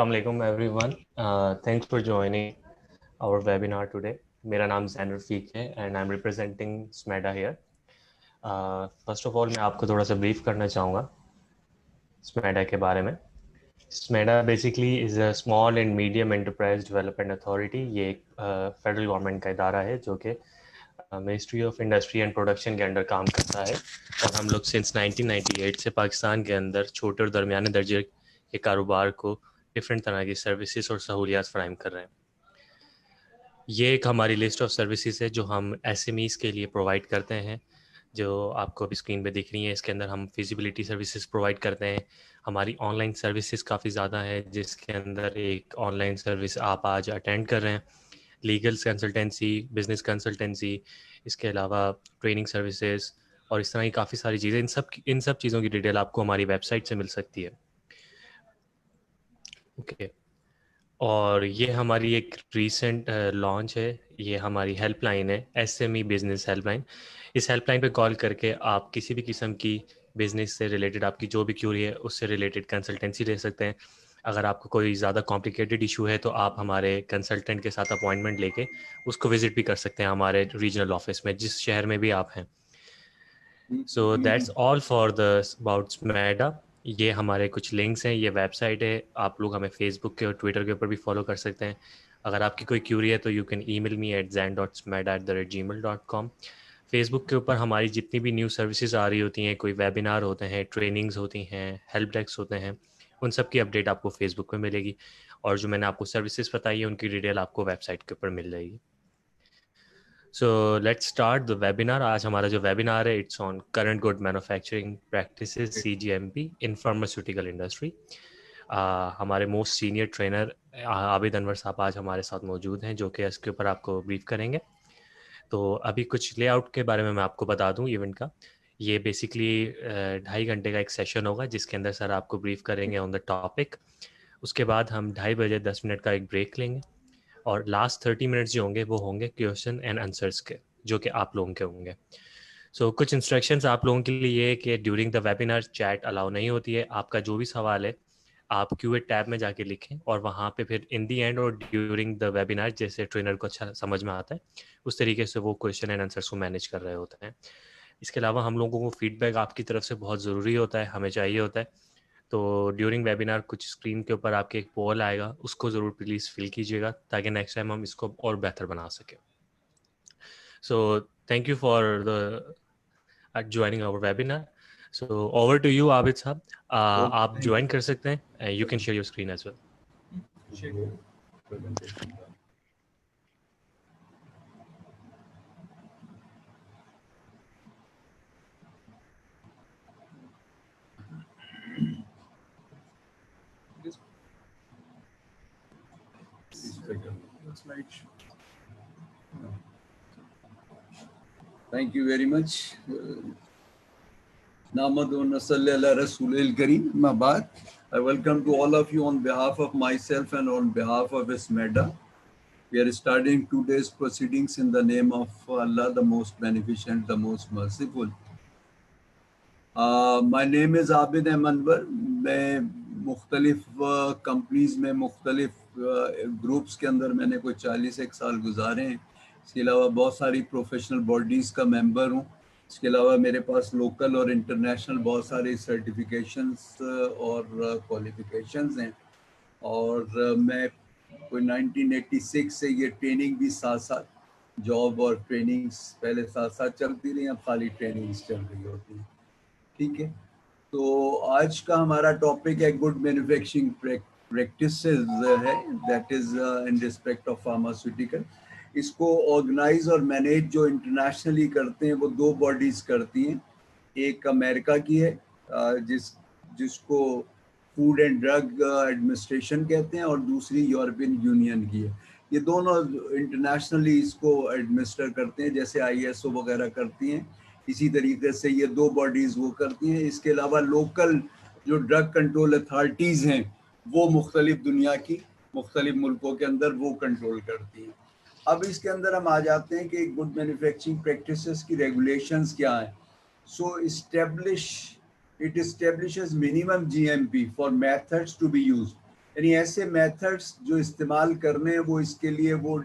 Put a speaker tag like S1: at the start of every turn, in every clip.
S1: Assalamu alaikum everyone. Thanks for joining our webinar today. मेरा नाम जैन रफ़ीक है and I'm representing SMEDA here. First of all मैं आपको थोड़ा सा brief करना चाहूँगा SMEDA के बारे में. SMEDA basically is a small and medium enterprise development authority. ये एक फेडरल गवर्नमेंट का इदारा है जो कि ministry of industry and production के अंडर काम करता है और हम लोग सिंस 1998 से पाकिस्तान के अंदर छोटे और दरमियाने दर्जे के कारोबार को डिफरेंट तरह की सर्विसेज और सहूलियात फराहम कर रहे हैं. ये एक हमारी लिस्ट ऑफ सर्विसेज है जो हम एसएमईज़ के लिए प्रोवाइड करते हैं, जो आपको अभी स्क्रीन पे दिख रही है. इसके अंदर हम फिजिबिलिटी सर्विसेज प्रोवाइड करते हैं. हमारी ऑनलाइन सर्विसेज काफ़ी ज़्यादा है जिसके अंदर एक ऑनलाइन सर्विस आप आज अटेंड कर रहे हैं, लीगल कंसल्टेंसी, बिजनेस कंसल्टेंसी, इसके अलावा ट्रेनिंग सर्विसेज और इस तरह की काफ़ी सारी चीज़ें. इन सब चीज़ों की डिटेल आपको हमारी वेबसाइट से मिल सकती है. ओके और ये हमारी एक रीसेंट लॉन्च है. ये हमारी हेल्पलाइन है, एसएमई बिजनेस हेल्पलाइन. इस हेल्पलाइन पे कॉल करके आप किसी भी किस्म की बिजनेस से रिलेटेड आपकी जो भी क्यूरी है उससे रिलेटेड कंसल्टेंसी ले सकते हैं. अगर आपको कोई ज़्यादा कॉम्प्लिकेटेड इशू है तो आप हमारे कंसल्टेंट के साथ अपॉइंटमेंट लेके उसको विजिट भी कर सकते हैं हमारे रीजनल ऑफिस में, जिस शहर में भी आप हैं. So that's all for the about SMEDA. ये हमारे कुछ लिंक्स हैं, ये वेबसाइट है. आप लोग हमें फेसबुक के और ट्विटर के ऊपर भी फॉलो कर सकते हैं. अगर आपकी कोई क्यूरी है तो you can email me at zain.smeda@gmail.com. Facebook के ऊपर हमारी जितनी भी न्यू सर्विसेज आ रही होती हैं, कोई वेबिनार होते हैं, ट्रेनिंग्स होती हैं, हेल्प डेस्क होते हैं, उन सब की अपडेट आपको फेसबुक पे मिलेगी. और जो मैंने आपको सर्विसेज बताई है उनकी डिटेल आपको वेबसाइट के ऊपर मिल जाएगी. So let's start the webinar. आज हमारा जो वेबिनार है it's on current good manufacturing practices CGMP in pharmaceutical industry. हमारे most senior trainer Abid Anwar Sahab आज हमारे साथ मौजूद हैं जो कि इसके ऊपर आपको ब्रीफ करेंगे. तो अभी कुछ लेआउट के बारे में मैं आपको बता दूं इवेंट का. ये बेसिकली 2.5 घंटे का एक सेशन होगा जिसके अंदर सर आपको ब्रीफ करेंगे ऑन द टॉपिक. उसके बाद हम 2:30 का एक ब्रेक लेंगे और लास्ट 30 मिनट्स जो होंगे वो होंगे क्वेश्चन एंड आंसर्स के, जो कि आप लोगों के होंगे. सो कुछ इंस्ट्रक्शंस आप लोगों के लिए ये कि during the webinar chat allow नहीं होती है. आपका जो भी सवाल है आप क्यूए टैब में जाके लिखें और वहाँ पे फिर इन दी एंड और ड्यूरिंग द वेबिनार जैसे ट्रेनर को अच्छा समझ में आता है उस तरीके से वो क्वेश्चन एंड आंसर्स को मैनेज कर रहे होते हैं. इसके अलावा हम लोगों को फीडबैक आपकी तरफ से बहुत ज़रूरी होता है, हमें चाहिए होता है. तो ड्यूरिंग वेबिनार कुछ स्क्रीन के ऊपर आपके एक पोल आएगा, उसको ज़रूर प्लीज़ फिल कीजिएगा ताकि नेक्स्ट टाइम हम इसको और बेहतर बना सकें. So thank you for the joining our webinar. So over to you Abid साहब. आप ज्वाइन कर सकते हैं. You can share your screen as well.
S2: Thank you very much. Namad wa nasalli ala Rasulil Kareem. Mabad. I welcome to all of you on behalf of myself and on behalf of SMEDA. We are starting today's proceedings in the name of Allah, the most beneficent, the most merciful. My name is Abid Anwar. मैं मुख्तलिफ companies में मुख्तलिफ groups के अंदर मैंने कोई 41 साल गुजारे हैं. इसके अलावा बहुत सारी प्रोफेशनल बॉडीज़ का मेंबर हूँ. इसके अलावा मेरे पास लोकल और इंटरनेशनल बहुत सारी सर्टिफिकेशंस और क्वालिफिकेशंस हैं. और मैं कोई 1986 से ये ट्रेनिंग भी साथ साथ जॉब और ट्रेनिंग्स पहले साथ साथ चलती रही, अब खाली ट्रेनिंग्स चल रही होती हैं. ठीक है, तो आज का हमारा टॉपिक है गुड मैन्युफैक्चरिंग प्रैक्टिसेस है, that is in respect of pharmaceutical. इसको ऑर्गेनाइज और मैनेज जो इंटरनेशनली करते हैं वो दो बॉडीज करती हैं. एक अमेरिका की है जिसको फूड एंड ड्रग एडमिनिस्ट्रेशन कहते हैं और दूसरी यूरोपियन यूनियन की है. ये दोनों इंटरनेशनली इसको एडमिनिस्टर करते हैं, जैसे ISO वगैरह करती हैं, इसी तरीके से ये दो बॉडीज़ वो करती हैं. इसके अलावा लोकल जो ड्रग कंट्रोल अथॉरिटीज़ हैं वो मुख्तलिफ दुनिया की मुख्तलिफ मुल्कों के अंदर वो कंट्रोल करती हैं. अब इसके अंदर हम आ जाते हैं कि गुड मैन्युफैक्चरिंग प्रैक्टिसेस की रेगुलेशंस क्या हैं. So it establishes minimum GMP for methods to be used. यानी ऐसे मेथड्स जो इस्तेमाल करने हैं वो इसके लिए वो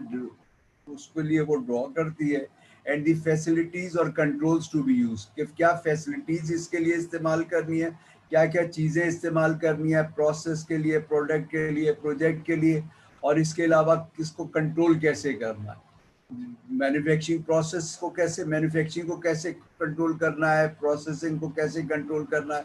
S2: उसके लिए वो ड्रॉ करती है। एंड दी फैसिलिटीज और कंट्रोल्स टू बी यूज, कि क्या फैसिलिटीज इसके लिए इस्तेमाल करनी है, क्या क्या चीज़ें इस्तेमाल करनी है प्रोसेस के लिए, प्रोडक्ट के लिए, प्रोजेक्ट के लिए, और इसके अलावा किसको कंट्रोल कैसे करना है, मैन्युफैक्चरिंग प्रोसेस को कैसे, मैन्युफैक्चरिंग को कैसे कंट्रोल करना है, प्रोसेसिंग को कैसे कंट्रोल करना है,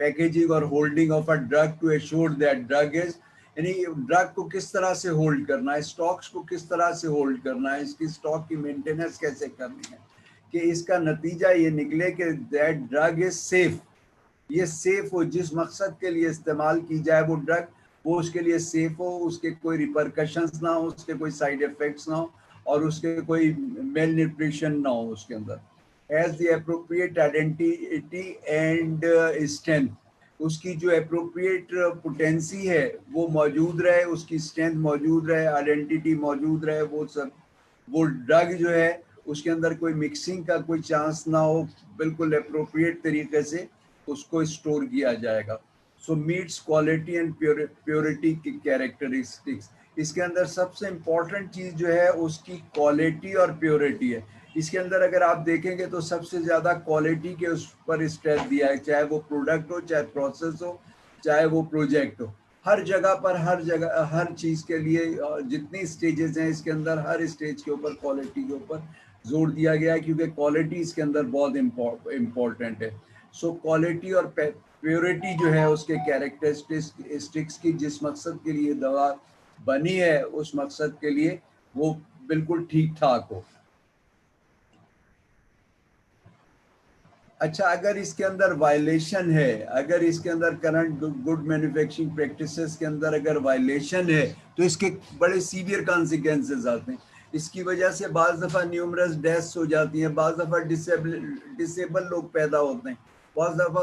S2: पैकेजिंग और holding of a drug to assure that drug is, यानी ड्रग को किस तरह से होल्ड करना है, स्टॉक्स को किस तरह से होल्ड करना है, इसकी स्टॉक की मेंटेनेंस कैसे करनी है, कि इसका नतीजा ये निकले कि दैट ड्रग इज सेफ, ये सेफ हो, जिस मकसद के लिए इस्तेमाल की जाए वो ड्रग, वो उसके लिए सेफ हो, उसके कोई रिपरकशंस ना हो, उसके कोई साइड इफेक्ट्स ना हो, और उसके कोई मेल न्यूट्रिशन ना हो उसके अंदर, as the appropriate identity and strength, उसकी जो अप्रोप्रिएट पोटेंसी है वो मौजूद रहे, उसकी स्ट्रेंथ मौजूद रहे, आइडेंटिटी मौजूद रहे, वो सब, वो ड्रग जो है उसके अंदर कोई मिक्सिंग का कोई चांस ना हो, बिल्कुल अप्रोप्रिएट तरीके से उसको स्टोर किया जाएगा। सो मीट्स क्वालिटी एंड प्योरिटी की कैरेक्टरिस्टिक्स, इसके अंदर सबसे इम्पोर्टेंट चीज़ जो है उसकी क्वालिटी और प्योरिटी है। इसके अंदर अगर आप देखेंगे तो सबसे ज़्यादा क्वालिटी के उस पर स्ट्रेस दिया है, चाहे वो प्रोडक्ट हो, चाहे प्रोसेस हो, चाहे वो प्रोजेक्ट हो, हर जगह पर, हर जगह, हर चीज़ के लिए जितनी स्टेजेस हैं इसके अंदर, हर स्टेज के ऊपर क्वालिटी के ऊपर जोर दिया गया है, क्योंकि क्वालिटी इसके अंदर बहुत इम्पोर्टेंट है। सो क्वालिटी और प्योरिटी जो है उसके कैरेक्टरिस्टिक्स की, जिस मकसद के लिए दवा बनी है उस मकसद के लिए वो बिल्कुल ठीक ठाक हो। अच्छा, अगर इसके अंदर वायलेशन है, अगर इसके अंदर करंट गुड मैन्युफैक्चरिंग प्रैक्टिसेस के अंदर अगर वायलेशन है तो इसके बड़े सीवियर कॉन्सिक्वेंसेस आते हैं। इसकी वजह से बाज़ दफ़ा न्यूमरस डेथ्स हो जाती हैं, बाज़ दफ़ा डिसेबल लोग पैदा होते हैं, बाज़ दफ़ा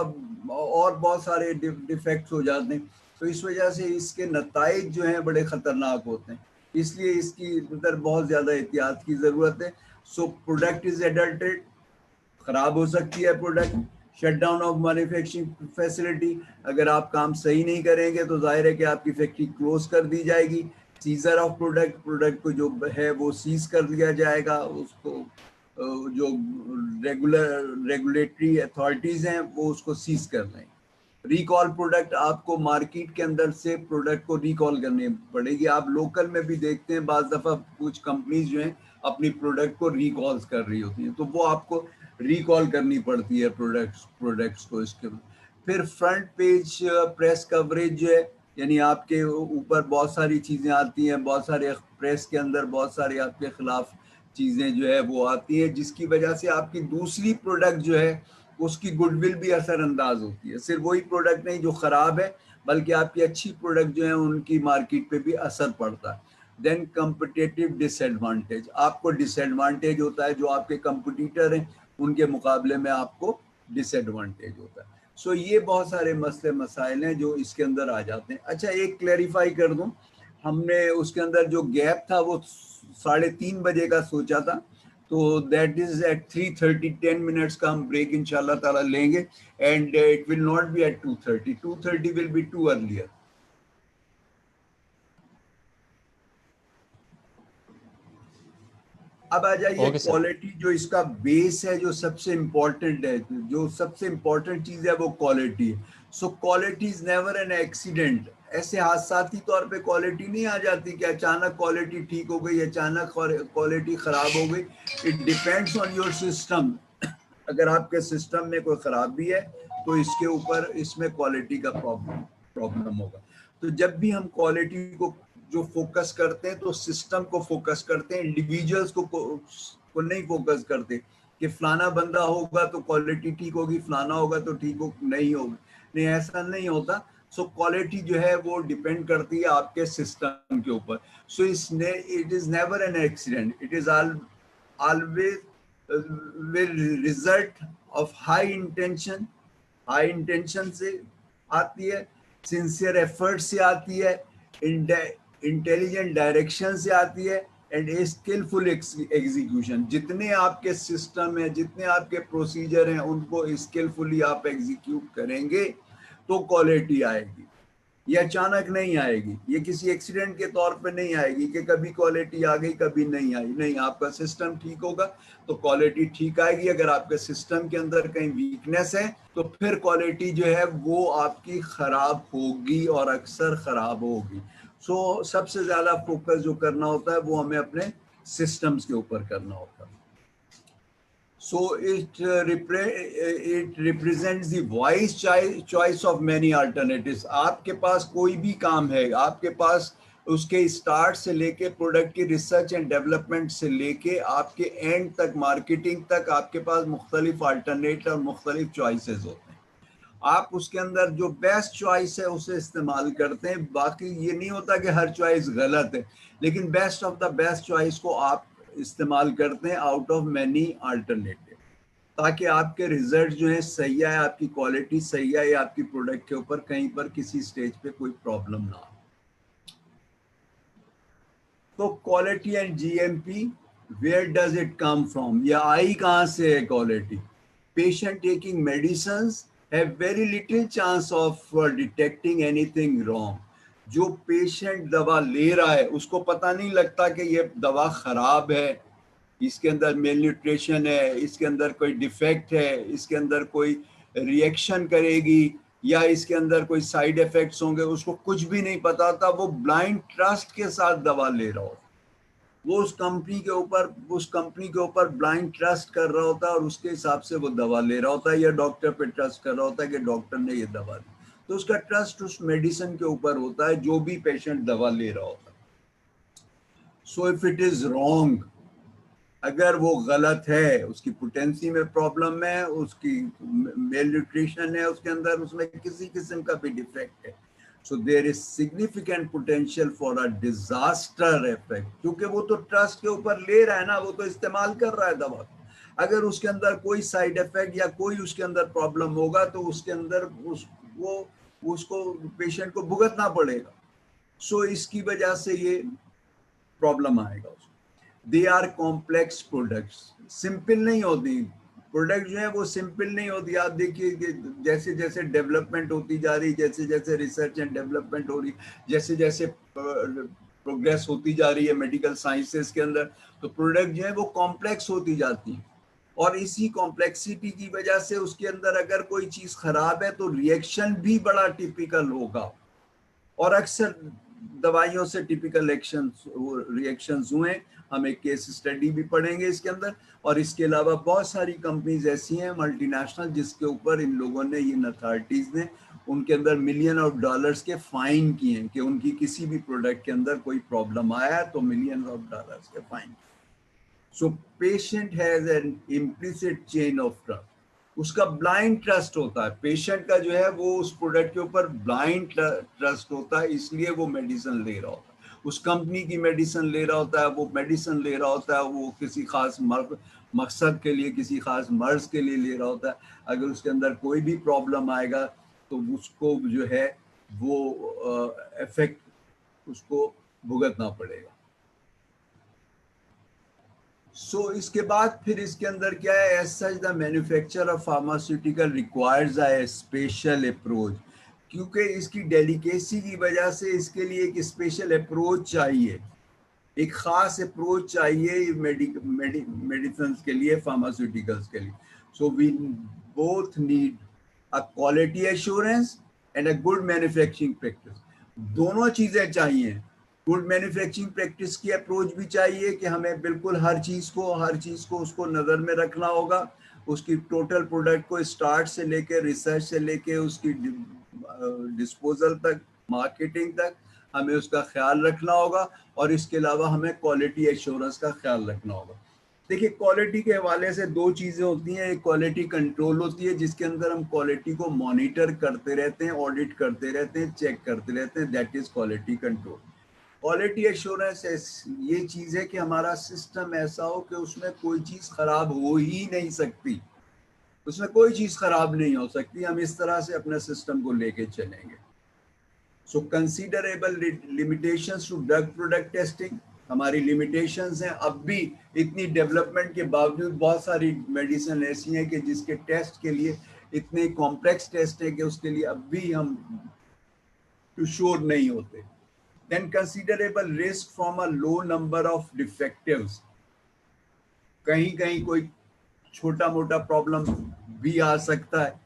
S2: और बहुत सारे डिफेक्ट्स हो जाते हैं। तो इस वजह से इसके नताइज जो हैं बड़े ख़तरनाक होते हैं, इसलिए इसकी अंदर बहुत ज़्यादा एहतियात की ज़रूरत है। सो प्रोडक्ट इज़ एडल्टेड, खराब हो सकती है product, shut down of manufacturing facility, अगर आप काम सही नहीं करेंगे तो जाहिर है कि आपकी फैक्ट्री क्लोज कर दी जाएगी। सीजर ऑफ प्रोडक्ट, प्रोडक्ट को जो है वो सीज कर दिया जाएगा, उसको जो रेगुलेटरी अथॉरिटीज हैं वो उसको सीज कर लेंगे। रिकॉल प्रोडक्ट, आपको मार्केट के अंदर से प्रोडक्ट को रिकॉल करनी पड़ेगी। आप लोकल में भी देखते हैं बाज़ दफ़ा कुछ कंपनीज जो हैं अपनी प्रोडक्ट को रिकॉल्स कर रही होती हैं, तो वो आपको रिकॉल करनी पड़ती है प्रोडक्ट्स को। इसके फिर फ्रंट पेज प्रेस कवरेज जो है, यानी आपके ऊपर बहुत सारी चीज़ें आती हैं, बहुत सारे प्रेस के अंदर बहुत सारे आपके खिलाफ चीज़ें जो है वो आती हैं, जिसकी वजह से आपकी दूसरी प्रोडक्ट जो है उसकी गुडविल भी असरअंदाज होती है। सिर्फ वही प्रोडक्ट नहीं जो ख़राब है, बल्कि आपकी अच्छी प्रोडक्ट जो है उनकी मार्केट पे भी असर पड़ता है। देन कंपिटेटिव डिसएडवांटेज, आपको डिसएडवांटेज होता है, जो आपके कंपटीटर हैं उनके मुकाबले में आपको डिसएडवांटेज होता है। सो ये बहुत सारे मसले मसाइल हैं जो इसके अंदर आ जाते हैं। अच्छा, एक क्लैरिफाई कर दूं, हमने उसके अंदर जो गैप था वो 3:30 बजे का सोचा था, तो दैट इज एट 3:30, 10 मिनट्स का हम ब्रेक इंशाल्लाह ताला लेंगे, and it will not be at 2:30, 2:30 will be too earlier. अब आ जाइए
S1: ओके सर।
S2: क्वालिटी, जो इसका बेस है, जो सबसे इम्पोर्टेंट है, जो सबसे इम्पोर्टेंट चीज़ है वो क्वालिटी है। So quality is never an accident, ऐसे हादसाती तौर पे क्वालिटी नहीं आ जाती कि अचानक क्वालिटी ठीक हो गई, अचानक क्वालिटी ख़राब हो गई। It depends on your system. अगर आपके सिस्टम में कोई ख़राबी है तो इसके ऊपर, इसमें क्वालिटी का प्रॉब्लम होगा। तो जब भी हम क्वालिटी को जो फोकस करते हैं तो सिस्टम को फोकस करते हैं, इंडिविजुअल्स को नहीं फोकस करते कि फलाना बंदा होगा तो क्वालिटी ठीक होगी, फलाना होगा तो ठीक हो नहीं होगी, नहीं, ऐसा नहीं होता। सो क्वालिटी जो है वो डिपेंड करती है आपके सिस्टम के ऊपर। So it is never an accident, it is always will result of high intention से आती है, सिंसियर एफर्ट से आती है, इंटेलिजेंट डायरेक्शन से आती है, एंड ए स्किलफुल एग्जीक्यूशन। जितने आपके सिस्टम है, जितने आपके प्रोसीजर हैं, उनको स्किलफुली आप एग्जीक्यूट करेंगे तो क्वालिटी आएगी। ये अचानक नहीं आएगी, ये किसी एक्सीडेंट के तौर पे नहीं आएगी कि कभी क्वालिटी आ गई कभी नहीं आई। नहीं, आपका सिस्टम ठीक होगा तो क्वालिटी ठीक आएगी। अगर आपके सिस्टम के अंदर कहीं वीकनेस है तो फिर क्वालिटी जो है वो आपकी खराब होगी और अक्सर खराब होगी। सो सबसे ज्यादा फोकस जो करना होता है वो हमें अपने सिस्टम्स के ऊपर करना होता है। So it represents the wise choice of many alternatives. आपके पास कोई भी काम है, आपके पास उसके स्टार्ट से लेके प्रोडक्ट की रिसर्च एंड डेवलपमेंट से लेके आपके एंड तक मार्केटिंग तक आपके पास मुख्तलिफ अल्टरनेट और मुख्तलिफ चॉइसेस होते हैं। आप उसके अंदर जो बेस्ट चॉइस है उसे इस्तेमाल करते हैं। बाकी ये नहीं होता कि हर चॉइस गलत है, लेकिन best of the best choice को आप इस्तेमाल करते हैं आउट ऑफ मैनी अल्टरनेटिव, ताकि आपके रिजल्ट जो है सही आए, आपकी क्वालिटी सही आए, आपकी प्रोडक्ट के ऊपर कहीं पर किसी स्टेज पे कोई प्रॉब्लम ना हो। तो quality and GMP, where does it come from, या आई कहां से है quality? Patient taking medicines have very little chance of detecting anything wrong. जो पेशेंट दवा ले रहा है उसको पता नहीं लगता कि ये दवा खराब है, इसके अंदर मेल न्यूट्रिशन है, इसके अंदर कोई डिफेक्ट है, इसके अंदर कोई रिएक्शन करेगी या इसके अंदर कोई साइड इफेक्ट्स होंगे, उसको कुछ भी नहीं पता था। वो ब्लाइंड ट्रस्ट के साथ दवा ले रहा होता, वो उस कंपनी के ऊपर ब्लाइंड ट्रस्ट कर रहा होता है और उसके हिसाब से वो दवा ले रहा होता है, या डॉक्टर पे ट्रस्ट कर रहा होता है कि डॉक्टर ने ये दवा दी। तो उसका ट्रस्ट उस मेडिसिन के ऊपर होता है जो भी पेशेंट दवा ले रहा होता है। So if it is wrong, अगर वो गलत है, उसकी पोटेंसी में प्रॉब्लम है, उसकी मेल न्यूट्रिशन है उसके अंदर, उसमें किसी किस्म का भी डिफेक्ट है, so there is significant potential for a disaster effect. क्योंकि वो तो ट्रस्ट के ऊपर ले रहा है ना, वो तो इस्तेमाल कर रहा है दवा। अगर उसके अंदर कोई साइड इफेक्ट या कोई उसके अंदर प्रॉब्लम होगा तो उसके अंदर उसको पेशेंट को भुगतना पड़ेगा। सो इसकी वजह से ये प्रॉब्लम आएगा। They are complex products, simple नहीं होती प्रोडक्ट जो है, वो सिंपल नहीं होती। आप देखिए कि जैसे जैसे डेवलपमेंट होती जा रही, जैसे जैसे रिसर्च एंड डेवलपमेंट हो रही, जैसे जैसे प्रोग्रेस होती जा रही है मेडिकल साइंसेस के अंदर, तो प्रोडक्ट जो है वो कॉम्प्लेक्स होती जाती है। और इसी कॉम्प्लेक्सिटी की वजह से उसके अंदर अगर कोई चीज खराब है तो रिएक्शन भी बड़ा टिपिकल होगा। और अक्सर दवाइयों से टिपिकल रिएक्शंस हुए। हम एक केस स्टडी भी पढ़ेंगे इसके अंदर। और इसके अलावा बहुत सारी कंपनीज ऐसी हैं मल्टीनेशनल जिसके ऊपर इन लोगों ने, इन अथॉरिटीज ने, उनके अंदर मिलियन ऑफ डॉलर्स के फाइन किए हैं कि उनकी किसी भी प्रोडक्ट के अंदर कोई प्रॉब्लम आया तो मिलियन ऑफ डॉलर्स के fine. So patient has an implicit chain of trust, उसका ब्लाइंड ट्रस्ट होता है। पेशेंट का जो है वो उस प्रोडक्ट के ऊपर ब्लाइंड ट्रस्ट होता है, इसलिए वो मेडिसिन ले रहा होता है, उस कंपनी की मेडिसिन ले रहा होता है। वो मेडिसिन ले रहा होता है वो किसी खास मकसद के लिए, किसी खास मर्ज के लिए ले रहा होता है। अगर उसके अंदर कोई भी प्रॉब्लम आएगा तो उसको जो है वो इफेक्ट उसको भुगतना पड़ेगा। सो इसके बाद फिर इसके अंदर क्या है, as such the manufacture of pharmaceutical requires a special approach, क्योंकि इसकी डेलिकेसी की वजह से इसके लिए एक स्पेशल अप्रोच चाहिए, एक खास अप्रोच चाहिए मेडिसिन के लिए, फार्मास्यूटिकल्स के लिए। So we both need a quality assurance and a good manufacturing practice, दोनों चीजें चाहिए। गुड मैन्युफैक्चरिंग प्रैक्टिस की अप्रोच भी चाहिए कि हमें बिल्कुल हर चीज को उसको नजर में रखना होगा, उसकी टोटल प्रोडक्ट को स्टार्ट से लेके, रिसर्च से लेके, उसकी डिस्पोजल तक, मार्केटिंग तक हमें उसका ख्याल रखना होगा। और इसके अलावा हमें क्वालिटी एश्योरेंस का ख्याल रखना होगा। देखिए, क्वालिटी के हवाले से दो चीजें होती हैं, एक क्वालिटी कंट्रोल होती है जिसके अंदर हम क्वालिटी को मॉनिटर करते रहते हैं, ऑडिट करते रहते हैं, चेक करते रहते हैं, that is quality control. Quality assurance ये चीज है कि हमारा सिस्टम ऐसा हो कि उसमें कोई चीज खराब हो ही नहीं सकती, उसमें कोई चीज खराब नहीं हो सकती। हम इस तरह से अपने सिस्टम को लेके चलेंगे। So considerable limitations to drug product testing, हमारी लिमिटेशंस हैं अब भी। इतनी डेवलपमेंट के बावजूद बहुत सारी मेडिसिन ऐसी हैं कि जिसके टेस्ट के लिए इतने कॉम्प्लेक्स टेस्ट है कि उसके लिए अब भी हम टू श्योर नहीं होते। Then considerable risk from a low number of defectives, कहीं कहीं कोई छोटा मोटा प्रॉब्लम भी आ सकता है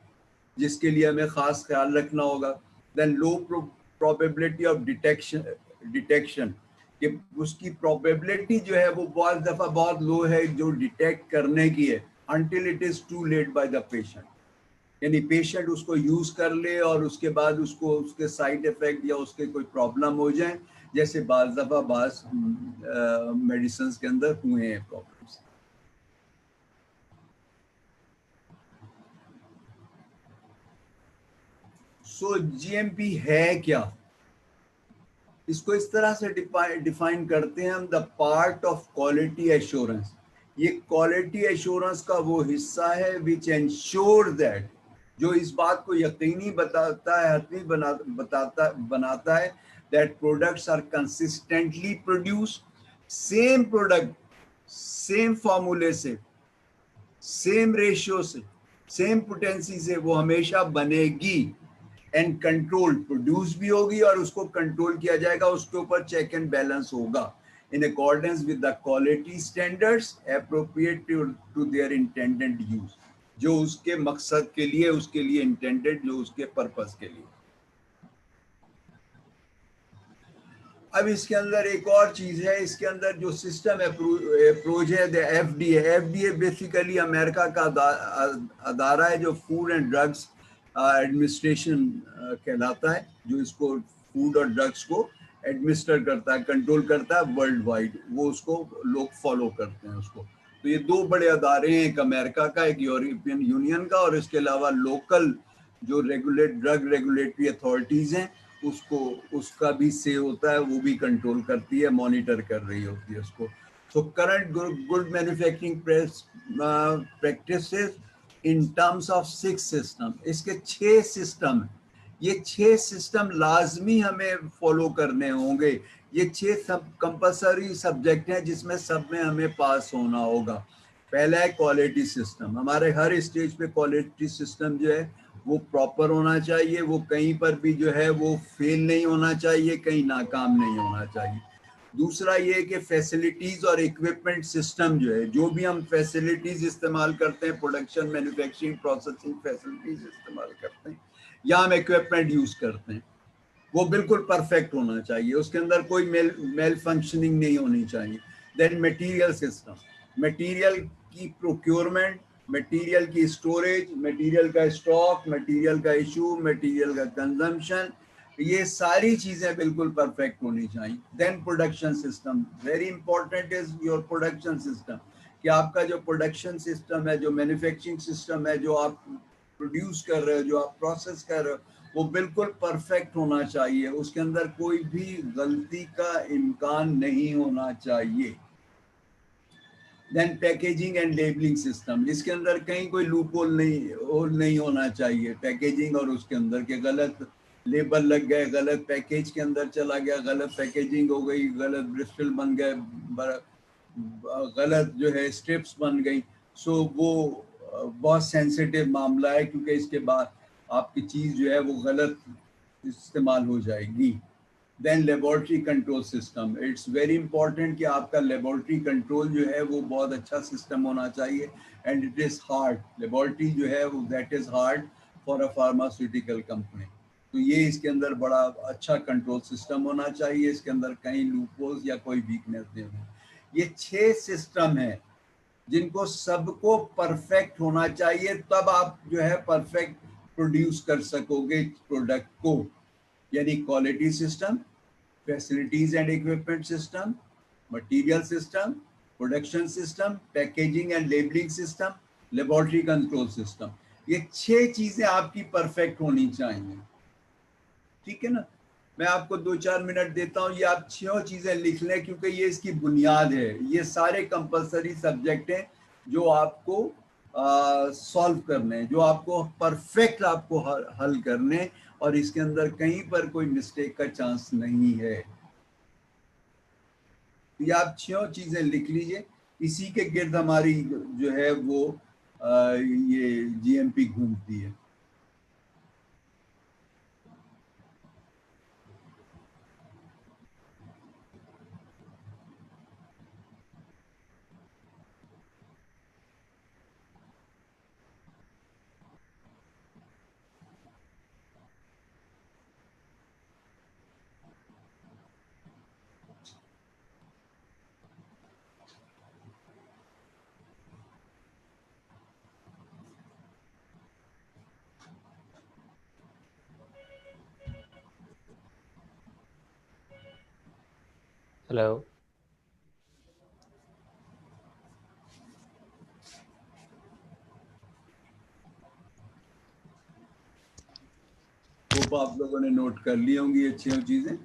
S2: जिसके लिए हमें खास ख्याल रखना होगा। Then low probability of detection, कि उसकी प्रोबेबिलिटी जो है वो बहुत दफ़ा बहुत लो है जो डिटेक्ट करने की है, until it is too late by the patient, यानी पेशेंट उसको यूज कर ले और उसके बाद उसको उसके साइड इफेक्ट या उसके कोई प्रॉब्लम हो जाए, जैसे बाज़ दफ़ा मेडिसिन के अंदर हुए हैं प्रॉब्लम्स। सो जीएमपी है क्या? इसको इस तरह से डिफाइन करते हैं हम, the part of quality assurance. ये क्वालिटी एश्योरेंस का वो हिस्सा है विच एंश्योर दैट, जो इस बात को यकीनी बताता है, हतमी बनाता है that products are consistently produce, same product same फॉर्मूले से, सेम रेशियो से, सेम पोटेंसी से वो हमेशा बनेगी एंड कंट्रोल प्रोड्यूस भी होगी और उसको कंट्रोल किया जाएगा, उसके ऊपर चेक एंड बैलेंस होगा in accordance with the quality standards appropriate to their intended use, जो उसके मकसद के लिए, उसके लिए इंटेंडेड, जो उसके पर्पस के लिए। अब इसके अंदर एक और चीज है, इसके अंदर जो सिस्टम अप्रोच है एफडीए। एफडीए बेसिकली अमेरिका का अदारा है जो फूड एंड ड्रग्स एडमिनिस्ट्रेशन कहलाता है, जो इसको फूड और ड्रग्स को एडमिनिस्टर करता है, कंट्रोल करता है वर्ल्ड वाइड, वो उसको लोग फॉलो करते हैं उसको। तो ये दो बड़े अदारे हैं, एक अमेरिका का, एक यूरोपियन यूनियन का, और इसके अलावा लोकल जो ड्रग रेगुलेटरी अथॉरिटीज हैं उसको, उसका भी से होता है, वो भी कंट्रोल करती है, मॉनिटर कर रही होती है उसको। So current good manufacturing practices in terms of 6 system, इसके 6 सिस्टम, ये 6 सिस्टम लाजमी हमें फॉलो करने होंगे। ये 6 सब कंपलसरी सब्जेक्ट हैं जिसमें सब में हमें पास होना होगा। पहला है क्वालिटी सिस्टम, हमारे हर स्टेज पे क्वालिटी सिस्टम जो है वो प्रॉपर होना चाहिए, वो कहीं पर भी जो है वो फेल नहीं होना चाहिए, कहीं नाकाम नहीं होना चाहिए। दूसरा ये कि फैसिलिटीज और इक्विपमेंट सिस्टम जो है, जो भी हम फैसिलिटीज इस्तेमाल करते हैं, प्रोडक्शन मैन्युफैक्चरिंग प्रोसेसिंग फैसिलिटीज इस्तेमाल करते हैं या हम इक्विपमेंट यूज करते हैं, वो बिल्कुल परफेक्ट होना चाहिए, उसके अंदर कोई मेल फंक्शनिंग नहीं होनी चाहिए। देन मटेरियल सिस्टम, मटेरियल की प्रोक्योरमेंट, मटेरियल की स्टोरेज, मटेरियल का स्टॉक, मटेरियल का इशू, मटेरियल का कंजम्पशन, ये सारी चीजें बिल्कुल परफेक्ट होनी चाहिए। Then production system, very important is your production system, कि आपका जो प्रोडक्शन सिस्टम है, जो मैन्युफैक्चरिंग सिस्टम है, जो आप प्रोड्यूस कर रहे हो, जो आप प्रोसेस कर रहे हो, वो बिल्कुल परफेक्ट होना चाहिए, उसके अंदर कोई भी गलती का इम्कान नहीं होना चाहिए। Then packaging and labelling system, जिसके अंदर कहीं कोई लूप होल नहीं होना चाहिए, पैकेजिंग और उसके अंदर के गलत लेबल लग गए, गलत पैकेज के अंदर चला गया, गलत पैकेजिंग हो गई, गलत ब्रिस्टल बन गए, गलत जो है स्ट्रिप्स बन गई, सो वो बहुत सेंसिटिव मामला है, क्योंकि इसके बाद आपकी चीज़ जो है वो गलत इस्तेमाल हो जाएगी। Then laboratory control system, it's very important कि आपका लेबोरेटरी कंट्रोल जो है वो बहुत अच्छा सिस्टम होना चाहिए, and it is hard, laboratory जो है वो that is hard for a pharmaceutical company. तो ये इसके अंदर बड़ा अच्छा कंट्रोल सिस्टम होना चाहिए, इसके अंदर कहीं लूपहोल्स या कोई वीकनेस नहीं होनी। ये 6 सिस्टम है जिनको सबको परफेक्ट होना चाहिए, तब आप जो है परफेक्ट प्रोड्यूस कर सकोगे प्रोडक्ट को, यानी quality system, facilities and equipment system, material system, production system, packaging and labelling system, laboratory control system, ये 6 चीजें आपकी परफेक्ट होनी चाहिए। ठीक है ना, मैं आपको 2-4 मिनट देता हूँ, ये आप 6 चीजें लिख लें, क्योंकि ये इसकी बुनियाद है, ये सारे कंपलसरी सब्जेक्ट हैं जो आपको सॉल्व करने, जो आपको परफेक्ट आपको हल करने, और इसके अंदर कहीं पर कोई मिस्टेक का चांस नहीं है। ये आप 6 चीजें लिख लीजिए, इसी के गिर्द हमारी जो है वो ये जीएमपी घूमती है।
S1: Hello.
S2: होप आप लोगों ने नोट कर ली होंगी अच्छी चीजें।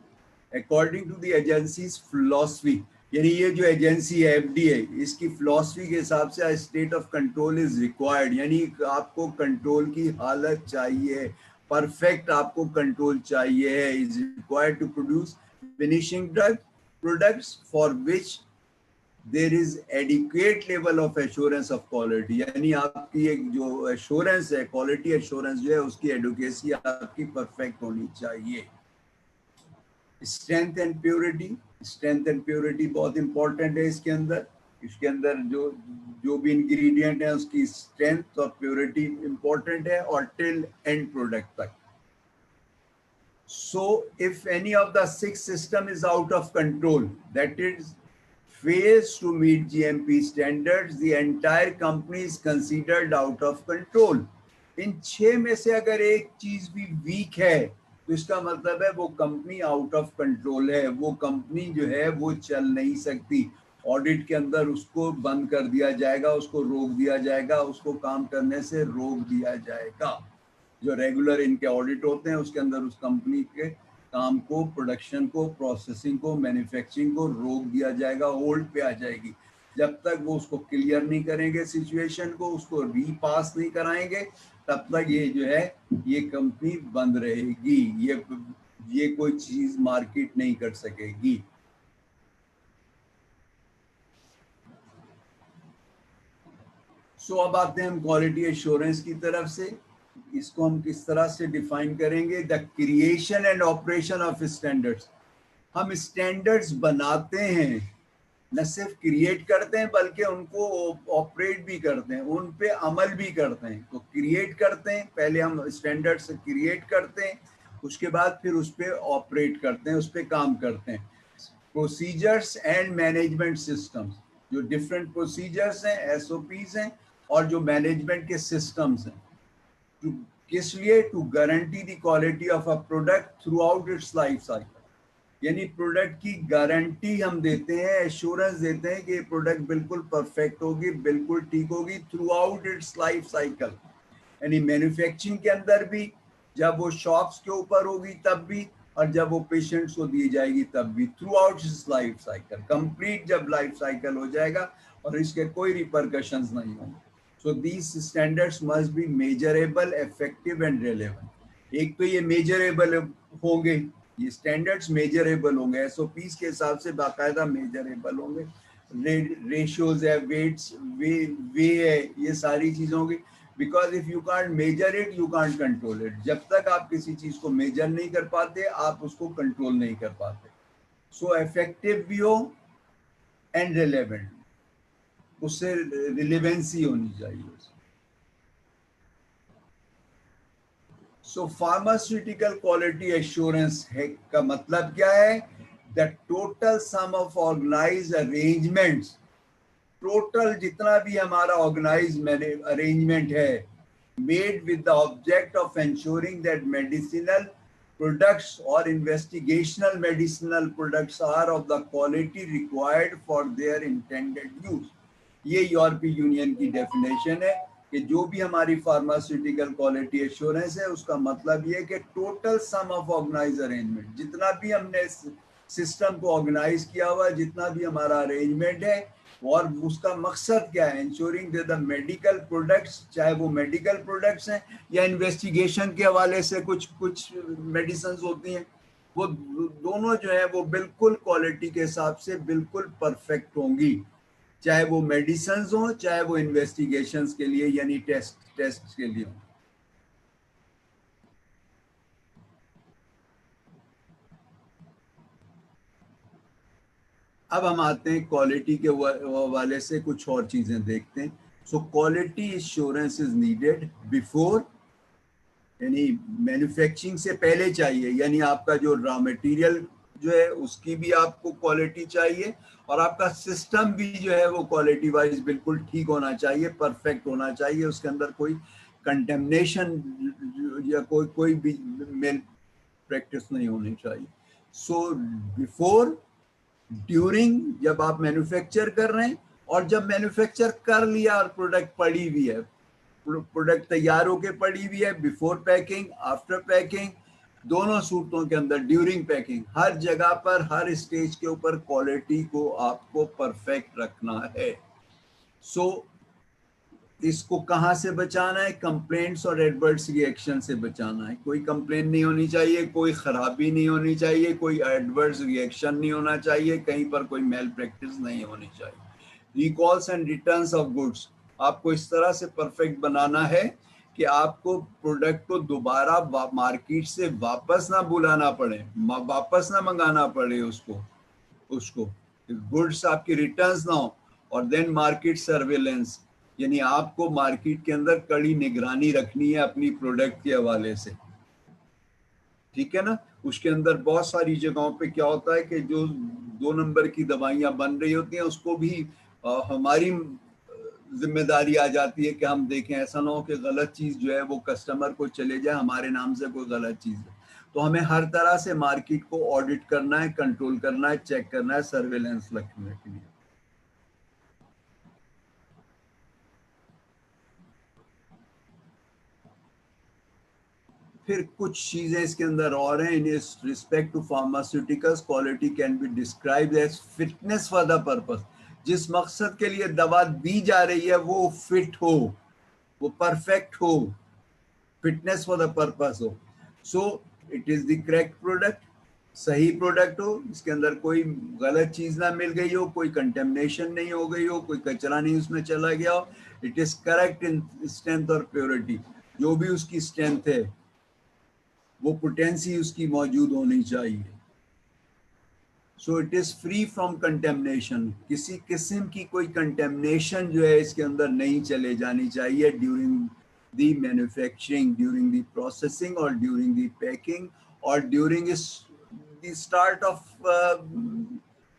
S2: According to the agencies philosophy, यानी ये जो एजेंसी है एफडीए, इसकी फिलॉसफी के हिसाब से state of control is required, यानी आपको कंट्रोल की हालत चाहिए, परफेक्ट आपको कंट्रोल चाहिए है, is required to produce finishing drug products for which there is adequate level of assurance of quality, यानी आपकी एक जो एश्योरेंस है, क्वालिटी एश्योरेंस जो है, उसकी एडुकेसी आपकी परफेक्ट होनी चाहिए। Strength and purity, strength and purity बहुत इंपॉर्टेंट है इसके अंदर। इसके अंदर जो जो भी इंग्रेडिएंट है उसकी स्ट्रेंथ और प्योरिटी इंपॉर्टेंट है, और टिल एंड प्रोडक्ट तक। So if any of the six system is out of control, that is fails to meet GMP standards, the entire company is considered out of control. इन 6 में से अगर एक चीज भी week है तो इसका मतलब है वो कंपनी आउट ऑफ कंट्रोल है, वो कंपनी जो है वो चल नहीं सकती। ऑडिट के अंदर उसको बंद कर दिया जाएगा, उसको रोक दिया जाएगा, उसको काम करने से रोक दिया जाएगा। जो रेगुलर इनके ऑडिट होते हैं उसके अंदर उस कंपनी के काम को, प्रोडक्शन को, प्रोसेसिंग को, मैन्युफैक्चरिंग को रोक दिया जाएगा, होल्ड पे आ जाएगी। जब तक वो उसको क्लियर नहीं करेंगे सिचुएशन को, उसको रीपास नहीं कराएंगे, तब तक ये जो है ये कंपनी बंद रहेगी, ये कोई चीज मार्केट नहीं कर सकेगी। सो अब आते हैं हम क्वालिटी एश्योरेंस की तरफ से। इसको हम किस तरह से डिफाइन करेंगे? The creation and operation of standards. हम स्टैंडर्ड्स बनाते हैं, न सिर्फ क्रिएट करते हैं बल्कि उनको ऑपरेट भी करते हैं, उन पे अमल भी करते हैं। तो क्रिएट करते हैं, पहले हम स्टैंडर्ड्स क्रिएट करते हैं, उसके बाद फिर उस पर ऑपरेट करते हैं, उस पर काम करते हैं। प्रोसीजर्स एंड मैनेजमेंट सिस्टम्स, जो डिफरेंट प्रोसीजर्स हैं, एसओपीज हैं, और जो मैनेजमेंट के सिस्टम्स हैं, टू किस लिए? To guarantee the quality of a product throughout its life cycle, यानी प्रोडक्ट की गारंटी हम देते हैं, एश्योरेंस देते हैं कि ये प्रोडक्ट बिल्कुल परफेक्ट होगी, बिल्कुल ठीक होगी through out its life cycle. यानी मैन्युफैक्चरिंग के अंदर भी, जब वो शॉप्स के ऊपर होगी तब भी, और जब वो पेशेंट्स को दी जाएगी तब भी, through out its life cycle, complete जब लाइफ साइकिल हो जाएगा और इसके कोई रिपरकशंस नहीं होंगे। So these standards must be measurable, effective and relevant। एक तो ये मेजरेबल होंगे, ये स्टैंडर्ड्स मेजरेबल होंगे, एसओपीज के हिसाब से बाकायदा मेजरेबल होंगे, रेशियोज है, वेट्स, वे है, ये सारी चीजें होंगी। Because if you can't measure it you can't control it. जब तक आप किसी चीज को मेजर नहीं कर पाते आप उसको कंट्रोल नहीं कर पाते। सो इफेक्टिव भी हो एंड रिलेवेंट, उससे रिलेवेंसी होनी चाहिए। सो फार्मास्यूटिकल क्वालिटी एश्योरेंस है का मतलब क्या है? The total sum of organised arrangements, total जितना भी हमारा ऑर्गेनाइज अरेंजमेंट है, made with the object of ensuring that medicinal products or investigational medicinal products are of the quality required for their intended use। ये यूरोपीय union की definition है कि जो भी हमारी फार्मास्यूटिकल क्वालिटी एश्योरेंस है उसका मतलब ये कि total sum of organise arrangement, जितना भी हमने सिस्टम को ऑर्गेनाइज किया हुआ, जितना भी हमारा अरेंजमेंट है, और उसका मकसद क्या है? इंश्योरिंग द मेडिकल प्रोडक्ट्स, चाहे वो मेडिकल प्रोडक्ट्स हैं या इन्वेस्टिगेशन के हवाले से कुछ मेडिसिन होती हैं, वो दोनों जो है वो बिल्कुल क्वालिटी के हिसाब से बिल्कुल परफेक्ट होंगी, चाहे वो मेडिसिन हो चाहे वो इन्वेस्टिगेशंस के लिए यानी टेस्ट के लिए हो। अब हम आते हैं क्वालिटी के हवाले से कुछ और चीजें देखते हैं। So quality assurance is needed before, यानी मैन्युफैक्चरिंग से पहले चाहिए, यानी आपका जो रॉ मटेरियल जो है उसकी भी आपको क्वालिटी चाहिए, और आपका सिस्टम भी जो है वो क्वालिटी वाइज बिल्कुल ठीक होना चाहिए, परफेक्ट होना चाहिए, उसके अंदर कोई कंटेमिनेशन या कोई भी मेल प्रैक्टिस नहीं होनी चाहिए। सो बिफोर ड्यूरिंग जब आप मैन्युफैक्चर कर रहे हैं, और जब मैन्युफैक्चर कर लिया और प्रोडक्ट पड़ी हुई है, प्रोडक्ट तैयार होके पड़ी हुई है, बिफोर पैकिंग, आफ्टर पैकिंग, दोनों सूरतों के अंदर, ड्यूरिंग पैकिंग, हर जगह पर, हर स्टेज के ऊपर क्वालिटी को आपको परफेक्ट रखना है। सो इसको कहाँ से बचाना है? कंप्लेंट्स और एडवर्स रिएक्शन से बचाना है। कोई कंप्लेंट नहीं होनी चाहिए, कोई खराबी नहीं होनी चाहिए, कोई एडवर्स रिएक्शन नहीं होना चाहिए, कहीं पर कोई मेल प्रैक्टिस नहीं होनी चाहिए। Recalls and returns of goods आपको इस तरह से परफेक्ट बनाना है कि आपको प्रोडक्ट को दोबारा मार्केट से वापस ना बुलाना पड़े, वापस ना मंगाना पड़े उसको उसको गुड्स आपकी रिटर्न्स ना हो। और देन मार्केट सर्वेलेंस, यानी आपको मार्केट के अंदर कड़ी निगरानी रखनी है अपनी प्रोडक्ट के हवाले से, ठीक है ना। उसके अंदर बहुत सारी जगहों पे क्या होता है कि जो 2 नंबर की दवाइयां बन रही होती हैं, उसको भी हमारी जिम्मेदारी आ जाती है कि हम देखें, ऐसा ना हो कि गलत चीज जो है वो कस्टमर को चले जाए, हमारे नाम से कोई गलत चीज है। तो हमें हर तरह से मार्केट को ऑडिट करना है, कंट्रोल करना है, चेक करना है, सर्वेलेंस रखने के लिए। फिर कुछ चीजें इसके अंदर और हैं। In respect to pharmaceuticals, quality can be described as fitness for the purpose. जिस मकसद के लिए दवा दी जा रही है वो फिट हो, वो परफेक्ट हो, फिटनेस फॉर द पर्पस हो। So it is the correct product, सही प्रोडक्ट हो, इसके अंदर कोई गलत चीज ना मिल गई हो, कोई कंटेमिनेशन नहीं हो गई हो, कोई कचरा नहीं उसमें चला गया हो। It is correct in strength और प्योरिटी, जो भी उसकी स्ट्रेंथ है वो पोटेंसी उसकी मौजूद होनी चाहिए। So it is free from contamination, किसी किस्म की कोई कंटेमिनेशन जो है इसके अंदर नहीं चले जानी चाहिए during the manufacturing, during the processing और ड्यूरिंग द पैकिंग और during the start of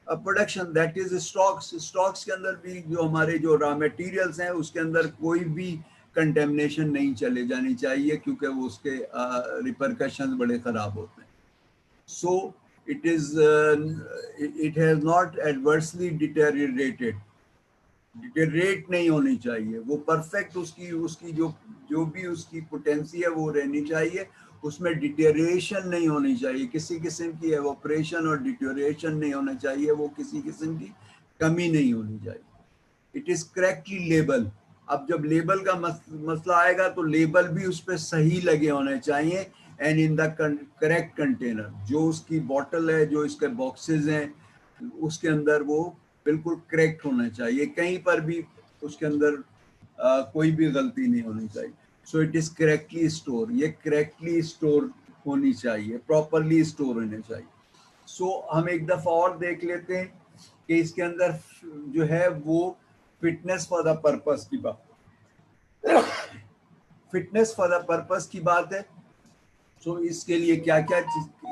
S2: production, that is stocks. Stocks के अंदर भी जो हमारे जो रॉ मटेरियल्स हैं उसके अंदर कोई भी कंटेमिनेशन नहीं चले जानी चाहिए, क्योंकि वो उसके रिपरकशन बड़े खराब होते हैं। सो it is it has not adversely deteriorated, डिटेरेट नहीं होनी चाहिए, वो परफेक्ट उसकी उसकी जो जो भी उसकी पोटेंसी है वो रहनी चाहिए, उसमें डिटेरिएशन नहीं होनी चाहिए, किसी किस्म की एवोपरेशन और डिटेरिएशन नहीं होना चाहिए, वो किसी किस्म की कमी नहीं होनी चाहिए। It is correctly label. अब जब लेबल का मसला आएगा तो लेबल भी उस पर सही लगे होने चाहिए, and in the correct container, जो उसकी बॉटल है, जो इसके बॉक्सेस हैं, उसके अंदर वो बिल्कुल करेक्ट होना चाहिए, कहीं पर भी उसके अंदर कोई भी गलती नहीं होनी चाहिए। So it is correctly store, ये करेक्टली स्टोर होनी चाहिए, प्रॉपरली स्टोर होने चाहिए। सो हम एक दफा और देख लेते हैं कि इसके अंदर जो है वो फिटनेस फॉर द पर्पस की बात, फिटनेस फॉर द पर्पस की बात है। सो इसके लिए क्या क्या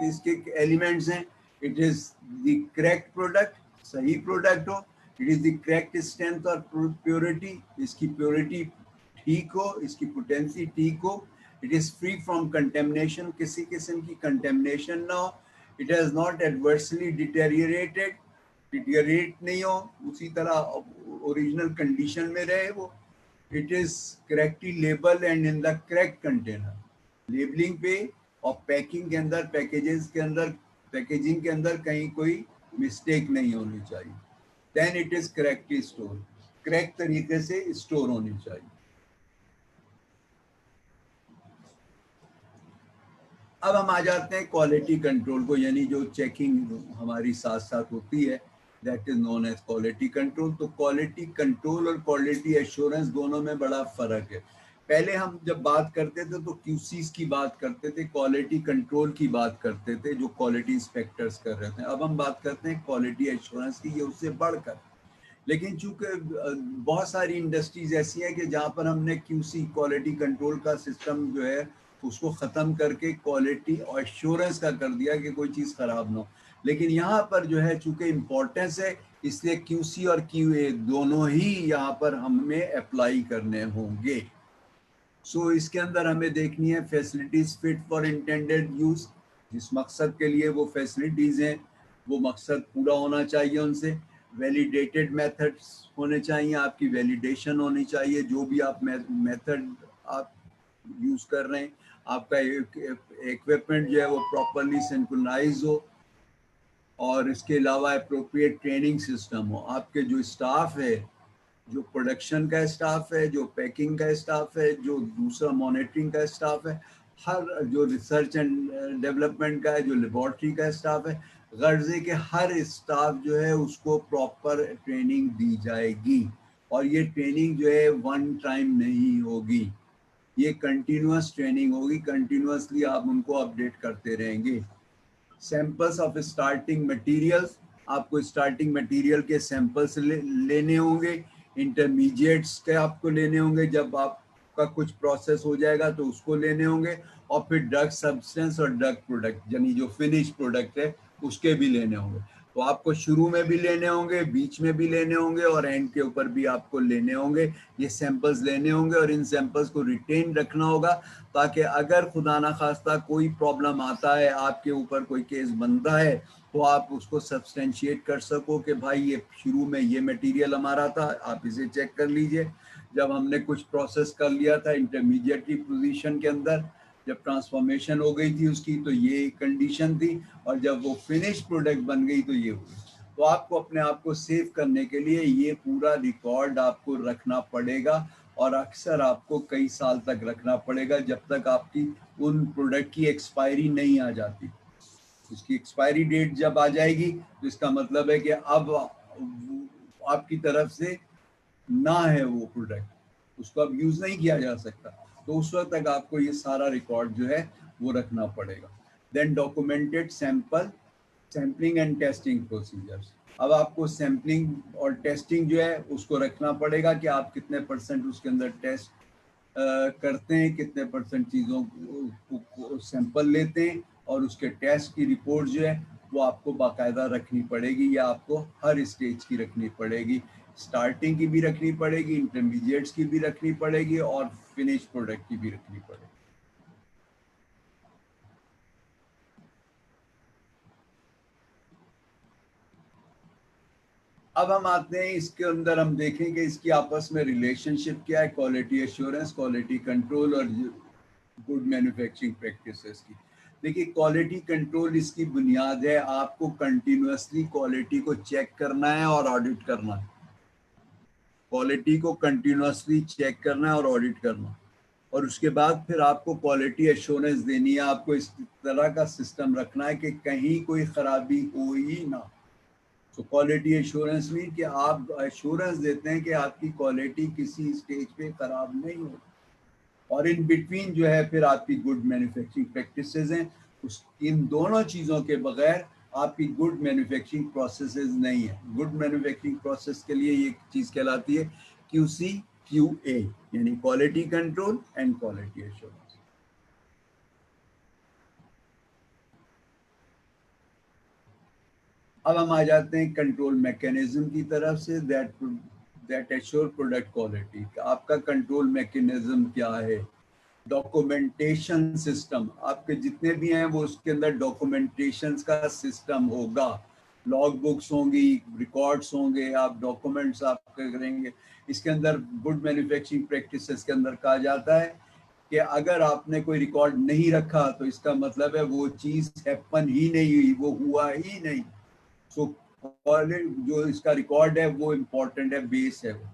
S2: इसके एलिमेंट्स हैं? It is the correct product, सही प्रोडक्ट हो, it is the correct strength और प्योरिटी, इसकी प्योरिटी ठीक हो, इसकी पोटेंसी ठीक हो, it is free from contamination, किसी किस्म की कंटेमिनेशन ना हो, it has not adversely deteriorated, deteriorate नहीं हो, उसी तरह ओरिजिनल कंडीशन में रहे वो, it is correctly label and in the correct container. Labelling पे और पैकिंग के अंदर, पैकेजेस के अंदर, पैकेजिंग के अंदर कहीं कोई मिस्टेक नहीं होनी चाहिए। Then it is correctly store, correct तरीके से स्टोर होनी चाहिए। अब हम आ जाते हैं क्वालिटी कंट्रोल को, यानी जो चेकिंग हमारी साथ साथ होती है, that is known as quality control. तो क्वालिटी कंट्रोल और क्वालिटी एश्योरेंस दोनों में बड़ा फर्क है। पहले हम जब बात करते थे तो क्यूसीज की बात करते थे, क्वालिटी कंट्रोल की बात करते थे, जो क्वालिटी इंस्पेक्टर्स कर रहे थे। अब हम बात करते हैं क्वालिटी एश्योरेंस की, ये उससे बढ़कर। लेकिन चूंकि बहुत सारी इंडस्ट्रीज ऐसी हैं कि जहाँ पर हमने क्यूसी, क्वालिटी कंट्रोल का सिस्टम जो है उसको ख़त्म करके क्वालिटी और एश्योरेंस का कर दिया कि कोई चीज़ ख़राब ना हो। लेकिन यहाँ पर जो है चूंकि इम्पोर्टेंस है, इसलिए क्यूसी और क्यूए दोनों ही यहाँ पर हमें अप्लाई करने होंगे। सो इसके अंदर हमें देखनी है facilities fit for intended use, जिस मकसद के लिए वो फैसिलिटीज हैं वो मकसद पूरा होना चाहिए उनसे। वैलिडेटेड मेथड्स होने चाहिए, आपकी वैलिडेशन होनी चाहिए, जो भी आप मेथड आप यूज़ कर रहे हैं, आपका इक्विपमेंट जो है वो प्रॉपरली सिंक्रोनाइज हो, और इसके अलावा अप्रोप्रिएट ट्रेनिंग सिस्टम हो। आपके जो स्टाफ है, जो प्रोडक्शन का स्टाफ है, जो पैकिंग का स्टाफ है, जो दूसरा मॉनिटरिंग का स्टाफ है, हर जो रिसर्च एंड डेवलपमेंट का है, जो लेबॉर्ट्री का स्टाफ है, गर्ज है कि हर स्टाफ जो है उसको प्रॉपर ट्रेनिंग दी जाएगी। और ये ट्रेनिंग जो है वन टाइम नहीं होगी, ये कंटिन्यूस ट्रेनिंग होगी, कंटिन्यूसली आप उनको अपडेट करते रहेंगे। सैंपल्स ऑफ स्टार्टिंग मटेरियल्स, आपको स्टार्टिंग मटेरियल के सैंपल्स लेने होंगे। इंटरमीडिएट्स के आपको लेने होंगे, जब आपका कुछ प्रोसेस हो जाएगा तो उसको लेने होंगे। और फिर ड्रग सब्सटेंस और ड्रग प्रोडक्ट, यानी जो फिनिश प्रोडक्ट है उसके भी लेने होंगे। तो आपको शुरू में भी लेने होंगे, बीच में भी लेने होंगे, और एंड के ऊपर भी आपको लेने होंगे। ये सैंपल्स लेने होंगे और इन सैंपल्स को रिटेन रखना होगा, ताकि अगर खुदा ना खास्ता कोई प्रॉब्लम आता है, आपके ऊपर कोई केस बनता है, तो आप उसको सब्सटेंशिएट कर सको कि भाई ये शुरू में ये मटेरियल हमारा था, आप इसे चेक कर लीजिए। जब हमने कुछ प्रोसेस कर लिया था इंटरमीडिएट की पोजीशन के अंदर, जब ट्रांसफॉर्मेशन हो गई थी उसकी, तो ये कंडीशन थी, और जब वो फिनिश प्रोडक्ट बन गई तो ये हुई। तो आपको अपने आप को सेव करने के लिए ये पूरा रिकॉर्ड आपको रखना पड़ेगा, और अक्सर आपको कई साल तक रखना पड़ेगा, जब तक आपकी उन प्रोडक्ट की एक्सपायरी नहीं आ जाती। उसकी एक्सपायरी डेट जब आ जाएगी तो इसका मतलब है कि अब आपकी तरफ से ना है वो प्रोडक्ट, उसको अब यूज नहीं किया जा सकता। तो उस वक्त तक आपको ये सारा रिकॉर्ड जो है वो रखना पड़ेगा। Then documented sampling and testing procedures. अब आपको सैम्पलिंग और टेस्टिंग जो है उसको रखना पड़ेगा कि आप कितने परसेंट उसके अंदर टेस्ट करते हैं, कितने परसेंट चीज़ों को सैंपल लेते हैं, और उसके टेस्ट की रिपोर्ट जो है वो आपको बाकायदा रखनी पड़ेगी, या आपको हर स्टेज की रखनी पड़ेगी। स्टार्टिंग की भी रखनी पड़ेगी, इंटरमीडिएट्स की भी रखनी पड़ेगी, और फिनिश प्रोडक्ट की भी रखनी पड़ेगी। अब हम आते हैं इसके अंदर, हम देखें कि इसकी आपस में रिलेशनशिप क्या है, क्वालिटी एश्योरेंस, क्वालिटी कंट्रोल और गुड मैन्युफैक्चरिंग प्रैक्टिसेस की। देखिए, क्वालिटी कंट्रोल इसकी बुनियाद है। आपको कंटिन्यूसली क्वालिटी को चेक करना है और ऑडिट करना है। क्वालिटी को कंटिन्यूसली चेक करना है और ऑडिट करना, और उसके बाद फिर आपको क्वालिटी एश्योरेंस देनी है। आपको इस तरह का सिस्टम रखना है कि कहीं कोई खराबी हो ही ना। तो क्वालिटी एश्योरेंस मीन कि आप एश्योरेंस देते हैं कि आपकी क्वालिटी किसी स्टेज पे खराब नहीं हो। और इन बिटवीन जो है फिर आपकी गुड मैन्युफैक्चरिंग प्रैक्टिसेस हैं। उस इन दोनों चीज़ों के बगैर आपकी गुड मैन्युफैक्चरिंग प्रोसेसेस नहीं है। गुड मैन्युफैक्चरिंग प्रोसेस के लिए ये चीज़ कहलाती है QC QA, यानी quality control and quality assurance. अब हम आ जाते हैं कंट्रोल मैकेनिज्म की तरफ से, दैट एश्योर प्रोडक्ट क्वालिटी। आपका कंट्रोल मैकेनिज्म क्या है? डॉक्यूमेंटेशन सिस्टम, आपके जितने भी हैं वो उसके अंदर डॉक्यूमेंटेशन का सिस्टम होगा। लॉग बुक्स होंगी, रिकॉर्ड्स होंगे, आप डॉक्यूमेंट्स आप करेंगे। इसके अंदर गुड मैन्युफैक्चरिंग प्रैक्टिसेस के अंदर कहा जाता है कि अगर आपने कोई रिकॉर्ड नहीं रखा तो इसका मतलब है वो चीज़ हैपन ही नहीं हुई, वो हुआ ही नहीं। सो जो इसका रिकॉर्ड है वो इम्पोर्टेंट है, बेस है वो।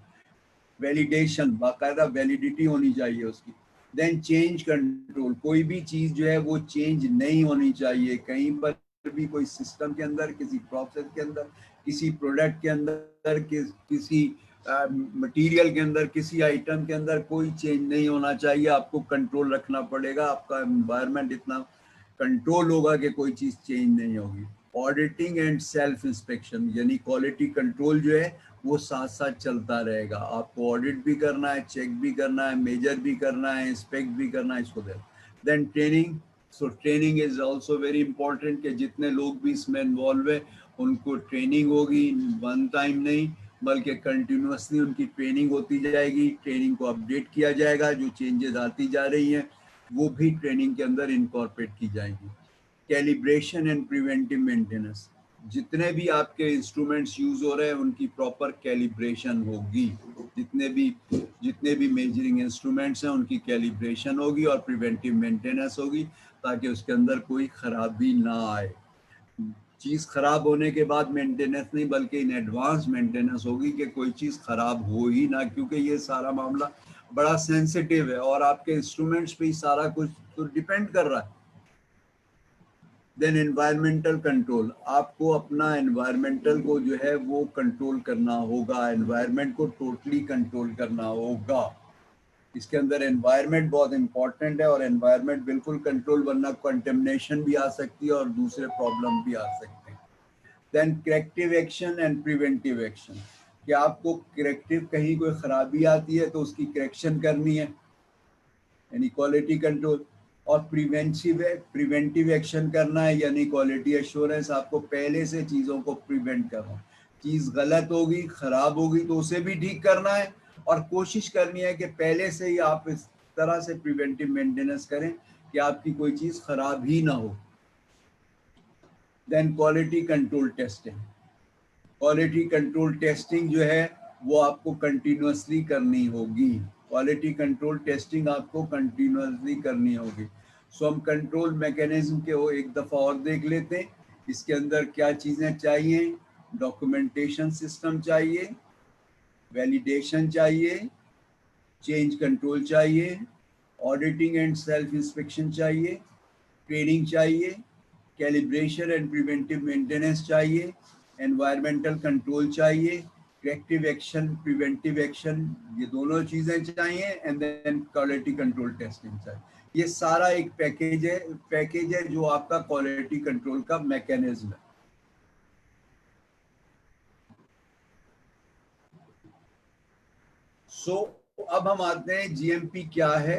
S2: वैलिडेशन, बाकायदा वैलिडिटी होनी चाहिए उसकी। देन चेंज कंट्रोल, कोई भी चीज़ जो है वो चेंज नहीं होनी चाहिए कहीं पर भी, कोई सिस्टम के अंदर, किसी प्रोसेस के अंदर, किसी प्रोडक्ट के अंदर, किसी मटेरियल के अंदर, किसी आइटम के अंदर कोई चेंज नहीं होना चाहिए। आपको कंट्रोल रखना पड़ेगा, आपका एनवायरनमेंट इतना कंट्रोल होगा कि कोई चीज़ चेंज नहीं होगी। ऑडिटिंग एंड सेल्फ इंस्पेक्शन, यानी क्वालिटी कंट्रोल जो है वो साथ साथ चलता रहेगा। आपको ऑडिट भी करना है, चेक भी करना है, मेजर भी करना है, इंस्पेक्ट भी करना है, इसको then training. So training is also very important कि जितने लोग भी इसमें इन्वॉल्व है उनको ट्रेनिंग होगी, वन टाइम नहीं बल्कि कंटिन्यूसली उनकी ट्रेनिंग होती जाएगी। ट्रेनिंग को अपडेट किया जाएगा, जो चेंजेस आती जा रही हैं वो भी ट्रेनिंग के अंदर इनकॉर्पोरेट की जाएगी। कैलिब्रेशन एंड प्रिवेंटिव मेंटेनेंस, जितने भी आपके इंस्ट्रूमेंट्स यूज हो रहे हैं उनकी प्रॉपर कैलिब्रेशन होगी, जितने भी मेजरिंग इंस्ट्रूमेंट्स हैं उनकी कैलिब्रेशन होगी और प्रिवेंटिव मेंटेनेंस होगी, ताकि उसके अंदर कोई खराबी ना आए। चीज़ खराब होने के बाद मेंटेनेंस नहीं, बल्कि इन एडवांस मेंटेनेंस होगी कि कोई चीज़ खराब हो ही ना, क्योंकि ये सारा मामला बड़ा सेंसिटिव है और आपके इंस्ट्रूमेंट्स पे ही सारा कुछ तो डिपेंड कर रहा है। देन एनवायरमेंटल कंट्रोल, आपको अपना एनवायरमेंटल को जो है वो कंट्रोल करना होगा, एनवायरमेंट को टोटली कंट्रोल करना होगा। इसके अंदर एनवायरमेंट बहुत इंपॉर्टेंट है और एनवायरमेंट बिल्कुल कंट्रोल, वरना कंटेमिनेशन भी आ सकती है और दूसरे प्रॉब्लम भी आ सकते हैं। Then corrective action and preventive action, कि आपको करेक्टिव, कहीं कोई खराबी आती है तो उसकी करेक्शन करनी है, यानी क्वालिटी कंट्रोल, और प्रिवेंटिव एक्शन करना है, यानी क्वालिटी एश्योरेंस, आपको पहले से चीज़ों को प्रिवेंट करना। चीज़ गलत होगी, खराब होगी तो उसे भी ठीक करना है और कोशिश करनी है कि पहले से ही आप इस तरह से प्रिवेंटिव मेंटेनेंस करें कि आपकी कोई चीज़ खराब ही ना हो। Then quality control testing, quality control testing जो है वो आपको कंटिन्यूसली करनी होगी, क्वालिटी कंट्रोल टेस्टिंग आपको कंटिन्यूसली करनी होगी। सो हम कंट्रोल मैकेनिज्म के वो एक दफ़ा और देख लेते हैं। इसके अंदर क्या चीज़ें चाहिए, डॉक्यूमेंटेशन सिस्टम चाहिए, वैलिडेशन चाहिए, चेंज कंट्रोल चाहिए, ऑडिटिंग एंड सेल्फ इंस्पेक्शन चाहिए, ट्रेनिंग चाहिए, कैलिब्रेशन एंड प्रिवेंटिव मेंटेनेंस चाहिए, एनवायरमेंटल कंट्रोल चाहिए, करेक्टिव एक्शन, प्रिवेंटिव एक्शन, ये दोनों चीज़ें चाहिए, and then quality control testing चाहिए। ये सारा एक पैकेज है जो आपका क्वालिटी कंट्रोल का मैकेनिज्म है। सो अब हम आते हैं जीएमपी क्या है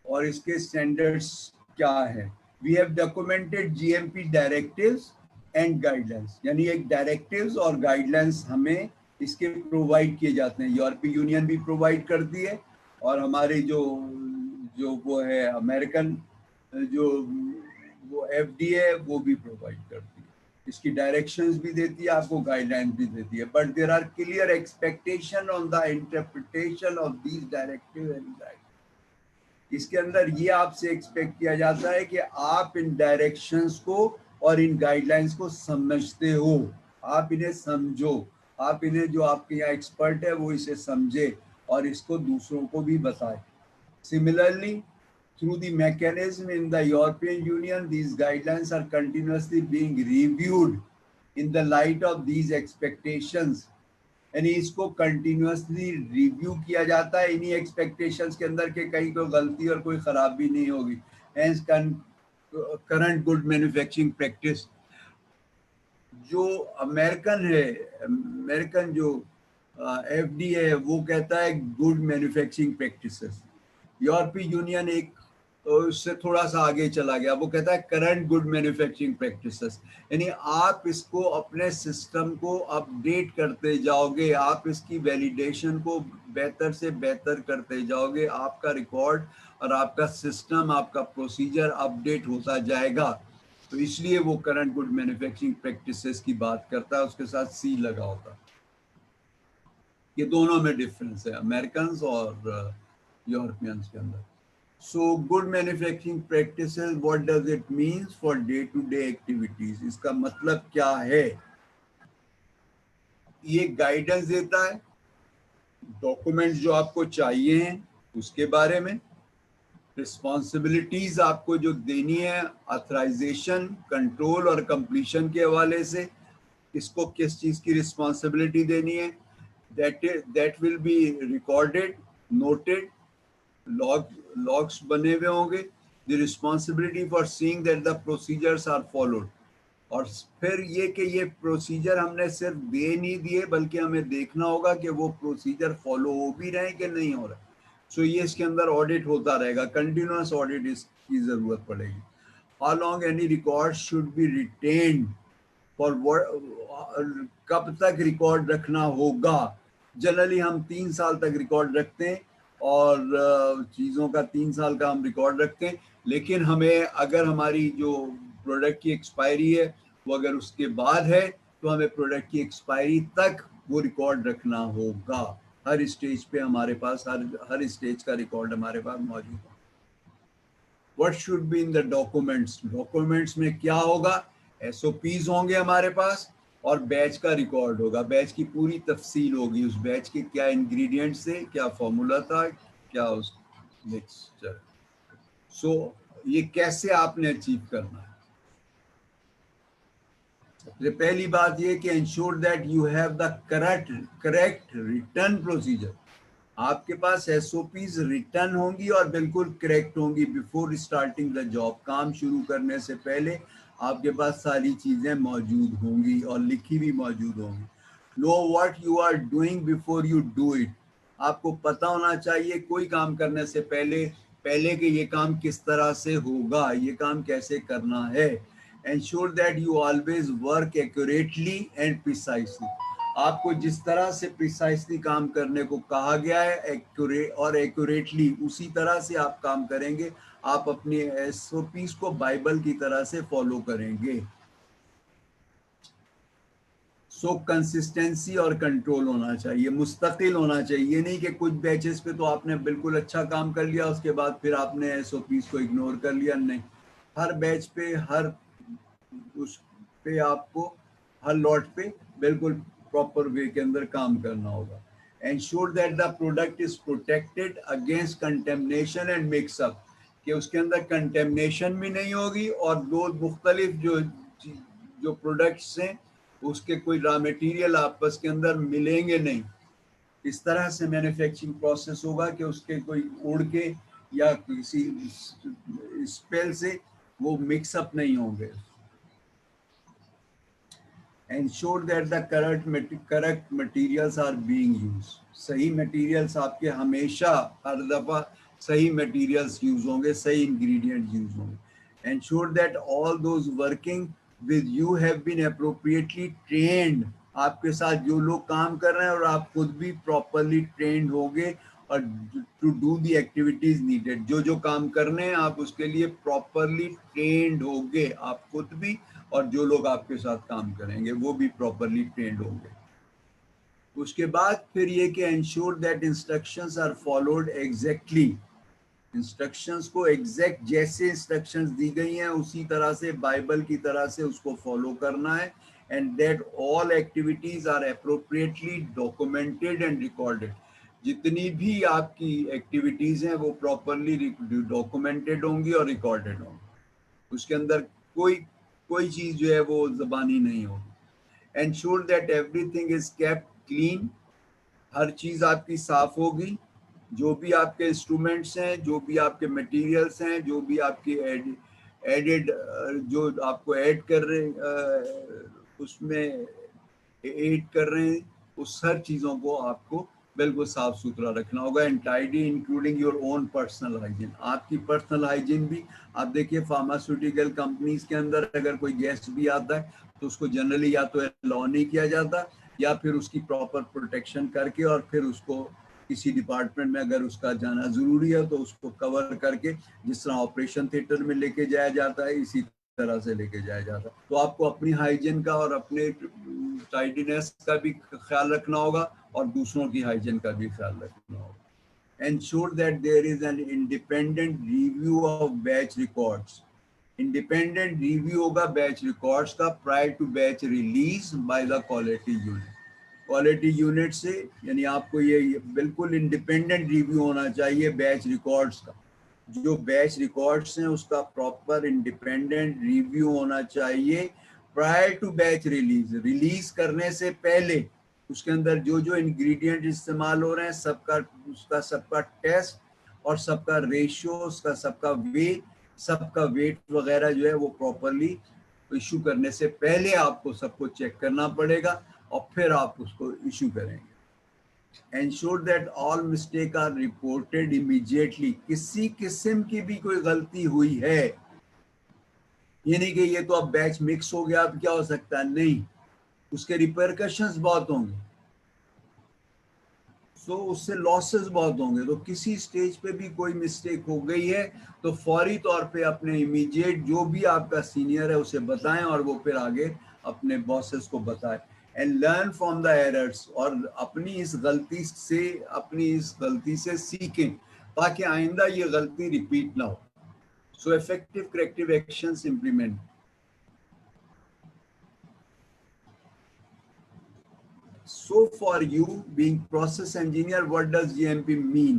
S2: और इसके स्टैंडर्ड्स क्या है। We have documented GMP directives and guidelines, यानी एक डायरेक्टिव्स और गाइडलाइंस हमें इसके प्रोवाइड किए जाते हैं। यूरोपीय यूनियन भी प्रोवाइड करती है और हमारी जो जो वो है अमेरिकन जो वो एफडीए है वो भी प्रोवाइड करती है। इसकी डायरेक्शंस भी देती है, आपको गाइडलाइंस भी देती है, but there are clear expectation on the interpretation of these directive and guide. इसके अंदर ये आपसे एक्सपेक्ट किया जाता है कि आप इन डायरेक्शंस को और इन गाइडलाइंस को समझते हो, आप इन्हें समझो, आप इन्हें, जो आपके यहाँ एक्सपर्ट है वो इसे समझे और इसको दूसरों को भी बताए। Similarly, through the mechanism in the European Union, these guidelines are continuously being reviewed in the light of these expectations. यानी इसको कंटिन्यूसली रिव्यू किया जाता है इन्हीं एक्सपेक्टेशंस के अंदर के कहीं कोई गलती और कोई खराबी नहीं होगी। Hence, current good manufacturing practice, जो अमेरिकन है, अमेरिकन जो एफडीए है वो कहता है गुड मैन्युफैक्चरिंग प्रैक्टिसेस। यूरोपीय यूनियन एक उससे थोड़ा सा आगे चला गया, वो कहता है करंट गुड मैन्युफैक्चरिंग प्रैक्टिसेस। यानी आप इसको अपने सिस्टम को अपडेट करते जाओगे, आप इसकी वैलिडेशन को बेहतर से बेहतर करते जाओगे, आपका रिकॉर्ड और आपका सिस्टम, आपका प्रोसीजर अपडेट होता जाएगा। तो इसलिए वो करंट गुड मैन्युफैक्चरिंग प्रैक्टिसेस की बात करता है, उसके साथ सी लगा होता है। ये दोनों में डिफरेंस है अमेरिकन और यूरोपियंस के अंदर। So good manufacturing practices, what does it means for day to day activities, इसका मतलब क्या है? ये गाइडेंस देता है, डॉक्यूमेंट्स जो आपको चाहिए हैं उसके बारे में, रिस्पॉन्सिबिलिटीज आपको जो देनी है ऑथराइजेशन, कंट्रोल और कंप्लीशन के हवाले से, इसको किस चीज़ की रिस्पॉन्सिबिलिटी देनी है, that will be recorded, noted, logs बने हुए होंगे, the responsibility for seeing that the procedures are followed। और फिर ये कि ये प्रोसीजर हमने सिर्फ दे नहीं दिए बल्कि हमें देखना होगा कि वो प्रोसीजर फॉलो हो भी रहे कि नहीं हो रहे। सो ये इसके अंदर ऑडिट होता रहेगा, कंटिन्यूअस ऑडिट इसकी जरूरत पड़ेगी। How long any record should be retained for, कब तक रिकॉर्ड रखना होगा? जनरली हम 3 साल तक रिकॉर्ड रखते हैं और चीज़ों का 3 साल का हम रिकॉर्ड रखते हैं, लेकिन हमें अगर हमारी जो प्रोडक्ट की एक्सपायरी है वो अगर उसके बाद है तो हमें प्रोडक्ट की एक्सपायरी तक वो रिकॉर्ड रखना होगा। हर स्टेज पे हमारे पास हर स्टेज का रिकॉर्ड हमारे पास मौजूद है। What should be in the documents, documents में क्या होगा, एसओपीज होंगे हमारे पास और बैच का रिकॉर्ड होगा। बैच की पूरी तफसील होगी, उस बैच के क्या इंग्रेडिएंट्स थे, क्या फॉर्मूला था, क्या उस मिक्सचर। सो ये कैसे आपने अचीव करना है। सबसे पहली बात ये कि ensure that you have the correct return procedure. आपके पास एसओपीज रिटर्न होंगी और बिल्कुल करेक्ट होंगी बिफोर स्टार्टिंग द जॉब। काम शुरू करने से पहले आपके पास सारी चीजें मौजूद होंगी और लिखी भी मौजूद होंगी। Know what you are doing before you do it. आपको पता होना चाहिए कोई काम करने से पहले पहले कि ये काम किस तरह से होगा, ये काम कैसे करना है। Ensure that you always work accurately and precisely। आपको जिस तरह से प्रिसाइसली काम करने को कहा गया है एक्यूरेट और एक्यूरेटली उसी तरह से आप काम करेंगे। आप अपने एसओपीज को बाइबल की तरह से फॉलो करेंगे। सो कंसिस्टेंसी और कंट्रोल होना चाहिए, मुस्तकिल होना चाहिए। ये नहीं कि कुछ बैचेस पे तो आपने बिल्कुल अच्छा काम कर लिया उसके बाद फिर आपने एसओपीज को इग्नोर कर लिया, नहीं। हर बैच पे हर उस पे आपको हर लॉट पे बिल्कुल प्रॉपर वे के अंदर काम करना होगा। Ensure that the product is protected against contamination and mix up, कि उसके अंदर कंटेमिनेशन भी नहीं होगी और दो मुख्तलिफ जो प्रोडक्ट्स हैं उसके कोई रॉ मटेरियल आपस के अंदर मिलेंगे नहीं। इस तरह से मैन्युफैक्चरिंग प्रोसेस होगा कि उसके कोई उड़ के या किसी स्पेल से वो मिक्सअप नहीं होंगे। Ensure that the correct materials are being used। सही materials आपके हमेशा हर दफा सही materials यूज होंगे, सही इंग्रेडिएंट यूज होंगे। Ensure that all those working with you have been appropriately trained। आपके साथ जो लोग काम कर रहे हैं और आप खुद भी प्रॉपरली ट्रेंड होंगे और to do the activities needed. जो काम करने हैं आप उसके लिए प्रॉपरली ट्रेंड होंगे, आप खुद भी और जो लोग आपके साथ काम करेंगे वो भी प्रॉपरली ट्रेंड होंगे। उसके बाद फिर ये कि ensure that instructions are followed exactly. Instructions को एग्जैक्ट जैसे इंस्ट्रक्शंस दी गई हैं उसी तरह से बाइबल की तरह से उसको फॉलो करना है। And that all activities are appropriately documented and recorded. जितनी भी आपकी एक्टिविटीज हैं वो प्रॉपरली डॉक्यूमेंटेड होंगी और रिकॉर्डेड होंगी। उसके अंदर कोई चीज जो है वो ज़बानी नहीं होगी। Ensure that everything is kept clean. हर चीज आपकी साफ होगी। जो भी आपके इंस्ट्रूमेंट्स हैं, जो भी आपके मटेरियल्स हैं, जो भी आपकी एडेड जो आपको ऐड कर रहे उसमें ऐड कर रहे हैं उस हर चीज़ों को आपको बिल्कुल साफ सुथरा रखना होगा। And tidy including your own personal hygiene. आपकी पर्सनल हाइजीन भी आप देखिए फार्मास्यूटिकल कंपनीज के अंदर अगर कोई गेस्ट भी आता है तो उसको जनरली या तो अलाउ नहीं किया जाता या फिर उसकी प्रॉपर प्रोटेक्शन करके और फिर उसको किसी डिपार्टमेंट में अगर उसका जाना जरूरी है तो उसको कवर करके जिस तरह ऑपरेशन थिएटर में लेके जाया जाता है इसी तरह से लेके जाया जाता है। तो आपको अपनी हाइजीन का और अपने टाइडीनेस का भी ख्याल रखना होगा और दूसरों की हाइजीन का भी ख्याल रखना होगा। Ensure that there is an independent review of batch records. Independent review होगा बैच रिकॉर्ड्स का prior to batch release by the quality unit. Quality unit से यानी आपको ये बिल्कुल इंडिपेंडेंट रिव्यू होना चाहिए बैच रिकॉर्ड्स का। जो बैच रिकॉर्ड्स हैं उसका प्रॉपर इंडिपेंडेंट रिव्यू होना चाहिए prior to batch release. Release करने से पहले उसके अंदर जो इंग्रेडिएंट इस्तेमाल हो रहे हैं सबका टेस्ट और सबका रेशियो, उसका सबका वेट वगैरह जो है वो प्रॉपरली इशू करने से पहले आपको सबको चेक करना पड़ेगा और फिर आप उसको इशू करेंगे। Ensure that all mistake are reported immediately। किसी किस्म की भी कोई गलती हुई है, ये नहीं कि ये तो अब बैच मिक्स हो गया अब क्या हो सकता है, नहीं, उसके रिपरकशंस बहुत होंगे। सो उससे लॉसेस बहुत होंगे। तो किसी स्टेज पे भी कोई मिस्टेक हो गई है तो फौरी तौर पे अपने इमीडिएट जो भी आपका सीनियर है उसे बताएं और वो फिर आगे अपने बॉसेस को बताएं and learn from the errors, और अपनी इस गलती से सीखें ताकि आइंदा ये गलती रिपीट ना हो। So effective corrective actions implement. So for you being process engineer, what does GMP mean?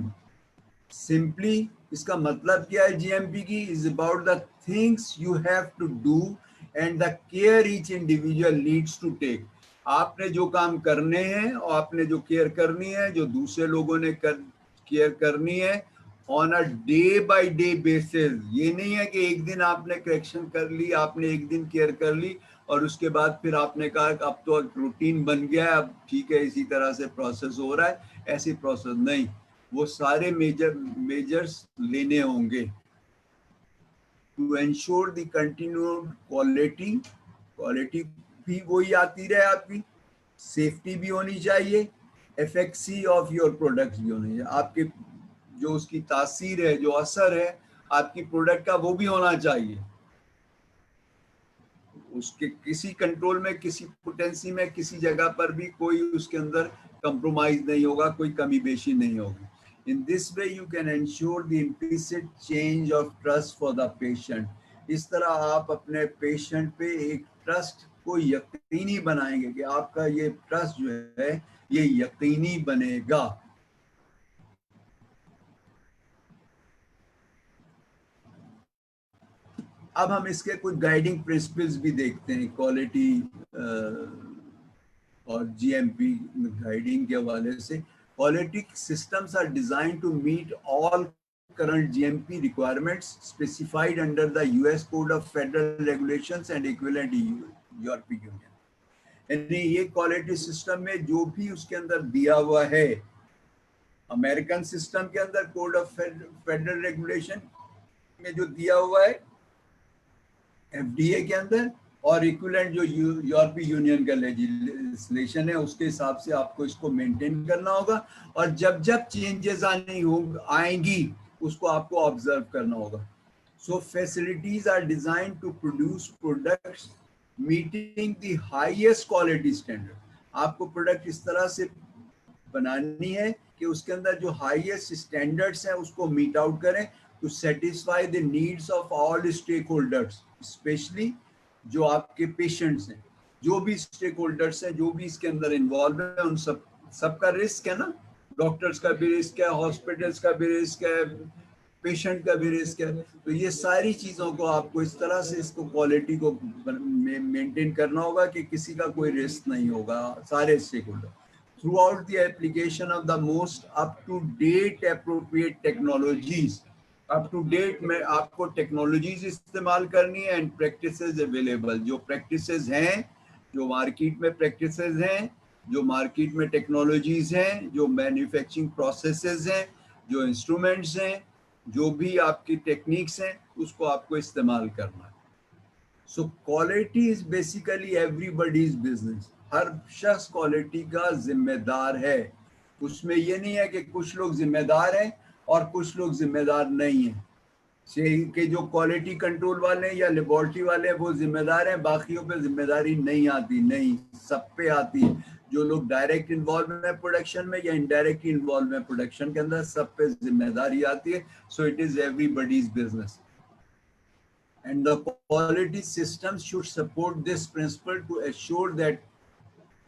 S2: Simply इसका मतलब क्या है GMP की? Is about the things you have to do and the care each individual needs to take. आपने जो काम करने हैं और आपने जो केयर करनी है, जो दूसरे लोगों ने केयर करनी है on a day by day basis. ये नहीं है कि एक दिन आपने करेक्शन कर ली, आपने एक दिन केयर कर ली और उसके बाद फिर आपने कहा कि अब तो रूटीन बन गया है, अब ठीक है इसी तरह से प्रोसेस हो रहा है। ऐसी प्रोसेस नहीं, वो सारे मेजर्स लेने होंगे to ensure the continued quality. Quality भी वही आती रहे आपकी, सेफ्टी भी होनी चाहिए, एफेक्सी ऑफ योर प्रोडक्ट्स भी होनी चाहिए। आपके जो उसकी तासीर है, जो असर है आपकी प्रोडक्ट का, वो भी होना चाहिए। उसके किसी कंट्रोल में, किसी पोटेंसी में, किसी जगह पर भी कोई उसके अंदर कंप्रोमाइज नहीं होगा, कोई कमी बेशी नहीं होगी। In this way you can ensure the implicit change of trust for the patient. इस तरह आप अपने पेशेंट पे एक ट्रस्ट को यकीनी बनाएंगे कि आपका ये ट्रस्ट जो है ये यकीनी बनेगा। अब हम इसके कुछ गाइडिंग प्रिंसिपल्स भी देखते हैं क्वालिटी और जीएमपी गाइडिंग के हवाले से। Quality systems are design to meet all current GMP requirements specified under the US Code of Federal Regulations and equivalent European Union। यानी ये क्वालिटी सिस्टम में जो भी उसके अंदर दिया हुआ है, अमेरिकन सिस्टम के अंदर कोड ऑफ फेडरल रेगुलेशन में जो दिया हुआ है एफडीए के अंदर, और इक्विवेलेंट जो यूरोपीय यूनियन का लेजिस्लेशन है उसके हिसाब से आपको इसको मेंटेन करना होगा। और जब जब चेंजेस आएंगी उसको आपको ऑब्जर्व करना होगा। So facilities are design to produce products meeting the highest quality standard. आपको प्रोडक्ट इस तरह से बनानी है कि उसके अंदर जो हाईएस्ट स्टैंडर्ड्स हैं उसको मीट आउट करें to satisfy the needs of all stakeholders, specially जो आपके पेशेंट्स हैं, जो भी स्टेक होल्डर्स हैं, जो भी इसके अंदर इन्वॉल्व है, उन सबका रिस्क है ना। डॉक्टर्स का भी रिस्क है, हॉस्पिटल्स का भी रिस्क है, पेशेंट का भी रिस्क है। तो ये सारी चीज़ों को आपको इस तरह से इसको क्वालिटी को मेंटेन करना होगा कि किसी का कोई रिस्क नहीं होगा, सारे stakeholder. Throughout the application of the most up-to-date appropriate technologies, up to date में आपको टेक्नोलॉजीज इस्तेमाल करनी है एंड प्रैक्टिसेस अवेलेबल। जो प्रैक्टिसेस हैं, जो मार्केट में प्रैक्टिसेस हैं, जो मार्केट में टेक्नोलॉजीज हैं, जो मैन्युफैक्चरिंग प्रोसेसेस हैं, जो इंस्ट्रूमेंट्स हैं, जो भी आपकी टेक्निक्स हैं, उसको आपको इस्तेमाल करना है। So quality is basically everybody's business. हर शख्स क्वालिटी का जिम्मेदार है। उसमें ये नहीं है कि कुछ लोग जिम्मेदार हैं और कुछ लोग जिम्मेदार नहीं हैं। के जो क्वालिटी कंट्रोल वाले हैं या लेबोरेटरी वाले हैं वो जिम्मेदार हैं, बाकियों पे जिम्मेदारी नहीं आती। नहीं, सब पे आती है। जो लोग डायरेक्ट इन्वॉल्व है प्रोडक्शन में या इनडायरेक्ट इन्वॉल्व है प्रोडक्शन के अंदर, सब पे जिम्मेदारी आती है। So it is everybody's business and the quality systems should support this principle to assure that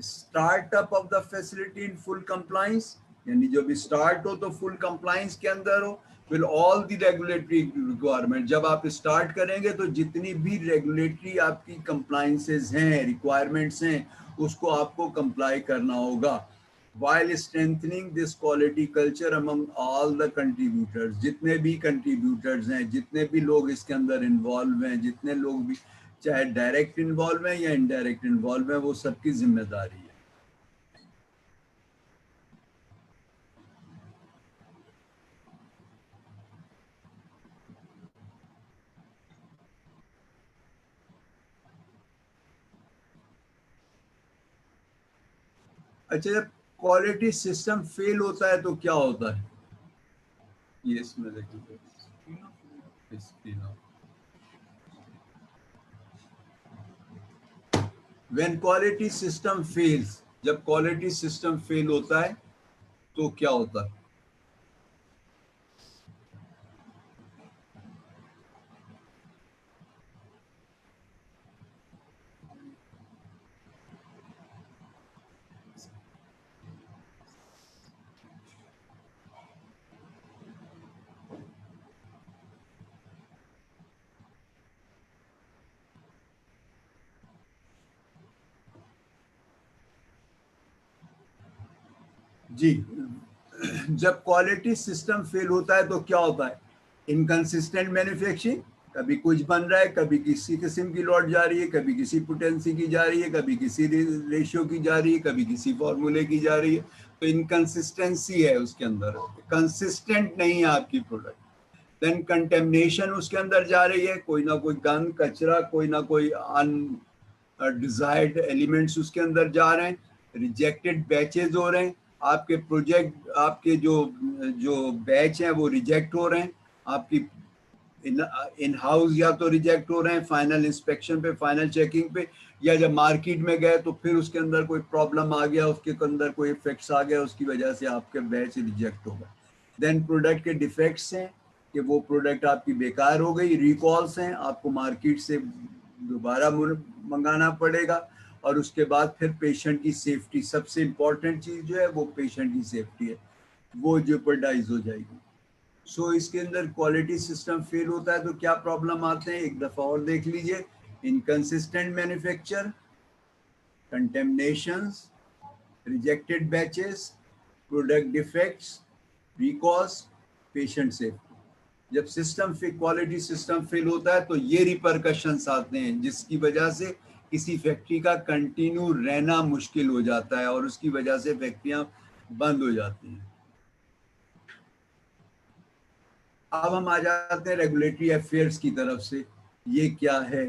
S2: startup of the facility in full compliance, यानी जब स्टार्ट हो तो फुल कंप्लाइंस के अंदर हो will all the regulatory requirement. जब आप start करेंगे तो जितनी भी रेगुलेटरी आपकी कंप्लाइंसेस हैं, रिक्वायरमेंट्स हैं, उसको आपको कंप्लाई करना होगा। while strengthening this quality culture among all the contributors, जितने भी कंट्रीब्यूटर्स हैं, जितने भी लोग इसके अंदर इन्वॉल्व हैं, जितने लोग भी चाहे डायरेक्ट इन्वॉल्व हैं या इनडायरेक्ट इन्वॉल्व हैं, वो सबकी जिम्मेदारी है। अच्छा, जब क्वालिटी सिस्टम फेल होता है तो क्या होता है, ये इसमें देखिए, व्हेन क्वालिटी सिस्टम फेल्स, जब क्वालिटी सिस्टम फेल होता है तो क्या होता है? जी, जब क्वालिटी सिस्टम फेल होता है तो क्या होता है? इनकंसिस्टेंट मैन्युफैक्चरिंग, कभी कुछ बन रहा है, कभी किसी किस्म की लॉट जा रही है, कभी किसी पोटेंसी की जा रही है, कभी किसी रेशियो की जा रही है, कभी किसी फॉर्मूले की जा रही है, तो इनकंसिस्टेंसी है उसके अंदर, कंसिस्टेंट नहीं है आपकी प्रोडक्ट। देन कंटेमिनेशन उसके अंदर जा रही है, कोई ना कोई गंद कचरा, कोई ना कोई डिजायर्ड एलिमेंट्स उसके अंदर जा रहे हैं, रिजेक्टेड बैचेज हो रहे हैं, आपके प्रोजेक्ट, आपके जो जो बैच हैं वो रिजेक्ट हो रहे हैं, आपकी इन हाउस या तो रिजेक्ट हो रहे हैं फाइनल इंस्पेक्शन पे, फाइनल चेकिंग पे, या जब मार्केट में गए तो फिर उसके अंदर कोई प्रॉब्लम आ गया, उसके अंदर कोई इफेक्ट्स आ गया, उसकी वजह से आपके बैच रिजेक्ट हो गए। देन प्रोडक्ट के डिफेक्ट्स हैं कि वो प्रोडक्ट आपकी बेकार हो गई, रिकॉल्स हैं, आपको मार्केट से दोबारा मंगाना पड़ेगा, और उसके बाद फिर पेशेंट की सेफ्टी, सबसे इंपॉर्टेंट चीज जो है वो पेशेंट की सेफ्टी है, वो जेपरडाइज हो जाएगी। सो इसके अंदर क्वालिटी सिस्टम फेल होता है तो क्या प्रॉब्लम आते हैं, एक दफा और देख लीजिए, inconsistent manufacture, contaminations, rejected batches, product defects, recalls, patient safety. जब सिस्टम क्वालिटी सिस्टम फेल होता है तो ये रिपरकशंस आते हैं जिसकी वजह से किसी फैक्ट्री का कंटिन्यू रहना मुश्किल हो जाता है और उसकी वजह से फैक्ट्रियां बंद हो जाती हैं। अब हम आ जाते हैं रेगुलेटरी अफेयर्स की तरफ से, ये क्या है?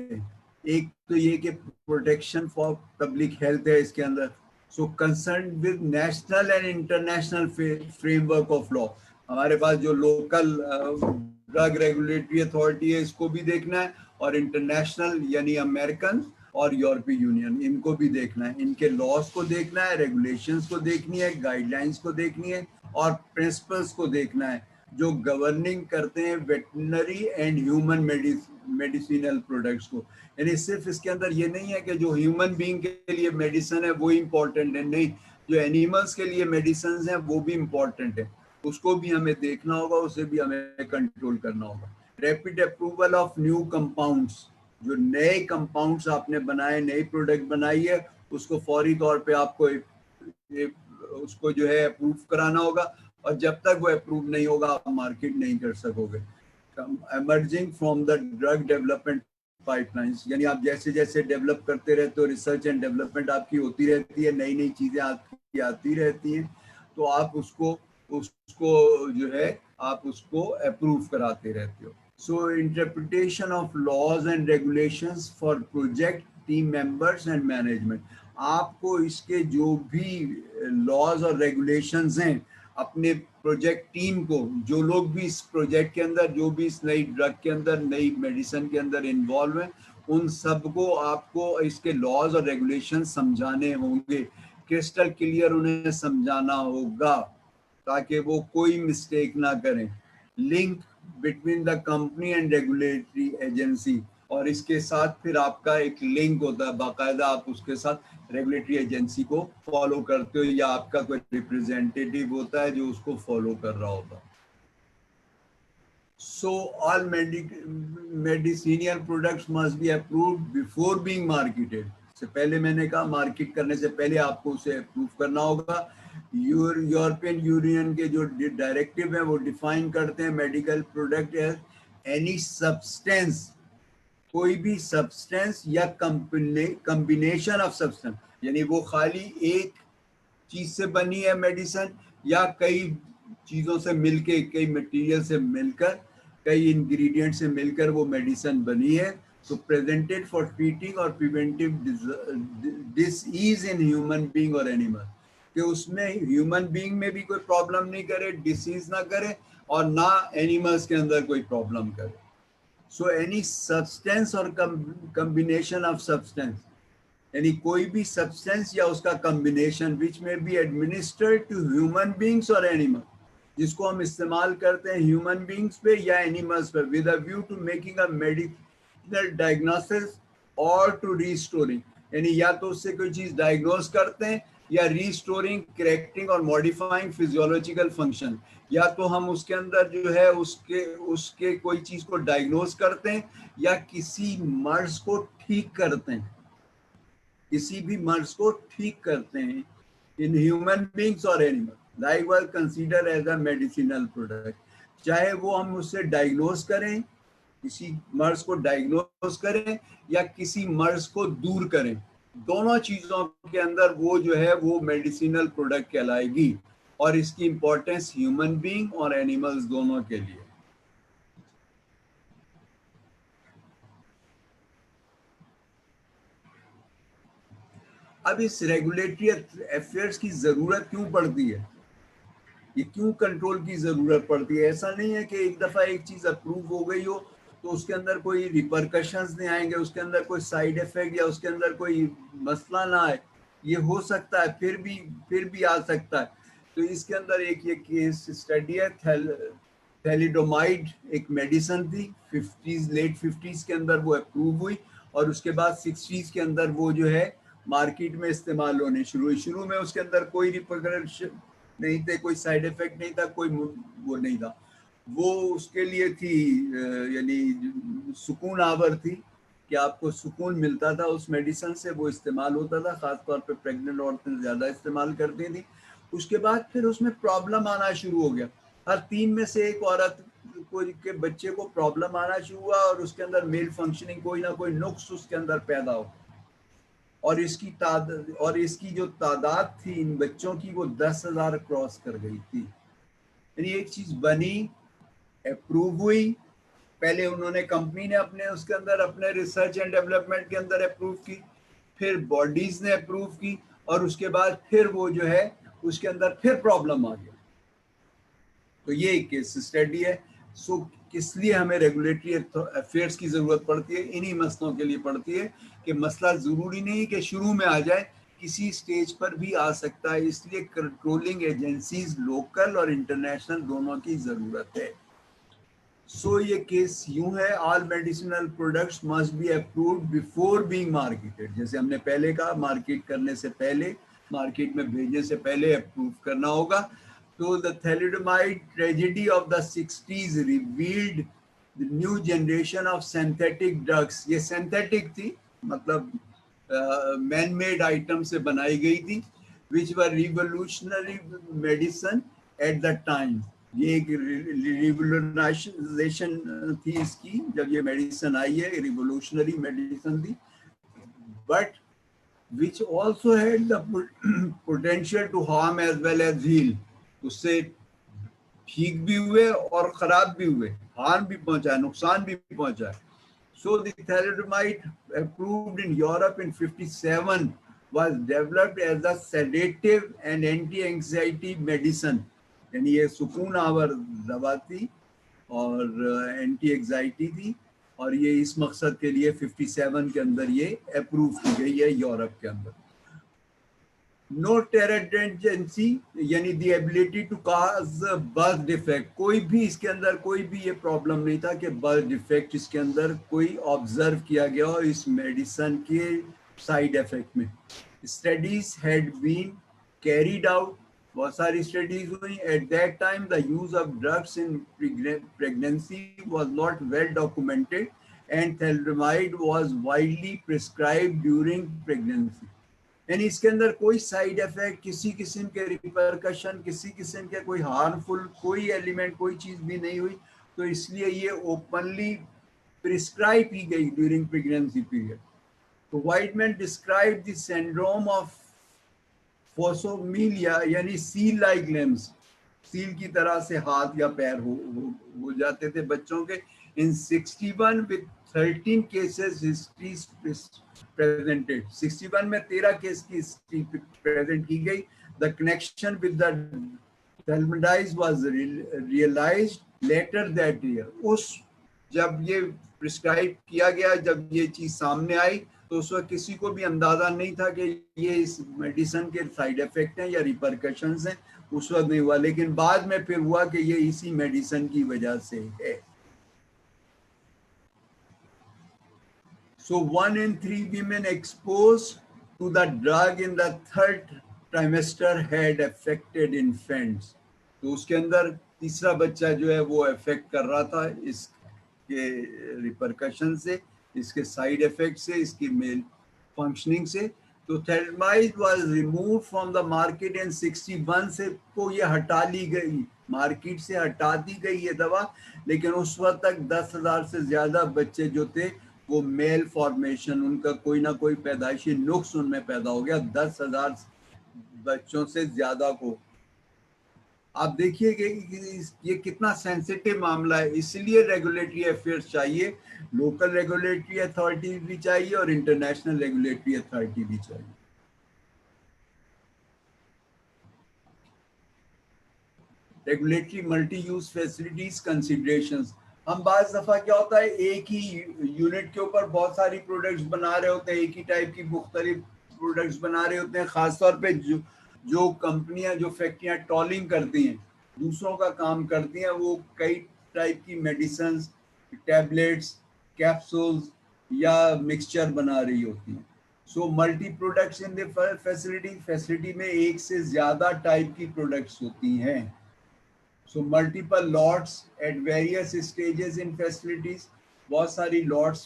S2: एक तो ये कि प्रोटेक्शन फॉर पब्लिक हेल्थ है इसके अंदर, सो concern with national and international framework of law. हमारे पास जो लोकल ड्रग रेगुलेटरी अथॉरिटी है इसको भी देखना है, और इंटरनेशनल यानी अमेरिकन और यूरोपीय यूनियन, इनको भी देखना है, इनके लॉज को देखना है, रेगुलेशंस को देखनी है, गाइडलाइंस को देखनी है, और प्रिंसिपल्स को देखना है जो गवर्निंग करते हैं veterinary and human medicinal products को। यानी सिर्फ इसके अंदर ये नहीं है कि जो ह्यूमन बीइंग के लिए मेडिसिन है वो इम्पोर्टेंट है, नहीं, जो एनिमल्स के लिए मेडिसिन हैं वो भी इम्पोर्टेंट है, उसको भी हमें देखना होगा, उसे भी हमें कंट्रोल करना होगा। Rapid approval of new compounds, जो नए कंपाउंड्स आपने बनाए, नई प्रोडक्ट बनाई है, उसको फौरी तौर पे आपको उसको जो है अप्रूव कराना होगा, और जब तक वो अप्रूव नहीं होगा आप मार्केट नहीं कर सकोगे। Emerging from the drug development pipelines, यानी आप जैसे जैसे डेवलप करते रहते हो, रिसर्च एंड डेवलपमेंट आपकी होती रहती है, नई नई चीजें आपकी आती रहती हैं, तो आप उसको उसको जो है आप उसको अप्रूव कराते रहते हो। So interpretation of laws and regulations for project team members and management, आपको इसके जो भी लॉज और रेगुलेशंस हैं अपने प्रोजेक्ट टीम को, जो लोग भी इस प्रोजेक्ट के अंदर, जो भी इस नई ड्रग के अंदर, नई मेडिसिन के अंदर इन्वॉल्व हैं, उन सबको आपको इसके लॉज और रेगुलेशन समझाने होंगे, क्रिस्टल क्लियर उन्हें समझाना होगा ताकि वो कोई मिस्टेक ना करें। Link between the company and regulatory agency, और इसके साथ फिर आपका एक लिंक होता है बाकायदा, आप उसके साथ रेगुलेटरी एजेंसी को फॉलो करते हो, या आपका कोई रिप्रेजेंटेटिव होता है जो उसको फॉलो कर रहा होता है। So all medicinal products must be approved before being marketed, से पहले मैंने कहा मार्केट करने से पहले आपको उसे अप्रूव करना होगा। यूरोपियन यूनियन के जो डायरेक्टिव है वो डिफाइन करते हैं medical product as any substance, कोई भी सब्सटेंस या कॉम्बिनेशन ऑफ सब्सटेंस, यानी वो खाली एक चीज से बनी है मेडिसिन, या कई चीजों से मिलके, कई मटेरियल से मिलकर, कई इंग्रेडिएंट से मिलकर वो मेडिसिन बनी है, तो प्रेजेंटेड फॉर ट्रीटिंग और preventive disease in human being और एनिमल। कि उसमें ह्यूमन बीइंग में भी कोई प्रॉब्लम नहीं करे, डिसीज ना करे, और ना एनिमल्स के अंदर कोई प्रॉब्लम करे। सो एनी सब्सटेंस और कम्बिनेशन ऑफ सब्सटेंस, यानी कोई भी सब्सटेंस या उसका combination which may be administered to human beings और एनिमल, जिसको हम इस्तेमाल करते हैं ह्यूमन बीइंग्स पे या एनिमल्स पे, with a view to making a medical diagnosis और टू रीस्टोरिंग, यानी या तो उससे कोई चीज डायग्नोस करते हैं या रीस्टोरिंग, करेक्टिंग और मॉडिफाइंग फिजियोलॉजिकल फंक्शन, या तो हम उसके अंदर जो है उसके उसके कोई चीज को डायग्नोस करते हैं या किसी मर्ज को ठीक करते हैं, किसी भी मर्ज को ठीक करते हैं इन ह्यूमन बींग्स और animal, likewise consider as a medicinal product, चाहे वो हम उससे डायग्नोस करें, किसी मर्ज को डायग्नोस करें या किसी मर्ज को दूर करें, दोनों चीजों के अंदर वो जो है वो मेडिसिनल प्रोडक्ट कहलाएगी, और इसकी इंपॉर्टेंस ह्यूमन बीइंग और एनिमल्स दोनों के लिए। अब इस रेगुलेटरी अफेयर्स की जरूरत क्यों पड़ती है, ये क्यों कंट्रोल की जरूरत पड़ती है? ऐसा नहीं है कि एक दफा एक चीज अप्रूव हो गई हो तो उसके अंदर कोई रिपरकशंस नहीं आएंगे, उसके अंदर कोई साइड इफेक्ट या उसके अंदर कोई मसला ना आए, ये हो सकता है, फिर भी आ सकता है। तो इसके अंदर एक ये केस स्टडी है, थैलिडोमाइड एक मेडिसिन थी, 50s लेट 50s के अंदर वो अप्रूव हुई और उसके बाद 60s के अंदर वो जो है मार्केट में इस्तेमाल होने शुरू हुई। शुरू में उसके अंदर कोई रिपरकशन नहीं थे, कोई साइड इफेक्ट नहीं था, कोई वो नहीं था, वो उसके लिए थी यानी सुकून आवर थी कि आपको सुकून मिलता था उस मेडिसिन से, वो इस्तेमाल होता था, खासतौर पे प्रेग्नेंट औरतें ज़्यादा इस्तेमाल करती थी। उसके बाद फिर उसमें प्रॉब्लम आना शुरू हो गया, हर 3 में से एक औरत को के बच्चे को प्रॉब्लम आना शुरू हुआ और उसके अंदर मेल फंक्शनिंग, कोई ना कोई नुक्स उसके अंदर पैदा हो, और इसकी जो तादाद थी इन बच्चों की वो 10,000 क्रॉस कर गई थी। यानी एक चीज बनी, अप्रूव हुई, पहले उन्होंने कंपनी ने अपने उसके अंदर अपने रिसर्च एंड डेवलपमेंट के अंदर अप्रूव की, फिर बॉडीज ने अप्रूव की, और उसके बाद फिर वो जो है उसके अंदर फिर प्रॉब्लम आ गया। तो ये एक केस स्टडी है। सो किस लिए हमें रेगुलेटरी अफेयर्स की जरूरत पड़ती है? इन्हीं मसलों के लिए पड़ती है कि मसला जरूरी नहीं कि शुरू में आ जाए, किसी स्टेज पर भी आ सकता है, इसलिए कंट्रोलिंग एजेंसीज लोकल और इंटरनेशनल दोनों की जरूरत है। सो ये केस यूं है, all medicinal products must be approved before being marketed, जैसे हमने पहले कहा, मार्केट करने से पहले, मार्केट में भेजने से पहले अप्रूव करना होगा। So the thalidomide tragedy of the 60s revealed the new generation of synthetic drugs. ये synthetic थी, मतलब man made item से बनाई गई थी, which were revolutionary medicine at that time. ये एक रिवोल्यूशनाइजेशन थी इसकी, जब ये मेडिसिन आई है, रिवोल्यूशनरी मेडिसिन थी, but which also had the potential to harm as well as heal. उससे ठीक भी हुए और खराब भी हुए, हार्म भी पहुंचा, नुकसान भी पहुंचा। So the thalidomide approved in Europe in 57 was developed as a sedative and anti-anxiety medicine, यानी ये सुकून आवर दवा थी और एंटी एंजाइटी थी, और ये इस मकसद के लिए 57 के अंदर ये अप्रूव की गई है यूरोप के अंदर। नो टेरेडेंजेंसी, यानी the ability to cause birth defect, कोई भी इसके अंदर कोई भी ये प्रॉब्लम नहीं था कि बर्थ डिफेक्ट इसके अंदर कोई ऑब्जर्व किया गया हो इस मेडिसिन के साइड इफेक्ट में। Studies had been carried out, बहुत सारी स्टडीज हुई। At that time the use of drugs in pregnancy was not well documented and thalidomide was widely prescribed during pregnancy, यानी इसके अंदर कोई साइड इफेक्ट, किसी किस्म के रिपरकशन, किसी किस्म के कोई हार्मफुल कोई एलिमेंट, कोई चीज भी नहीं हुई, तो इसलिए ये ओपनली प्रिस्क्राइब की गई ड्यूरिंग प्रेगनेंसी पीरियड। तो Whiteman describe the syndrome of phocomelia, यानी सील लाइक लिम्स, सील की तरह से हाथ या पैर हो जाते थे बच्चों के, इन 61 with 13 cases history presented. 61 में 13 केस की हिस्ट्री प्रेजेंट की गई. The connection with the thalidomide was realized later that year. उस जब ये प्रिस्क्राइब किया गया, जब ये चीज सामने आई, तो उस वक्त किसी को भी अंदाजा नहीं था कि ये इस मेडिसिन के साइड इफेक्ट हैं या रिपरकशंस हैं. उस वक्त नहीं हुआ, लेकिन बाद में फिर हुआ कि ये इसी मेडिसिन की वजह से है. So 1 in 3 women exposed to the drug in the third trimester had affected infants. तो उसके अंदर तीसरा बच्चा जो है वो अफेक्ट कर रहा था इसके रिपरकशन से, इसके साइड इफेक्ट से, इसकी मेल फंक्शनिंग से. तो phthalimide was remove from the market in 61 से को ये हटा ली गई, मार्केट से हटा दी गई ये दवा. लेकिन उस वक्त तक 10,000 से ज्यादा बच्चे जो थे वो मेल फॉर्मेशन, उनका कोई ना कोई पैदाइशी नुक्स उनमें पैदा हो गया. 10,000 बच्चों से ज्यादा को. आप देखिए कि ये कितना सेंसिटिव मामला है. इसलिए रेगुलेटरी अफेयर्स चाहिए, लोकल रेगुलेटरी अथॉरिटी भी चाहिए और इंटरनेशनल रेगुलेटरी अथॉरिटी भी चाहिए. Regulatory multi use facilities considerations. हम बाज दफा क्या होता है, एक ही यूनिट के ऊपर बहुत सारी प्रोडक्ट्स बना रहे होते हैं, एक ही टाइप की मुख्तलिफ प्रोडक्ट्स बना रहे होते हैं. खासतौर पे जो कंपनियां, जो फैक्ट्रियां टॉलिंग करती हैं, दूसरों का काम करती हैं, वो कई टाइप की मेडिसिन, टैबलेट्स, कैप्सूल्स या मिक्सचर बना रही होती हैं. So multi products in the facility में एक से ज्यादा टाइप की प्रोडक्ट्स होती हैं. So multiple lots at various stages in facilities. बहुत सारी lots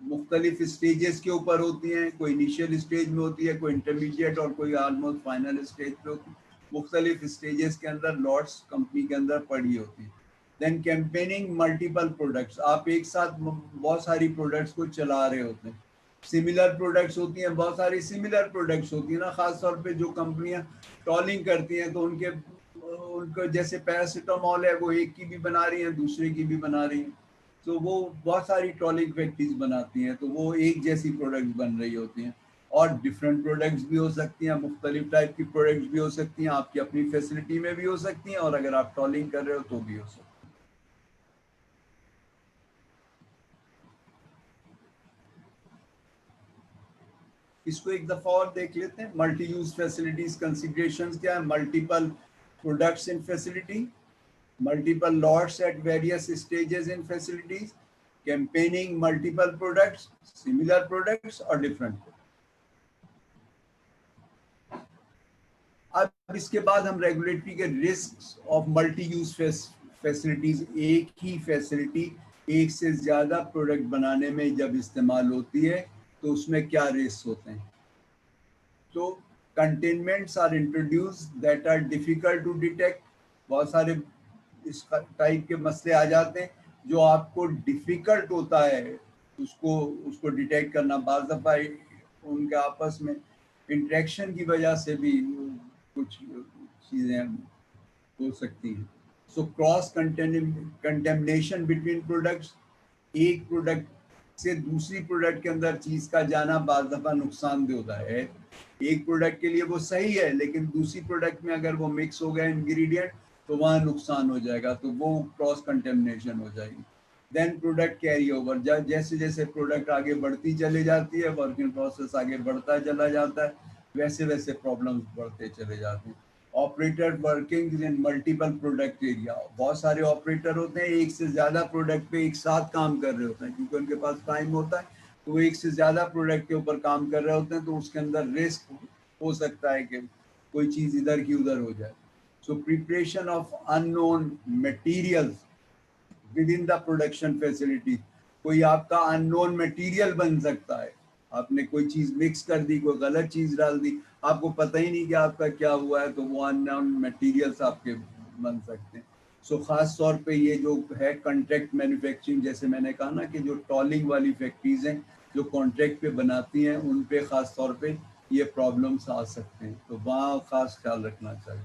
S2: मुख्तलिफ स्टेजेस के ऊपर होती हैं. कोई इनिशियल स्टेज में होती है, कोई इंटरमीडिएट और कोई ऑलमोस्ट फाइनल स्टेज पे होती है. मुख्तलिफ स्टेजेस के अंदर लॉट्स कंपनी के अंदर पड़ी होती है. Then campaigning multiple products. आप एक साथ बहुत सारी प्रोडक्ट्स को चला रहे होते हैं. सिमिलर प्रोडक्ट्स होती हैं, बहुत सारी सिमिलर प्रोडक्ट्स होती हैं ना. खासतौर पे जो कंपनियां टॉलिंग करती हैं तो उनको जैसे पैरासीटामोल है, वो एक की भी बना रही हैं, दूसरे की भी बना रही हैं. तो वो बहुत सारी टॉलिंग फैक्ट्रीज बनाती हैं, तो वो एक जैसी प्रोडक्ट्स बन रही होती हैं. और डिफरेंट प्रोडक्ट्स भी हो सकती हैं, मुख्तलिफ टाइप की प्रोडक्ट्स भी हो सकती हैं, आपकी अपनी फैसिलिटी में भी हो सकती हैं, और अगर आप टॉलिंग कर रहे हो तो भी हो सकती हैं. इसको एक दफा और देख लेते हैं. मल्टी यूज फैसिलिटीज कंसिडरेशंस क्या है? Multiple products in facility, multiple lots at various stages in facilities, campaigning multiple products, similar products or different. अब इसके बाद हम रेगुलेटरी के risks of multi use facilities, एक ही फैसिलिटी एक से ज्यादा प्रोडक्ट बनाने में जब इस्तेमाल होती है तो उसमें क्या रिस्क होते हैं. तो containments are introduce that are difficult to detect. बहुत सारे इस टाइप के मसले आ जाते हैं जो आपको डिफिकल्ट होता है उसको डिटेक्ट करना. बाज़ दफ़ा उनके आपस में इंटरेक्शन की वजह से भी कुछ चीज़ें हो सकती हैं. So cross contamination between products, एक प्रोडक्ट से दूसरी प्रोडक्ट के अंदर चीज़ का जाना बाज़ दफ़ा नुकसानदेह होता है. एक प्रोडक्ट के लिए वो सही है, लेकिन दूसरी प्रोडक्ट में अगर वो मिक्स हो गया इंग्रेडिएंट तो वहाँ नुकसान हो जाएगा, तो वो क्रॉस कंटेमिनेशन हो जाएगी. देन प्रोडक्ट कैरी ओवर, जैसे जैसे प्रोडक्ट आगे बढ़ती चली जाती है, वर्किंग प्रोसेस आगे बढ़ता चला जाता है, वैसे वैसे प्रॉब्लम्स बढ़ते चले जाते हैं. Operator working in multiple product area. बहुत सारे ऑपरेटर होते हैं, एक से ज़्यादा प्रोडक्ट पे एक साथ काम कर रहे होते हैं, क्योंकि उनके पास टाइम होता है, तो वो एक से ज़्यादा प्रोडक्ट के ऊपर काम कर रहे होते हैं. तो उसके अंदर रिस्क हो सकता है कि कोई चीज़ इधर की उधर हो जाए. So preparation of unknown materials within the production facility. कोई आपका अननोन मटेरियल बन सकता है, आपने कोई चीज मिक्स कर दी, कोई गलत चीज डाल दी, आपको पता ही नहीं कि आपका क्या हुआ है, तो वो अननोन मटेरियल्स आपके बन सकते हैं. सो खास तौर पे ये जो है कॉन्ट्रैक्ट मैन्युफैक्चरिंग, जैसे मैंने कहा ना कि जो टॉलिंग वाली फैक्ट्रीज हैं जो कॉन्ट्रैक्ट पे बनाती हैं, उन पे खास तौर पे ये प्रॉब्लम्स आ सकते हैं, तो वहाँ खास ख्याल रखना चाहिए.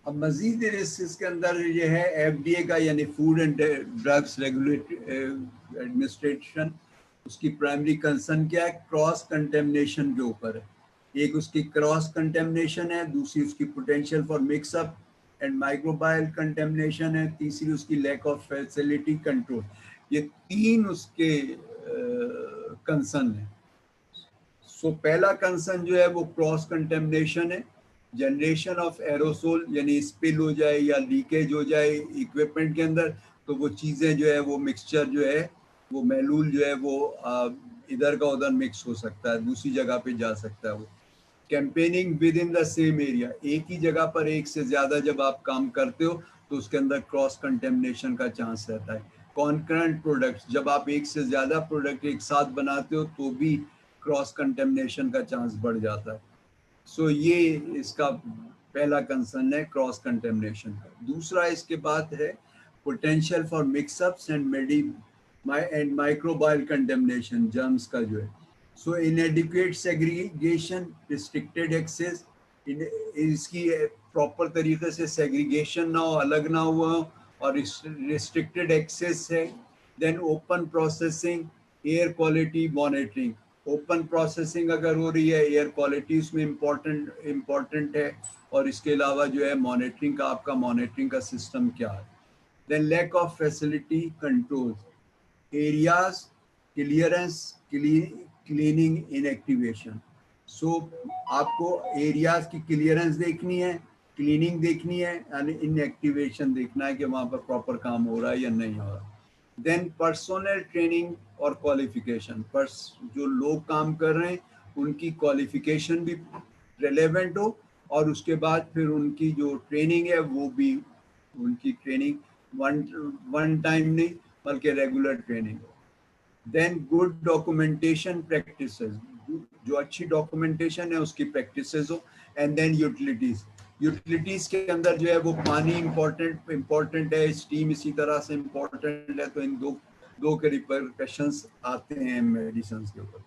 S2: अब मजीद रिस्क इसके अंदर ये है एफडीए का, यानी food and drugs regulatory administration, उसकी प्राइमरी कंसर्न क्या है? क्रॉस कंटेमिनेशन के ऊपर है। एक उसकी क्रॉस कंटेमिनेशन है, दूसरी उसकी potential for mixup and microbial contamination है, तीसरी उसकी लैक ऑफ फैसिलिटी कंट्रोल। ये तीन उसके कंसर्न है। सो पहला कंसर्न जो है वो क्रॉस कंटेमिनेशन है, जनरेशन ऑफ एरोसोल, यानी स्पिल हो जाए या लीकेज हो जाए इक्विपमेंट के अंदर, तो वो चीज़ें जो है वो मिक्सचर जो है वो महलूल जो है वो इधर का उधर मिक्स हो सकता है, दूसरी जगह पे जा सकता है वो। Campaigning with in the same area, एक ही जगह पर एक से ज़्यादा जब आप काम करते हो तो उसके अंदर क्रॉस कंटेमिनेशन का चांस रहता है। कॉन्करेंट प्रोडक्ट्स, जब आप एक से ज़्यादा प्रोडक्ट एक साथ बनाते हो तो भी क्रॉस कंटेमिनेशन का चांस बढ़ जाता है। सो ये इसका पहला कंसर्न है क्रॉस कंटेमिनेशन का। दूसरा इसके बाद है potential for mixups and microbial contamination, germs का जो है। So inadequate segregation, restricted access, इसकी प्रॉपर तरीके से सेग्रीगेशन ना हो, अलग ना हुआ हो, और रिस्ट्रिक्टेड एक्सेस है। Then open processing, air quality monitoring, open processing अगर हो रही है, एयर क्वालिटी उसमें इम्पोर्टेंट है, और इसके अलावा जो है मॉनिटरिंग का, आपका मॉनिटरिंग का सिस्टम क्या है। Then lack of facility control, areas clearance, cleaning inactivation. So आपको एरियाज की क्लियरेंस देखनी है, क्लीनिंग देखनी है, यानी इनएक्टिवेशन देखना है कि वहाँ पर प्रॉपर काम हो रहा है या नहीं हो रहा। देन पर्सोनल ट्रेनिंग और क्वालिफिकेशन, पर जो लोग काम कर रहे हैं उनकी क्वालिफिकेशन भी रेलेवेंट हो, और उसके बाद फिर उनकी जो ट्रेनिंग है वो भी, उनकी ट्रेनिंग वन वन टाइम नहीं बल्कि रेगुलर ट्रेनिंग हो। देन गुड डॉक्यूमेंटेशन प्रैक्टिसेस, जो अच्छी डॉक्यूमेंटेशन है उसकी प्रैक्टिसेस हो। एंड देन यूटिलिटीज, यूटिलिटीज के अंदर जो है वो पानी इम्पोर्टेंट है, स्टीम इसी तरह से इम्पोर्टेंट है। तो इन दो के रिपरकशंस आते हैं मेडिसिन के ऊपर।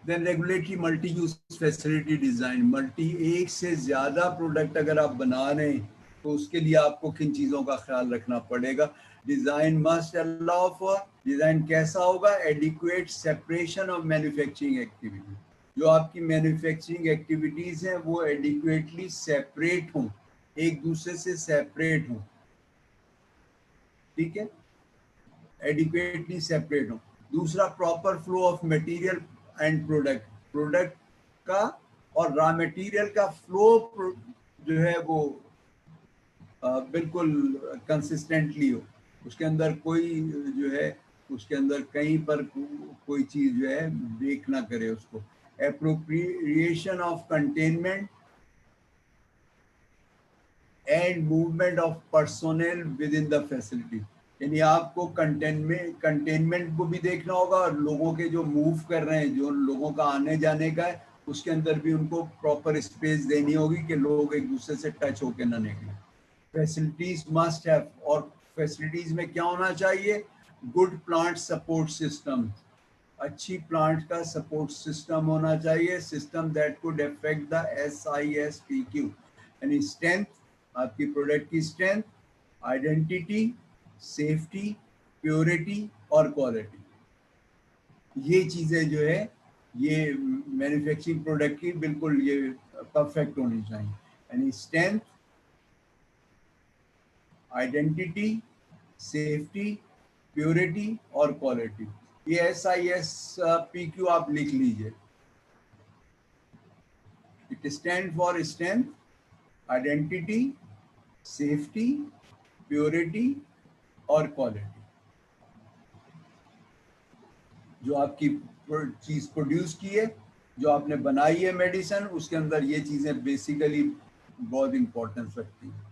S2: Then regulatory multi use facility design, एक से ज्यादा प्रोडक्ट अगर आप बना रहे हैं तो उसके लिए आपको किन चीजों का ख्याल रखना पड़ेगा। Design must allow for, design कैसा होगा? Adequate separation of manufacturing activity, जो आपकी मैन्युफैक्चरिंग एक्टिविटीज हैं वो एडिक्वेटली सेपरेट हों, एक दूसरे से सेपरेट हों, ठीक है, एडिक्वेटली सेपरेट हो। दूसरा proper flow of material and product का और रॉ मटेरियल का फ्लो जो है वो बिल्कुल कंसिस्टेंटली हो, उसके अंदर कोई जो है उसके अंदर कहीं पर कोई चीज जो है ब्रेक ना करे उसको। Appropriation of containment and movement of personnel with in the facility, यानी आपको कंटेनमेंट को भी देखना होगा, और लोगों के जो मूव कर रहे हैं, जो लोगों का आने जाने का है, उसके अंदर भी उनको प्रॉपर स्पेस देनी होगी कि लोग एक दूसरे से टच होकर ना निकलें। फैसिलिटीज मस्ट हैव, और फैसिलिटीज में क्या होना चाहिए? गुड प्लांट सपोर्ट सिस्टम, अच्छी प्लांट का सपोर्ट सिस्टम होना चाहिए, system that could affect the SISPQ, यानी स्ट्रेंथ, आपकी प्रोडक्ट की स्ट्रेंथ, आइडेंटिटी, सेफ्टी, प्योरिटी और क्वालिटी। ये चीज़ें जो है ये मैन्युफैक्चरिंग प्रोडक्ट की बिल्कुल ये परफेक्ट होनी चाहिए, यानी स्ट्रेंथ, आइडेंटिटी, सेफ्टी, प्योरिटी और क्वालिटी। ये SISPQ आप लिख लीजिए। It stand for strength, identity, safety, purity और क्वालिटी। जो आपकी चीज प्रोड्यूस की है, जो आपने बनाई है मेडिसिन, उसके अंदर ये चीजें बेसिकली बहुत इंपॉर्टेंस रखती हैं।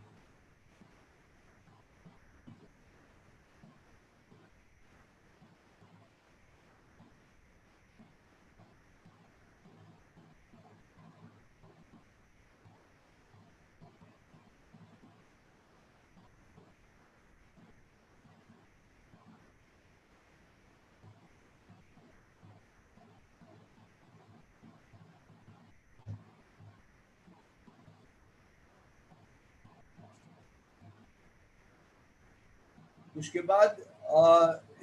S2: उसके बाद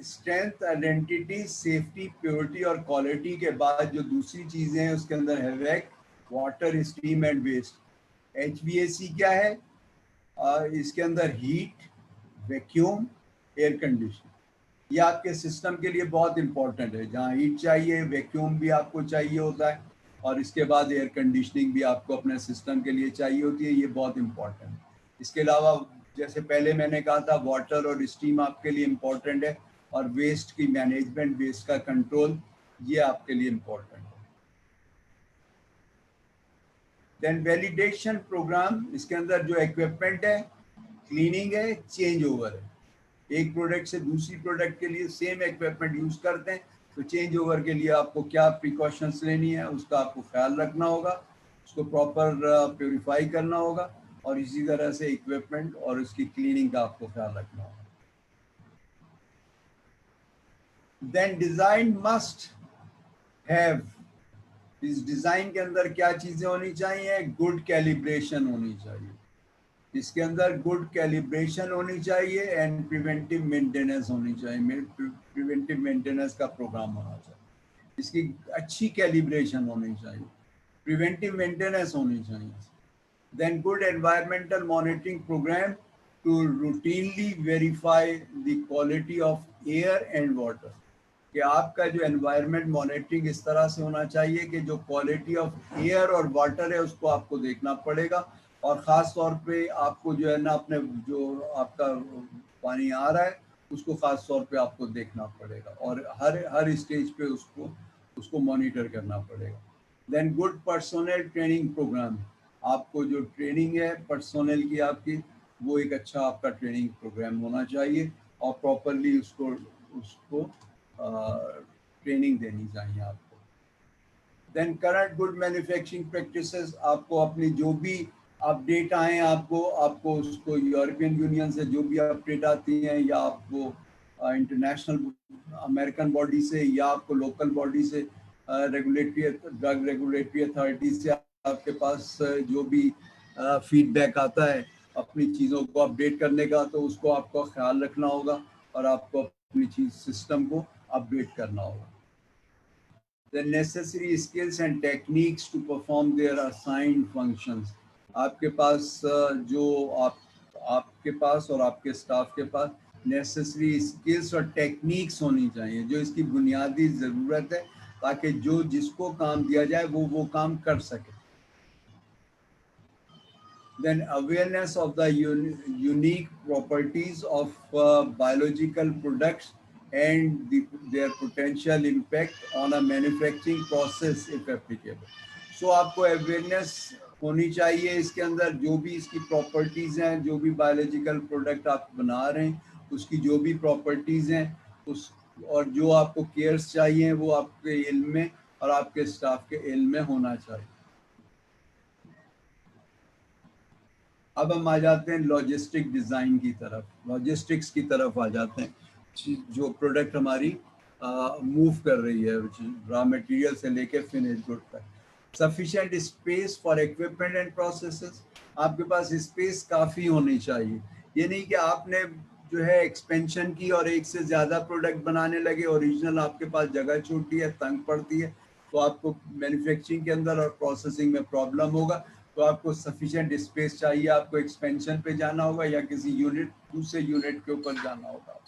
S2: स्ट्रेंथ, आइडेंटिटी, सेफ्टी, प्योरिटी और क्वालिटी के बाद जो दूसरी चीजें हैं उसके अंदर है HVAC, water, steam and waste. HVAC क्या है? इसके अंदर हीट, वैक्यूम, एयर कंडीशन। ये आपके सिस्टम के लिए बहुत इंपॉर्टेंट है। जहाँ हीट चाहिए, वैक्यूम भी आपको चाहिए होता है, और इसके बाद एयर कंडीशनिंग भी आपको अपने सिस्टम के लिए चाहिए होती है। ये बहुत इंपॉर्टेंट है। इसके अलावा जैसे पहले मैंने कहा था, वाटर और स्टीम आपके लिए इम्पोर्टेंट है, और वेस्ट की मैनेजमेंट, वेस्ट का कंट्रोल, ये आपके लिए इम्पोर्टेंट है। देन वैलिडेशन प्रोग्राम, इसके अंदर जो इक्विपमेंट है, क्लीनिंग है, चेंज ओवर है। एक प्रोडक्ट से दूसरी प्रोडक्ट के लिए सेम इक्विपमेंट यूज करते हैं, तो चेंज ओवर के लिए आपको क्या प्रिकॉशंस लेनी है उसका आपको ख्याल रखना होगा, उसको प्रॉपर प्योरीफाई करना होगा, और इसी तरह से इक्विपमेंट और उसकी क्लीनिंग का आपको ख्याल रखना होगा। देन डिजाइन मस्ट हैव, इस डिजाइन के अंदर क्या चीजें होनी चाहिए? गुड कैलिब्रेशन होनी चाहिए, इसके अंदर गुड कैलिब्रेशन होनी चाहिए, एंड प्रिवेंटिव मेंटेनेंस होनी चाहिए। प्रिवेंटिव मेंटेनेंस का प्रोग्राम होना चाहिए, इसकी अच्छी कैलिब्रेशन होनी चाहिए, प्रिवेंटिव मेंटेनेंस होनी चाहिए। Then good environmental monitoring program to routinely verify the quality of air and water, कि आपका जो एनवायरमेंट मॉनिटरिंग इस तरह से होना चाहिए कि जो क्वालिटी ऑफ एयर और वाटर है उसको आपको देखना पड़ेगा, और ख़ास तौर पे आपको जो है ना अपने जो आपका पानी आ रहा है उसको ख़ास तौर पे आपको देखना पड़ेगा, और हर हर स्टेज पे उसको उसको मॉनिटर करना पड़ेगा। Then good personal training program, आपको जो ट्रेनिंग है पर्सोनल की आपकी, वो एक अच्छा आपका ट्रेनिंग प्रोग्राम होना चाहिए, और प्रॉपरली उसको उसको ट्रेनिंग देनी चाहिए आपको। Then current good manufacturing practices, आपको अपनी जो भी अपडेट आए आपको आपको उसको यूरोपियन यूनियन से जो भी अपडेट आती हैं, या आपको इंटरनेशनल अमेरिकन बॉडी से, या आपको लोकल बॉडी से, रेगुलेटरी ड्रग रेगुलेटरी अथॉरिटी से आपके पास जो भी फीडबैक आता है अपनी चीज़ों को अपडेट करने का, तो उसको आपको ख्याल रखना होगा, और आपको अपनी चीज़ सिस्टम को अपडेट करना होगा। The necessary skills and techniques to perform their assigned functions, आपके पास जो आपके पास और आपके स्टाफ के पास नेसेसरी स्किल्स और टेक्निक्स होनी चाहिए, जो इसकी बुनियादी ज़रूरत है, ताकि जो जिसको काम दिया जाए वो काम कर सके। Then awareness of the unique properties of biological products and their potential impact on a manufacturing process if applicable. So आपको awareness होनी चाहिए इसके अंदर, जो भी इसकी प्रॉपर्टीज़ हैं, जो भी बायोलॉजिकल प्रोडक्ट आप बना रहे हैं उसकी जो भी प्रॉपर्टीज़ हैं उस, और जो आपको केयर्स चाहिए वो आपके इल्म में और आपके स्टाफ के इल्म में होना चाहिए। अब हम आ जाते हैं लॉजिस्टिक डिज़ाइन की तरफ, लॉजिस्टिक्स की तरफ आ जाते हैं। जो प्रोडक्ट हमारी मूव कर रही है रॉ मटेरियल से लेके फिनिश गुड तक, sufficient space for equipment and processes, आपके पास स्पेस काफ़ी होनी चाहिए। ये नहीं कि आपने जो है एक्सपेंशन की और एक से ज़्यादा प्रोडक्ट बनाने लगे, ओरिजिनल आपके पास जगह छोटी है, तंग पड़ती है, तो आपको मैन्युफैक्चरिंग के अंदर और प्रोसेसिंग में प्रॉब्लम होगा। तो आपको सफिशिएंट स्पेस चाहिए, आपको एक्सपेंशन पे जाना होगा या किसी यूनिट दूसरे यूनिट के ऊपर जाना होगा।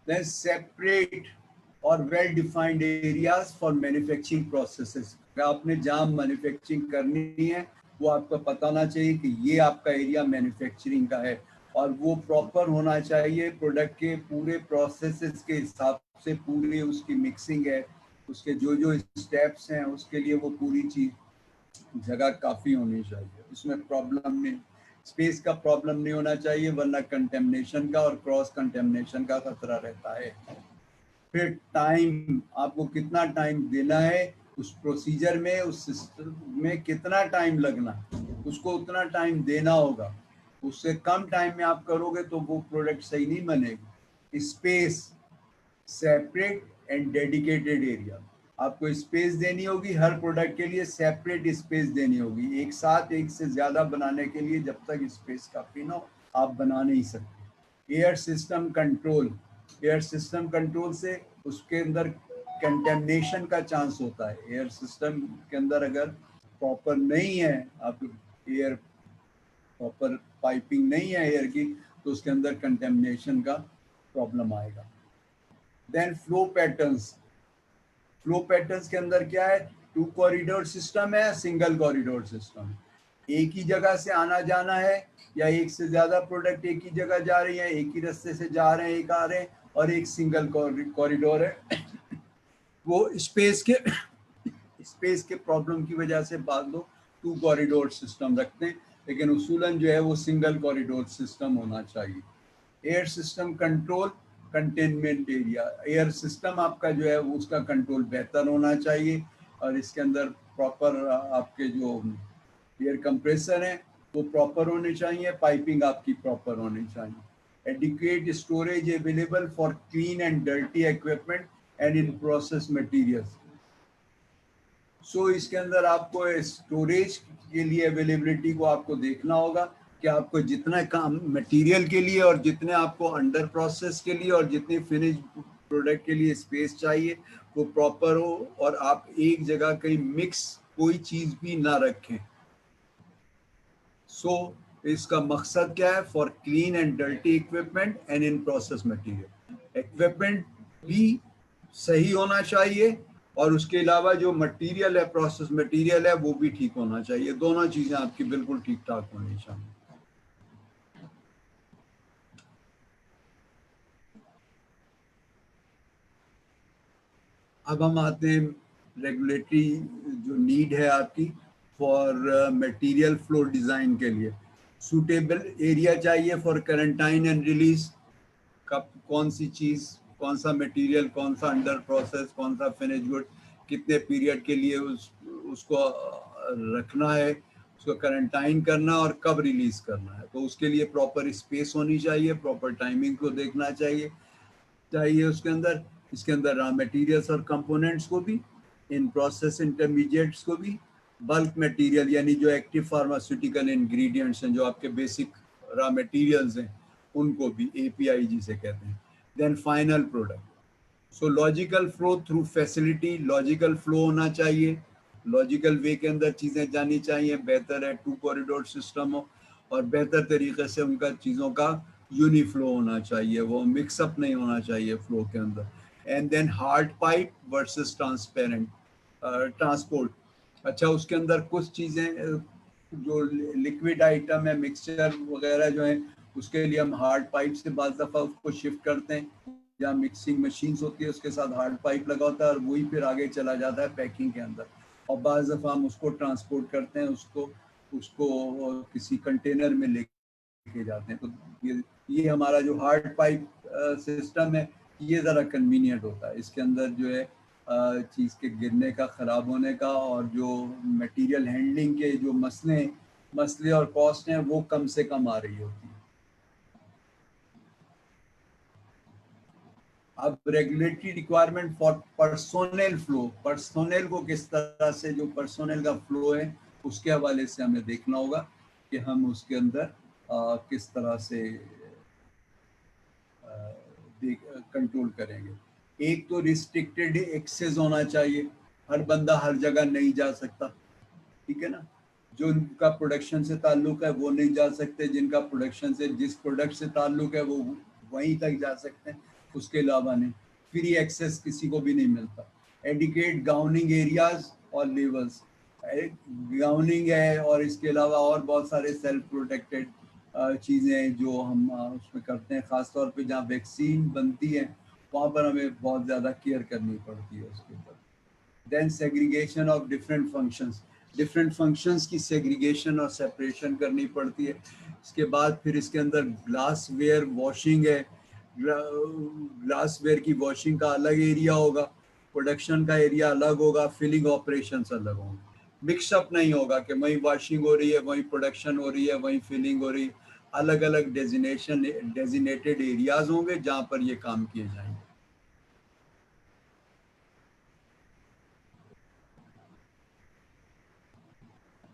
S2: देन सेपरेट और well defined areas for manufacturing processes, आपने जहाँ मैन्युफैक्चरिंग करनी है वो आपको पता होना चाहिए कि ये आपका एरिया मैन्युफैक्चरिंग का है, और वो प्रॉपर होना चाहिए प्रोडक्ट के पूरे प्रोसेसेस के हिसाब से, पूरी उसकी मिक्सिंग है, उसके जो जो स्टेप्स हैं उसके लिए वो पूरी चीज़ जगह काफ़ी होनी चाहिए, उसमें प्रॉब्लम नहीं, स्पेस का प्रॉब्लम नहीं होना चाहिए, वरना कंटेमिनेशन का और क्रॉस कंटेमिनेशन का खतरा रहता है। फिर टाइम, आपको कितना टाइम देना है उस प्रोसीजर में, उस सिस्टम में कितना टाइम लगना, उसको उतना टाइम देना होगा। उससे कम टाइम में आप करोगे तो वो प्रोडक्ट सही नहीं बनेगी। Space, separate and dedicated area, आपको स्पेस देनी होगी हर प्रोडक्ट के लिए, सेपरेट स्पेस देनी होगी। एक साथ एक से ज़्यादा बनाने के लिए जब तक स्पेस काफ़ी ना हो आप बना नहीं सकते। Air system control, air system control से उसके अंदर कंटेमिनेशन का चांस होता है। एयर सिस्टम के अंदर अगर प्रॉपर नहीं है, आप एयर प्रॉपर पाइपिंग नहीं है एयर की, तो उसके अंदर कंटेमिनेशन का प्रॉब्लम आएगा। Then flow patterns, flow patterns के अंदर क्या है, 2 कॉरिडोर सिस्टम है, सिंगल कॉरिडोर सिस्टम है। एक ही जगह से आना जाना है, या एक से ज्यादा प्रोडक्ट एक ही जगह जा रही है, एक ही रास्ते से जा रहे हैं, एक आ रहे हैं, और एक सिंगल कॉरिडोर है। वो स्पेस के प्रॉब्लम की वजह से बाद लोग 2 कॉरिडोर सिस्टम रखते हैं, लेकिन उसूलन जो है वो सिंगल कॉरिडोर सिस्टम होना चाहिए। Air system control, containment area, air system आपका जो है वो उसका कंट्रोल बेहतर होना चाहिए, और इसके अंदर प्रॉपर आपके जो एयर कंप्रेसर हैं वो प्रॉपर होने चाहिए, पाइपिंग आपकी प्रॉपर होनी चाहिए। Adequate storage available for clean and dirty equipment and in process materials. So इसके अंदर आपको स्टोरेज के लिए अवेलेबिलिटी को आपको देखना होगा कि आपको जितना काम मटेरियल के लिए और जितने आपको अंडर प्रोसेस के लिए और जितनी फिनिश प्रोडक्ट के लिए स्पेस चाहिए वो प्रॉपर हो, और आप एक जगह कहीं मिक्स कोई चीज भी ना रखें। सो इसका मकसद क्या है, for clean and dirty equipment and in process material. Equipment भी सही होना चाहिए, और उसके अलावा जो मटेरियल है, प्रोसेस मटेरियल है, वो भी ठीक होना चाहिए। दोनों चीजें आपकी बिल्कुल ठीक ठाक होनी चाहिए। अब हम आते हैं रेगुलेटरी जो नीड है आपकी फॉर मटेरियल फ्लो डिजाइन के लिए। सूटेबल एरिया चाहिए फॉर क्वारंटाइन एंड रिलीज। कब कौन सी चीज, कौन सा मटेरियल, कौन सा अंडर प्रोसेस, कौन सा फिनिश गुड, कितने पीरियड के लिए उसको रखना है, उसको क्वारंटाइन करना और कब रिलीज करना है, तो उसके लिए प्रॉपर स्पेस होनी चाहिए, प्रॉपर टाइमिंग को देखना चाहिए उसके अंदर। इसके अंदर रॉ मटेरियल्स और कंपोनेंट्स को भी, इन प्रोसेस इंटरमीडिएट्स को भी, बल्क मटेरियल यानी जो एक्टिव फार्मास्यूटिकल इंग्रेडिएंट्स हैं, जो आपके बेसिक रॉ मटेरियल्स हैं, उनको भी, एपीआई जिसे कहते हैं। Then final product. So logical flow through facility, logical flow होना चाहिए, लॉजिकल वे के अंदर चीज़ें जानी चाहिए। बेहतर है 2 कॉरिडोर सिस्टम हो, और बेहतर तरीके से उनका चीज़ों का यूनिफ्लो होना चाहिए, वो मिक्सअप नहीं होना चाहिए फ्लो के अंदर। And then hard pipe versus transparent transport. अच्छा, उसके अंदर कुछ चीज़ें जो लिक्विड आइटम है, मिक्सचर वगैरह जो है, उसके लिए हम हार्ड पाइप से बाज़ दफ़ा उसको शिफ्ट करते हैं, या मिक्सिंग मशीन्स होती है उसके साथ हार्ड पाइप लगा होता है, और वही फिर आगे चला जाता है पैकिंग के अंदर। और बाज़ दफ़ा हम उसको ट्रांसपोर्ट करते हैं, उसको उसको किसी कंटेनर में लेके जाते हैं। तो ये हमारा जो हार्ड पाइप सिस्टम है, ये ज़रा कन्वीनियंट होता है। इसके अंदर जो है चीज़ के गिरने का, ख़राब होने का, और जो मटेरियल हैंडलिंग के जो मसले और कॉस्ट हैं, वो कम से कम आ रही होती है। अब regulatory requirement for personnel flow, personnel को किस तरह से, जो पर्सोनेल का फ्लो है उसके हवाले से हमें देखना होगा कि हम उसके अंदर किस तरह से कंट्रोल करेंगे। एक तो रिस्ट्रिक्टेड एक्सेस होना चाहिए, हर बंदा हर जगह नहीं जा सकता, ठीक है ना। जो उनका प्रोडक्शन से ताल्लुक है वो नहीं जा सकते, जिनका प्रोडक्शन से, जिस प्रोडक्ट से ताल्लुक है वो वहीं तक जा सकते हैं, उसके अलावा नहीं। फ्री एक्सेस किसी को भी नहीं मिलता। एडिकेट गाउनिंग एरियाज और लेवल्स, गाउनिंग है, और इसके अलावा और बहुत सारे सेल्फ प्रोटेक्टेड चीज़ें जो हम उसमें करते हैं, ख़ासतौर पे जहाँ वैक्सीन बनती है वहाँ पर हमें बहुत ज़्यादा केयर करनी पड़ती है उसके ऊपर। Then segregation of different functions की सेग्रीगेशन और सेपरेशन करनी पड़ती है। इसके बाद फिर इसके अंदर ग्लास वेयर वॉशिंग है, ग्लास वेयर की वॉशिंग का अलग एरिया होगा, प्रोडक्शन का एरिया अलग होगा, फिलिंग ऑपरेशंस अलग होंगे। मिक्सअप नहीं होगा कि वहीं वॉशिंग हो रही है, वहीं प्रोडक्शन हो रही है, वहीं फिलिंग हो रही है। अलग अलग डेजिनेटेड एरियाज होंगे जहाँ पर ये काम किए जाएंगे।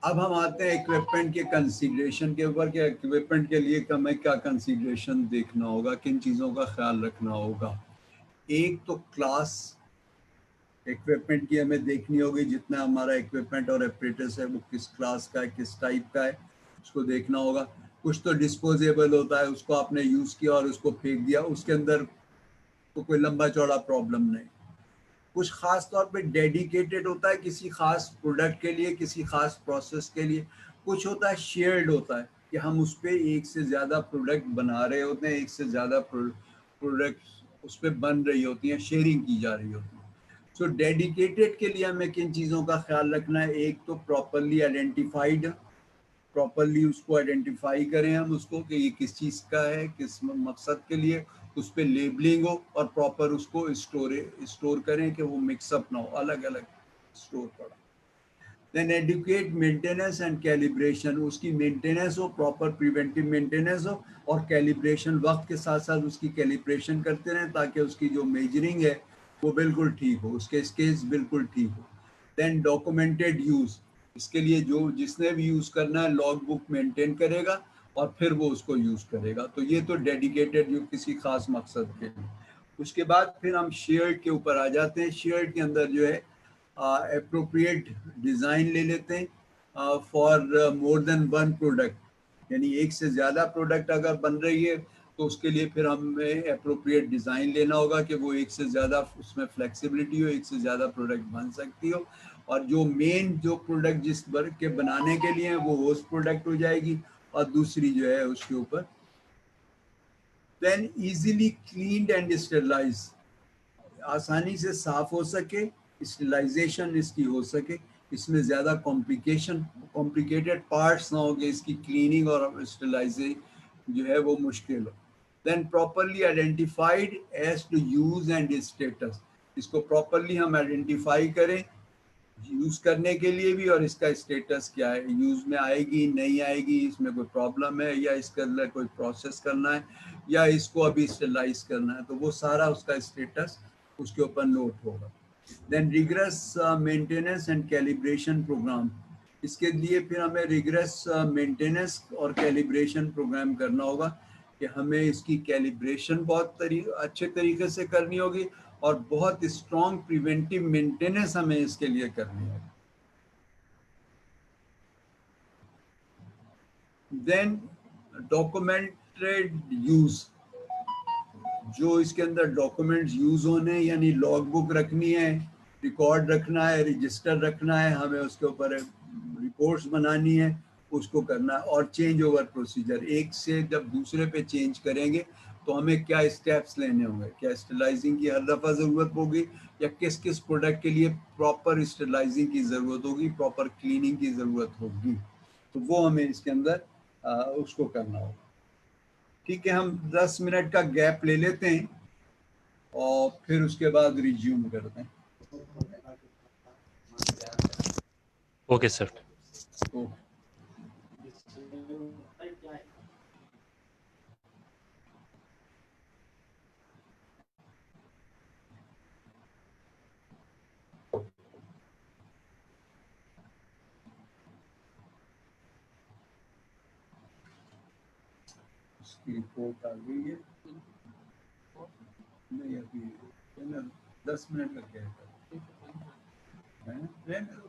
S2: अब हम आते हैं इक्विपमेंट के कंसीडरेशन के ऊपर कि इक्विपमेंट के लिए हमें क्या कंसीडरेशन देखना होगा, किन चीज़ों का ख्याल रखना होगा। एक तो क्लास इक्विपमेंट की हमें देखनी होगी, जितना हमारा इक्विपमेंट और एपरेटस है वो किस क्लास का है, किस टाइप का है, उसको देखना होगा। कुछ तो डिस्पोजेबल होता है, उसको आपने यूज़ किया और उसको फेंक दिया, उसके अंदर तो कोई लंबा चौड़ा प्रॉब्लम नहीं। कुछ खास तौर पे डेडिकेटेड होता है किसी खास प्रोडक्ट के लिए, किसी खास प्रोसेस के लिए। कुछ होता है शेयर्ड होता है कि हम उस पर एक से ज़्यादा प्रोडक्ट बना रहे होते हैं, एक से ज़्यादा प्रोडक्ट उस पर बन रही होती हैं, शेयरिंग की जा रही होती है। सो डेडिकेटेड के लिए हमें किन चीज़ों का ख्याल रखना है, एक तो प्रॉपरली आइडेंटिफाइड, प्रॉपरली उसको आइडेंटिफाई करें हम उसको कि ये किस चीज़ का है, किस मकसद के लिए, उस पर लेबलिंग हो और प्रॉपर उसको स्टोर करें कि वो मिक्सअप ना हो, अलग अलग स्टोर पड़ा। Then adequate maintenance and calibration, उसकी मेंटेनेंस हो, प्रॉपर प्रिवेंटिव मेंटेनेंस हो, और कैलिब्रेशन वक्त के साथ साथ उसकी कैलिब्रेशन करते रहें ताकि उसकी जो मेजरिंग है वो बिल्कुल ठीक हो, उसके स्केल्स बिल्कुल ठीक हो। देन डॉक्यूमेंटेड यूज़, इसके लिए जो जिसने भी यूज़ करना है लॉग बुक मेंटेन करेगा और फिर वो उसको यूज़ करेगा। तो ये तो डेडिकेटेड जो किसी खास मकसद के लिए। उसके बाद फिर हम शेयर्ड के ऊपर आ जाते हैं। शेयर्ड के अंदर जो है अप्रोप्रिएट डिज़ाइन ले लेते हैं for more than one product, यानी एक से ज़्यादा प्रोडक्ट अगर बन रही है तो उसके लिए फिर हमें अप्रोप्रिएट डिज़ाइन लेना होगा कि वो एक से ज़्यादा उसमें फ्लेक्सिबिलिटी हो, एक से ज़्यादा प्रोडक्ट बन सकती हो। और जो मेन जो प्रोडक्ट जिस वर्ग के बनाने के लिए है वो होस्ट प्रोडक्ट हो जाएगी, और दूसरी जो है उसके ऊपर then easily cleaned and sterilize, आसानी से साफ हो सके, स्टेलाइजेशन इसकी हो सके, इसमें ज़्यादा कॉम्प्लिकेटेड पार्ट्स ना हो कि इसकी क्लीनिंग और स्टेलाइजेशन जो है वो मुश्किल हो। Then properly identified as to use and status, इसको प्रॉपरली हम आइडेंटिफाई करें यूज करने के लिए भी, और इसका स्टेटस क्या है, यूज में आएगी नहीं आएगी, इसमें कोई प्रॉब्लम है या इसके अंदर कोई प्रोसेस करना है या इसको अभी स्टेलाइज करना है, तो वो सारा उसका स्टेटस उसके ऊपर नोट होगा। Then rigorous maintenance and calibration program, इसके लिए फिर हमें रिग्रेस मेंटेनेंस और कैलिब्रेशन प्रोग्राम करना होगा कि हमें इसकी कैलिब्रेशन बहुत अच्छे तरीके से करनी होगी और बहुत स्ट्रॉन्ग प्रिवेंटिव मेंटेनेंस हमें इसके लिए करनी है। देन डॉक्यूमेंटेड यूज, जो इसके अंदर डॉक्यूमेंट्स यूज होने, यानी लॉग बुक रखनी है, रिकॉर्ड रखना है, रजिस्टर रखना है, हमें उसके ऊपर रिपोर्ट्स बनानी है, उसको करना है। और चेंज ओवर प्रोसीजर, एक से जब दूसरे पे चेंज करेंगे तो हमें क्या स्टेप्स लेने होंगे, क्या स्टेलाइजिंग की हर दफ़ा ज़रूरत होगी या किस किस प्रोडक्ट के लिए प्रॉपर स्टेलाइजिंग की ज़रूरत होगी, प्रॉपर क्लीनिंग की ज़रूरत होगी, तो वो हमें इसके अंदर उसको करना होगा। ठीक है, हम 10 मिनट का गैप ले लेते हैं और फिर उसके बाद रिज्यूम करते हैं।
S1: Okay sir.
S2: तो उसकी रिपोर्ट आ गई है, नहीं अभी है ना, 10 मिनट का गैप है ना।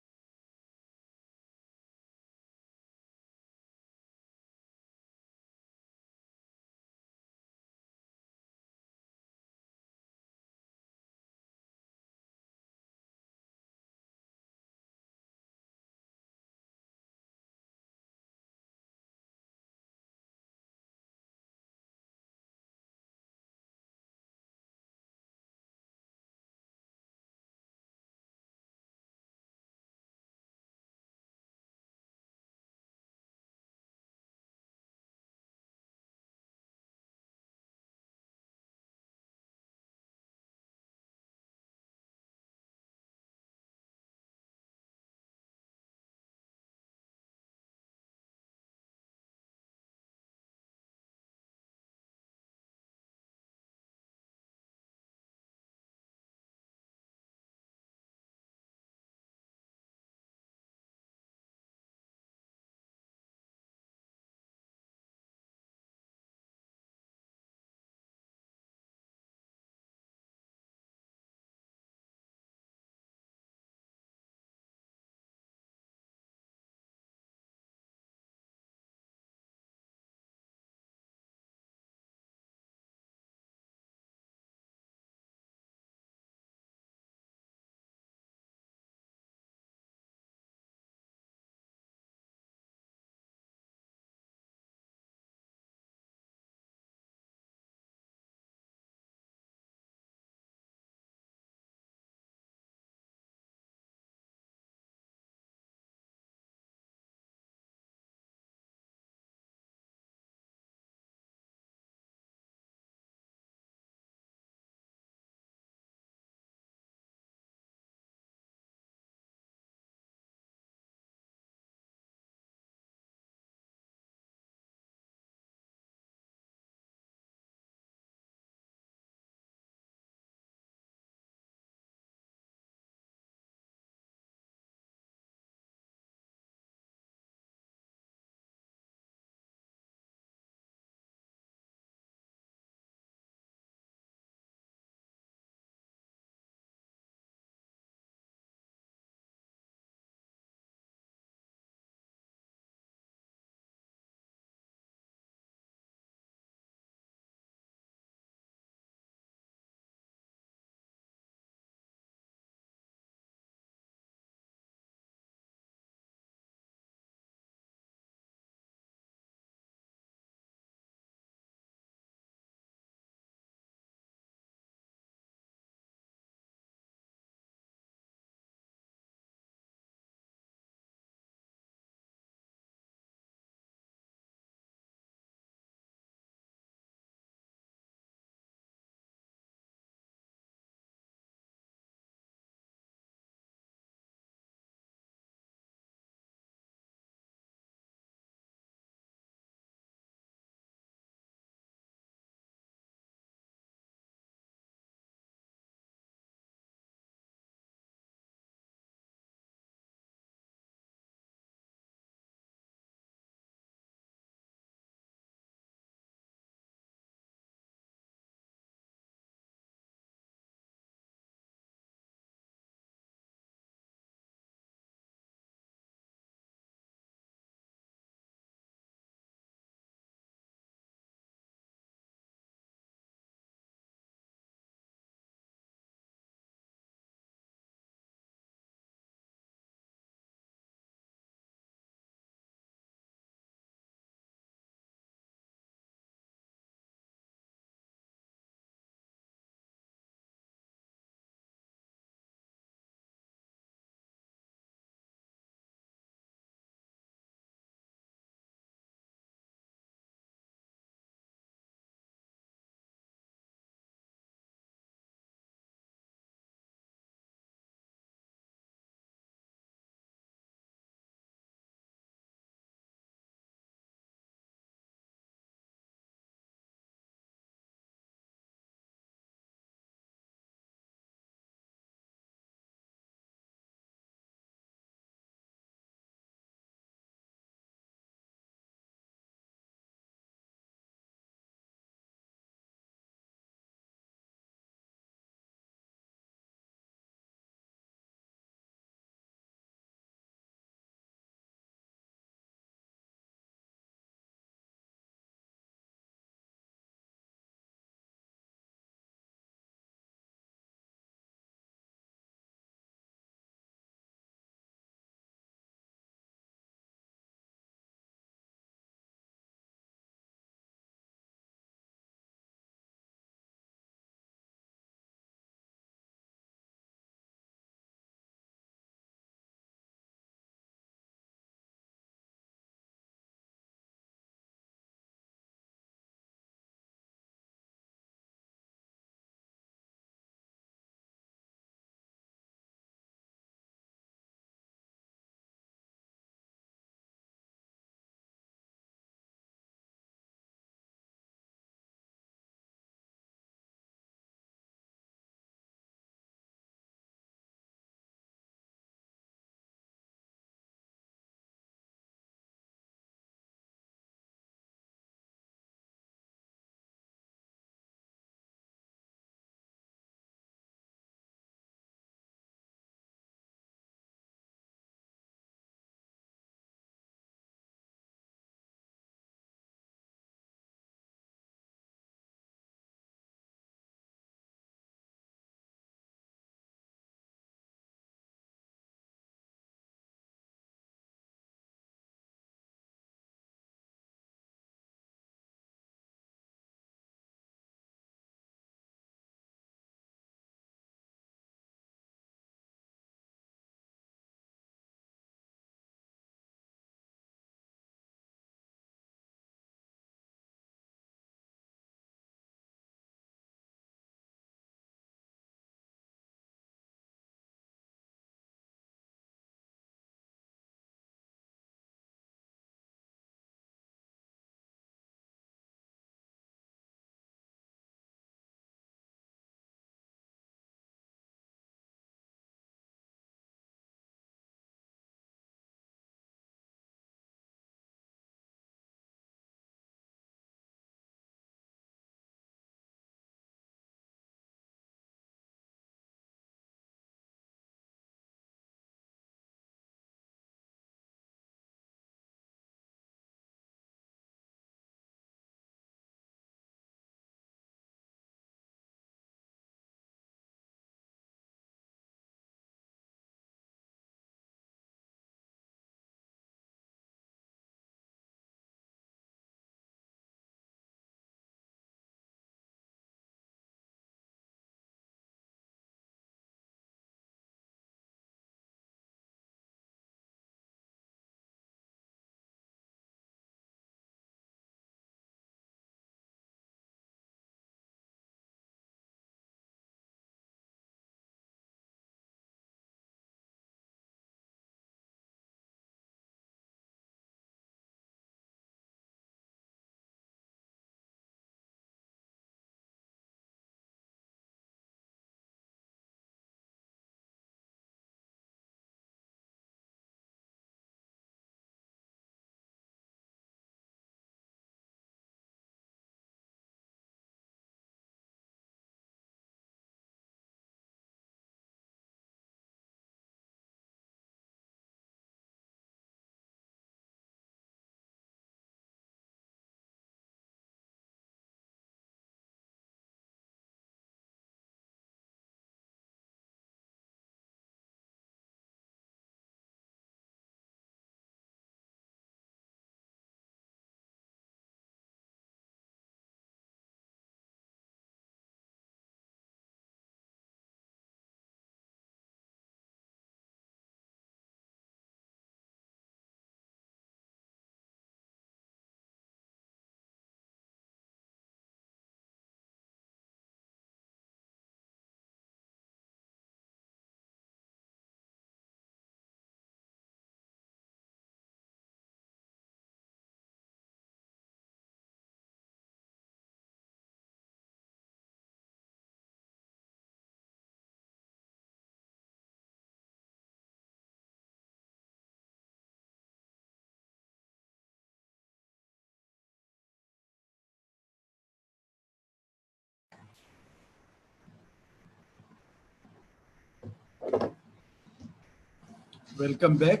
S2: Welcome back.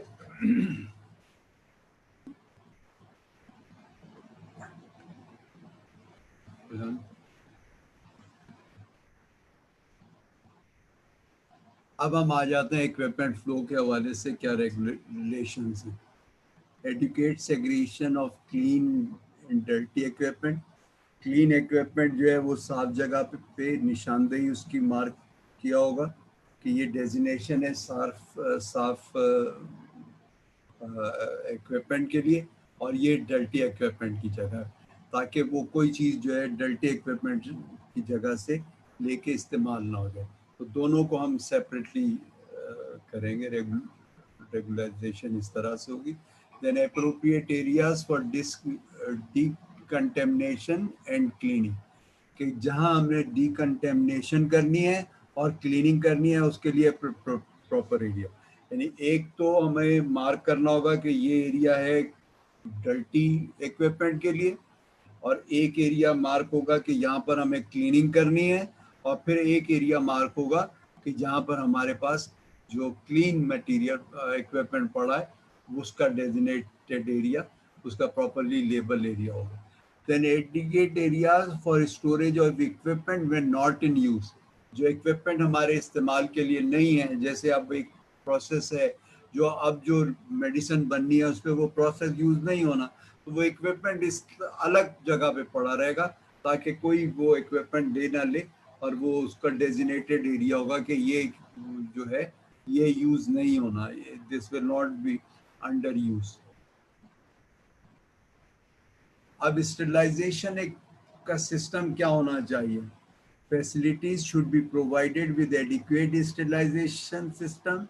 S2: अब हम आ जाते हैं इक्विपमेंट फ्लो के हवाले से क्या रेगुलेशंस हैं। Adequate segregation of clean and dirty equipment. Clean equipment जो है वो साफ जगह पे निशानदेही उसकी मार्क किया होगा कि ये डेजिग्नेशन है साफ इक्विपमेंट के लिए, और ये डर्टी इक्विपमेंट की जगह, ताकि वो कोई चीज़ जो है डर्टी इक्विपमेंट की जगह से लेके इस्तेमाल ना हो जाए। तो दोनों को हम सेपरेटली करेंगे। रेगुलराइजेशन इस तरह से होगी। Then appropriate areas for decontamination and cleaning, कि जहां हमने डिकंटेमिनेशन करनी है और क्लीनिंग करनी है उसके लिए प्रॉपर एरिया। यानी एक तो हमें मार्क करना होगा कि ये एरिया है डर्टी इक्विपमेंट के लिए, और एक एरिया मार्क होगा कि यहाँ पर हमें क्लीनिंग करनी है, और फिर एक एरिया मार्क होगा कि जहाँ पर हमारे पास जो क्लीन मटेरियल इक्विपमेंट पड़ा है उसका डेजिग्नेटेड एरिया, उसका प्रॉपरली लेबल एरिया होगा। Then indicate areas for storage of equipment when not in use. जो इक्विपमेंट हमारे इस्तेमाल के लिए नहीं है, जैसे अब एक प्रोसेस है जो अब जो मेडिसिन बननी है उस पर वो प्रोसेस यूज नहीं होना, तो वो इक्विपमेंट इस अलग जगह पे पड़ा रहेगा ताकि कोई वो इक्विपमेंट ले ना ले, और वो उसका डेजिग्नेटेड एरिया होगा कि ये जो है ये यूज नहीं होना, this will not be under use. अब स्टेरिलाइजेशन एक का सिस्टम क्या होना चाहिए? Facilities should be provided with adequate sterilization system.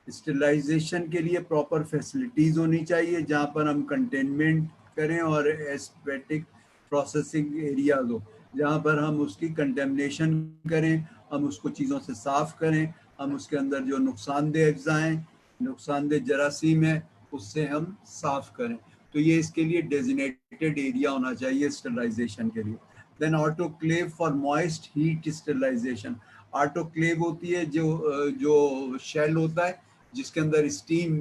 S2: Sterilization के लिए प्रॉपर फैसिलिटीज होनी चाहिए जहाँ पर हम कंटेनमेंट करें, और एस्पेटिक प्रोसेसिंग एरियाज हो जहाँ पर हम उसकी कंटेमिनेशन करें, हम उसको चीज़ों से साफ करें, हम उसके अंदर जो नुकसानदेह अज्जा हैं, नुकसानदेह जरासीम है, उससे हम साफ करें। तो ये इसके लिए डेजिग्नेटेड एरिया होना चाहिए स्टेरिलाइजेशन के लिए। Then autoclave for moist heat sterilization. Autoclave होती है जो शेल होता है जिसके अंदर स्टीम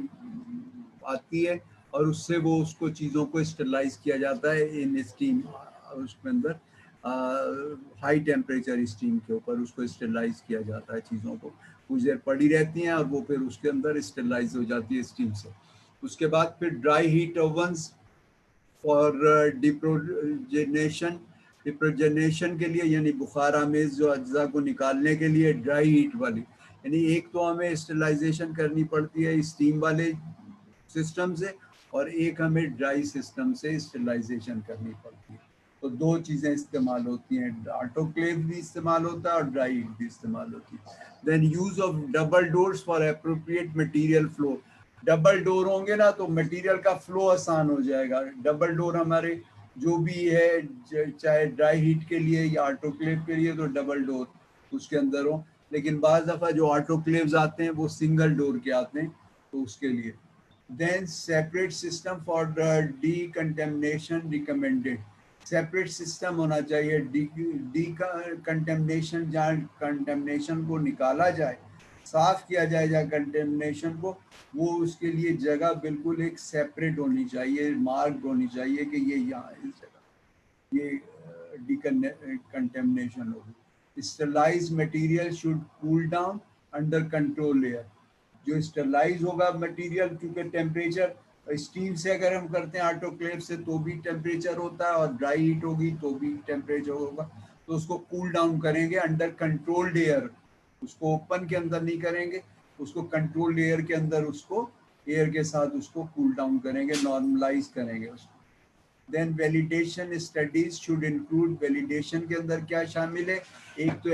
S2: आती है, और उससे वो उसको चीज़ों को स्टेरिलाइज किया जाता है इन स्टीम, उसके अंदर हाई टेम्परेचर स्टीम के ऊपर उसको स्टेरिलाइज किया जाता है। चीज़ों को कुछ देर पड़ी रहती हैं और वो फिर उसके अंदर स्टेरिलाइज हो जाती है स्टीम से। उसके बाद फिर ड्राई हीट ओवंस फॉर डिप्रोजनेशन। डिप्रोजनेशन के लिए यानी बुखार आमेज जो अज्जा को निकालने के लिए ड्राई हीट वाली, यानी एक तो हमें स्टेरिलाइजेशन करनी पड़ती है स्टीम वाले सिस्टम से, और एक हमें ड्राई सिस्टम से स्टेरिलाइजेशन करनी पड़ती है। तो दो चीज़ें इस्तेमाल होती हैं, ऑटोक्लेव भी इस्तेमाल होता है और ड्राई हीट भी इस्तेमाल होती है। Then use of double doors for appropriate material flow. Double door होंगे ना तो मटेरियल का फ्लो आसान हो जाएगा। डबल डोर हमारे जो भी है, चाहे ड्राई हीट के लिए या ऑटोक्लेव के लिए, तो डबल डोर उसके अंदर हो। लेकिन बाज़ दफ़ा जो ऑटोक्लेव्स आते हैं वो सिंगल डोर के आते हैं, तो उसके लिए। Then separate system for decontamination recommended. Separate system होना चाहिए कंटेमिनेशन, जहाँ कंटेमिनेशन को निकाला जाए, साफ किया जाए जहाँ कंटेमिनेशन को, वो उसके लिए जगह बिल्कुल एक सेपरेट होनी चाहिए, मार्क होनी चाहिए कि ये यहाँ इस जगह ये डिकंटेमिनेशन होगी। Sterilize material should cool down under control layer. जो स्टरलाइज होगा मटेरियल, क्योंकि टेम्परेचर स्टीम से अगर हम करते हैं ऑटोक्लेव से तो भी टेम्परेचर होता है, और ड्राई हीट होगी तो भी टेम्परेचर होगा, तो उसको कूल डाउन करेंगे अंडर कंट्रोल्ड एयर। उसको ओपन के अंदर नहीं करेंगे, उसको कंट्रोल्ड एयर के अंदर उसको एयर के साथ उसको कूल डाउन करेंगे, नॉर्मलाइज करेंगे उसको। Then validation studies should include. Validation के अंदर क्या शामिल है? एक तो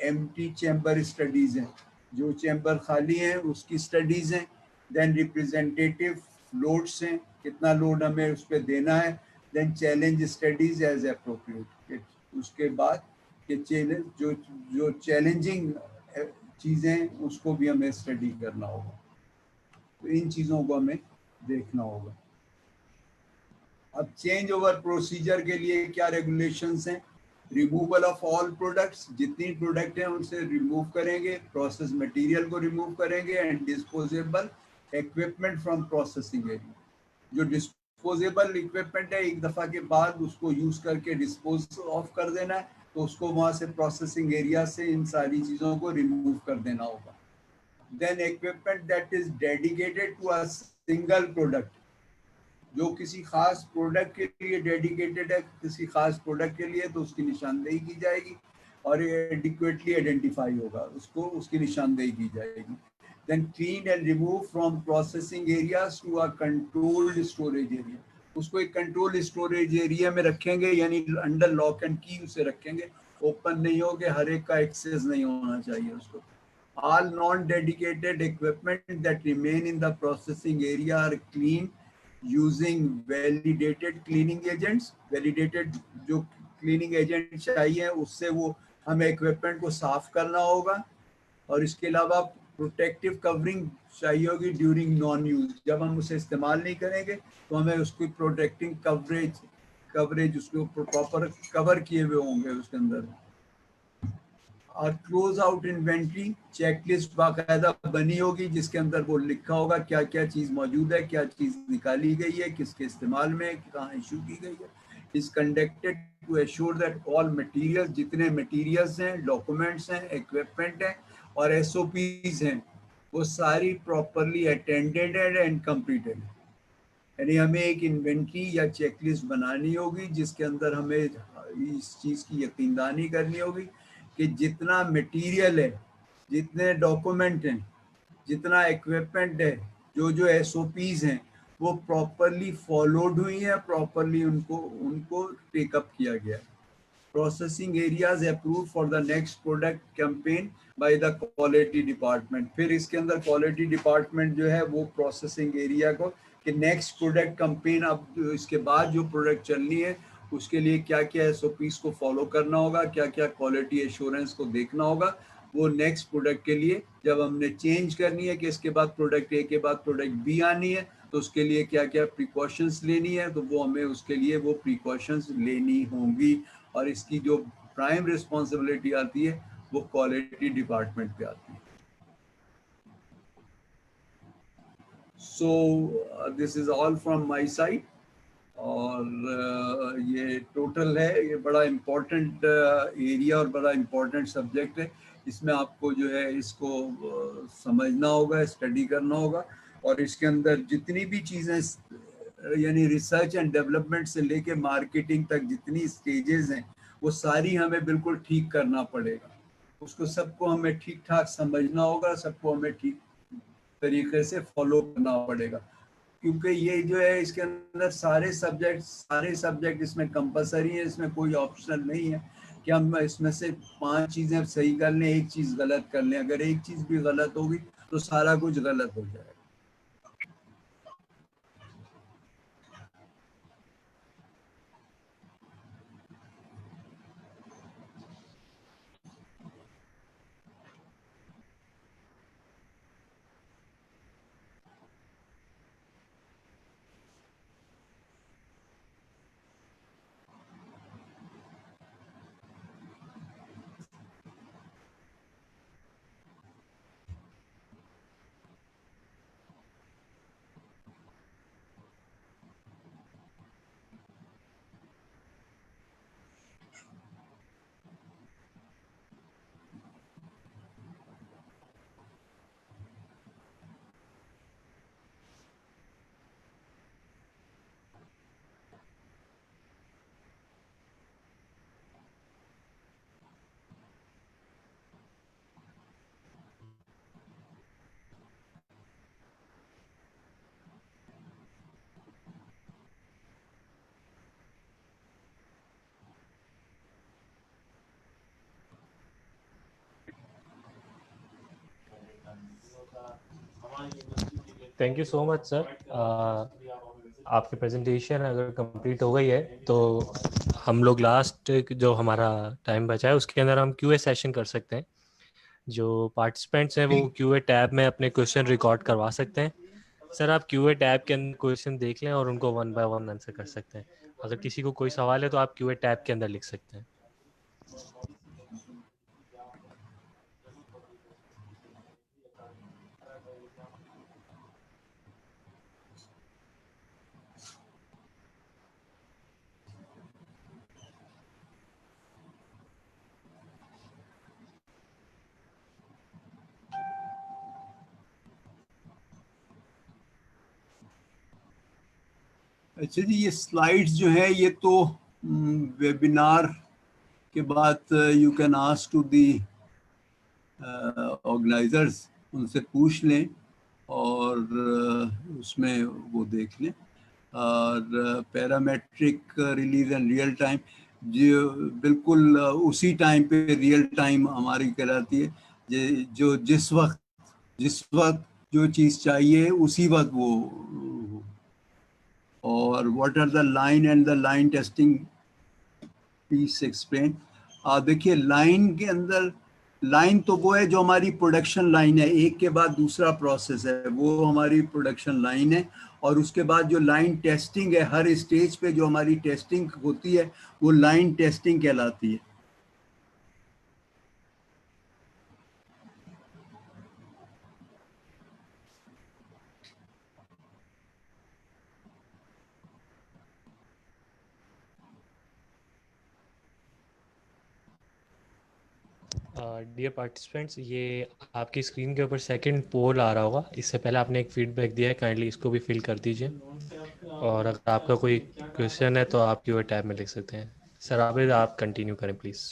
S2: एम्प्टी चैम्बर स्टडीज हैं, जो चैम्बर खाली हैं उसकी स्टडीज हैं। देन रिप्रेजेंटेटिव लोड्स हैं, कितना लोड हमें उस पर देना है। Then challenge studies as appropriate. उसके बाद कि चैलेंज जो चैलेंजिंग चीज़ें उसको भी हमें स्टडी करना होगा। तो इन चीज़ों को हमें देखना होगा। अब चेंज ओवर प्रोसीजर के लिए क्या रेगुलेशंस हैं? रिमूवल ऑफ ऑल प्रोडक्ट्स, जितनी प्रोडक्ट हैं उनसे रिमूव करेंगे, प्रोसेस मटेरियल को रिमूव करेंगे, and disposable equipment from processing area. जो डिस्पोजेबल इक्विपमेंट है एक दफ़ा के बाद उसको यूज करके डिस्पोज ऑफ कर देना है, तो उसको वहां से प्रोसेसिंग एरिया से इन सारी चीज़ों को रिमूव कर देना होगा। Then equipment that is dedicated to a single product, जो किसी खास प्रोडक्ट के लिए डेडिकेटेड है, किसी खास प्रोडक्ट के लिए, तो उसकी निशानदेही की जाएगी और ये एडिक्वेटली आइडेंटिफाई होगा, उसको उसकी निशानदेही की जाएगी। Then clean and remove from processing areas to a controlled storage area, उसको एक कंट्रोल स्टोरेज एरिया में रखेंगे, यानी अंडर लॉक एंड की उसे रखेंगे, ओपन नहीं हो के हर एक का एक्सेस नहीं होना चाहिए उसको। All non-dedicated equipment that remain in the processing area are cleaned using validated cleaning agents। validated जो cleaning agent चाहिए उससे वो हमें equipment को साफ करना होगा, और इसके अलावा प्रोटेक्टिव कवरिंग चाहिए होगी ड्यूरिंग नॉन यूज, जब हम उसे इस्तेमाल नहीं करेंगे तो हमें उसकी प्रोटेक्टिंग कवरेज उसको प्रॉपर कवर किए हुए होंगे उसके अंदर। और क्लोज आउट इन्वेंट्री चेकलिस्ट बाकायदा बनी होगी, जिसके अंदर वो लिखा होगा क्या क्या चीज़ मौजूद है, क्या चीज़ निकाली गई है, किसके इस्तेमाल में, कहाँ इशू की गई है। Is conducted to assure that all material, जितने मटेरियल्स हैं, डॉक्यूमेंट्स हैं, इक्विपमेंट हैं और SOPs हैं, वो सारी प्रॉपरली अटेंडेड एंड कंप्लीटेड। यानी हमें एक इन्वेंट्री या चेकलिस्ट बनानी होगी जिसके अंदर हमें इस चीज़ की यकीनदानी करनी होगी कि जितना मटेरियल है, जितने डॉक्यूमेंट हैं, जितना इक्विपमेंट है, जो जो SOPs हैं, वो प्रॉपरली फॉलोड हुई है, प्रॉपरली उनको उनको टेकअप किया गया है। Processing areas approve for the next product campaign bye the quality department. फिर इसके अंदर क्वालिटी डिपार्टमेंट जो है वो प्रोसेसिंग एरिया को कि नेक्स्ट प्रोडक्ट कैंपेन, अब इसके बाद जो प्रोडक्ट चलनी है उसके लिए क्या क्या SOPs को फॉलो करना होगा, क्या क्या क्वालिटी एश्योरेंस को देखना होगा, वो नेक्स्ट प्रोडक्ट के लिए जब हमने चेंज करनी है कि इसके बाद प्रोडक्ट A के बाद प्रोडक्ट B आनी है, तो उसके लिए क्या क्या प्रिकॉशंस लेनी है, तो वो हमें उसके लिए वो प्रिकॉशंस लेनी होंगी। और इसकी जो प्राइम रिस्पॉन्सिबिलिटी आती है वो क्वालिटी डिपार्टमेंट पे आती है। So this is all from my side, और ये टोटल है, ये बड़ा इम्पोर्टेंट एरिया और बड़ा इम्पोर्टेंट सब्जेक्ट है। इसमें आपको जो है इसको समझना होगा, स्टडी करना होगा, और इसके अंदर जितनी भी चीज़ें यानी रिसर्च एंड डेवलपमेंट से लेके मार्केटिंग तक जितनी स्टेजेस हैं वो सारी हमें बिल्कुल ठीक करना पड़ेगा। उसको सबको हमें ठीक ठाक समझना होगा, सबको हमें ठीक तरीके से फॉलो करना पड़ेगा, क्योंकि ये जो है इसके अंदर सारे सब्जेक्ट इसमें कंपलसरी है, इसमें कोई ऑप्शनल नहीं है कि हम इसमें से 5 चीज़ें सही कर लें, एक चीज़ गलत कर लें। अगर एक चीज़ भी गलत होगी तो सारा कुछ गलत हो जाएगा।
S1: Thank you so much sir. आपकी प्रेजेंटेशन अगर कंप्लीट हो गई है तो हम लोग लास्ट जो हमारा टाइम बचा है उसके अंदर हम क्यूए सेशन कर सकते हैं। जो पार्टिसिपेंट्स हैं वो क्यूए टैब में अपने क्वेश्चन रिकॉर्ड करवा सकते हैं। सर आप क्यूए टैब के अंदर क्वेश्चन देख लें और उनको 1 बाय 1 आंसर कर सकते हैं। अगर किसी को कोई सवाल है तो आप क्यूए टैब के अंदर लिख सकते हैं।
S2: अच्छा जी, ये स्लाइड्स जो है ये तो वेबिनार के बाद you can ask to the organizers, उनसे पूछ लें और उसमें वो देख लें। और parametric release and real time जो बिल्कुल उसी टाइम पे रियल टाइम हमारी कहलाती है, जो जिस वक्त जो चीज़ चाहिए उसी वक्त वो। और what are the line and the line testing, please explain. देखिए, लाइन के अंदर, लाइन तो वो है जो हमारी प्रोडक्शन लाइन है, एक के बाद दूसरा प्रोसेस है, वो हमारी प्रोडक्शन लाइन है। और उसके बाद जो लाइन टेस्टिंग है, हर स्टेज पे जो हमारी टेस्टिंग होती है वो लाइन टेस्टिंग कहलाती है।
S1: डियर पार्टिसिपेंट्स, ये आपकी स्क्रीन के ऊपर सेकंड पोल आ रहा होगा। इससे पहले आपने एक फीडबैक दिया है, काइंडली इसको भी फिल कर दीजिए। और अगर आपका कोई क्वेश्चन है तो आप कीवर्ड टैब में लिख सकते हैं। सर आबिद, आप कंटिन्यू करें प्लीज़।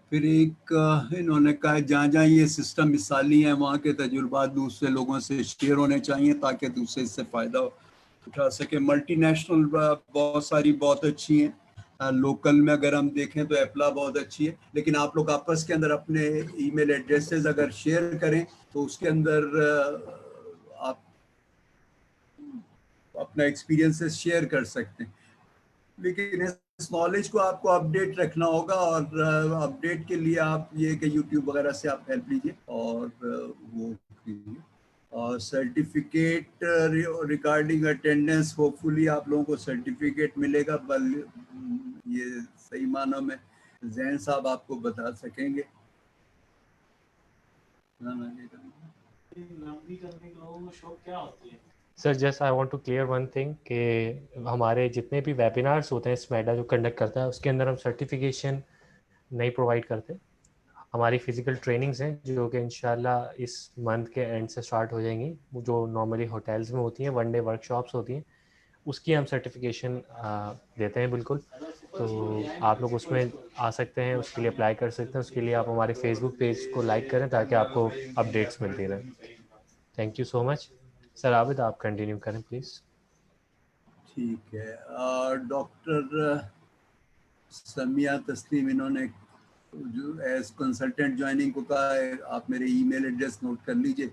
S2: फिर एक इन्होंने कहा जहाँ जहाँ ये सिस्टम मिसाली हैं वहाँ के तजुर्बात दूसरे लोगों से शेयर होने चाहिए ताकि दूसरे इससे फ़ायदा उठा सके। मल्टीनेशनल बहुत सारी बहुत अच्छी हैं, लोकल में अगर हम देखें तो एप्ला बहुत अच्छी है, लेकिन आप लोग आपस के अंदर अपने ईमेल एड्रेसेस अगर शेयर करें तो उसके अंदर आप अपना एक्सपीरियंसेस शेयर कर सकते हैं। लेकिन इस नॉलेज को आपको अपडेट रखना होगा, और अपडेट के लिए आप ये कि यूट्यूब वगैरह से आप हेल्प लीजिए और वो कीजिए। और सर्टिफिकेट रिगार्डिंग अटेंडेंस, होपफुली आप लोगों को सर्टिफिकेट मिलेगा। बल ये सही मानों में जैन साहब आपको बता सकेंगे।
S1: Sir just I want to clear one thing कि हमारे जितने भी वेबिनार्स होते हैं स्मेडा जो कंडक्ट करता है उसके अंदर हम सर्टिफिकेशन नहीं प्रोवाइड करते। हमारी फिजिकल ट्रेनिंग्स हैं जो कि इंशाल्लाह इस मंथ के एंड से स्टार्ट हो जाएंगी, जो नॉर्मली होटल्स में होती हैं, वन डे वर्कशॉप्स होती हैं, उसकी हम सर्टिफिकेशन देते हैं बिल्कुल। तो आप लोग उसमें आ सकते हैं, उसके लिए अप्लाई कर सकते हैं। उसके लिए आप हमारे फेसबुक पेज को लाइक करें ताकि आपको अपडेट्स मिलती रहें। Thank you so much. Sir Abid, आप कंटिन्यू करें प्लीज़।
S2: ठीक है। डॉक्टर समिया तस्लीम, इन्होंने जो एज कंसल्टेंट ज्वाइनिंग को कहा है, आप मेरे ईमेल एड्रेस नोट कर लीजिए,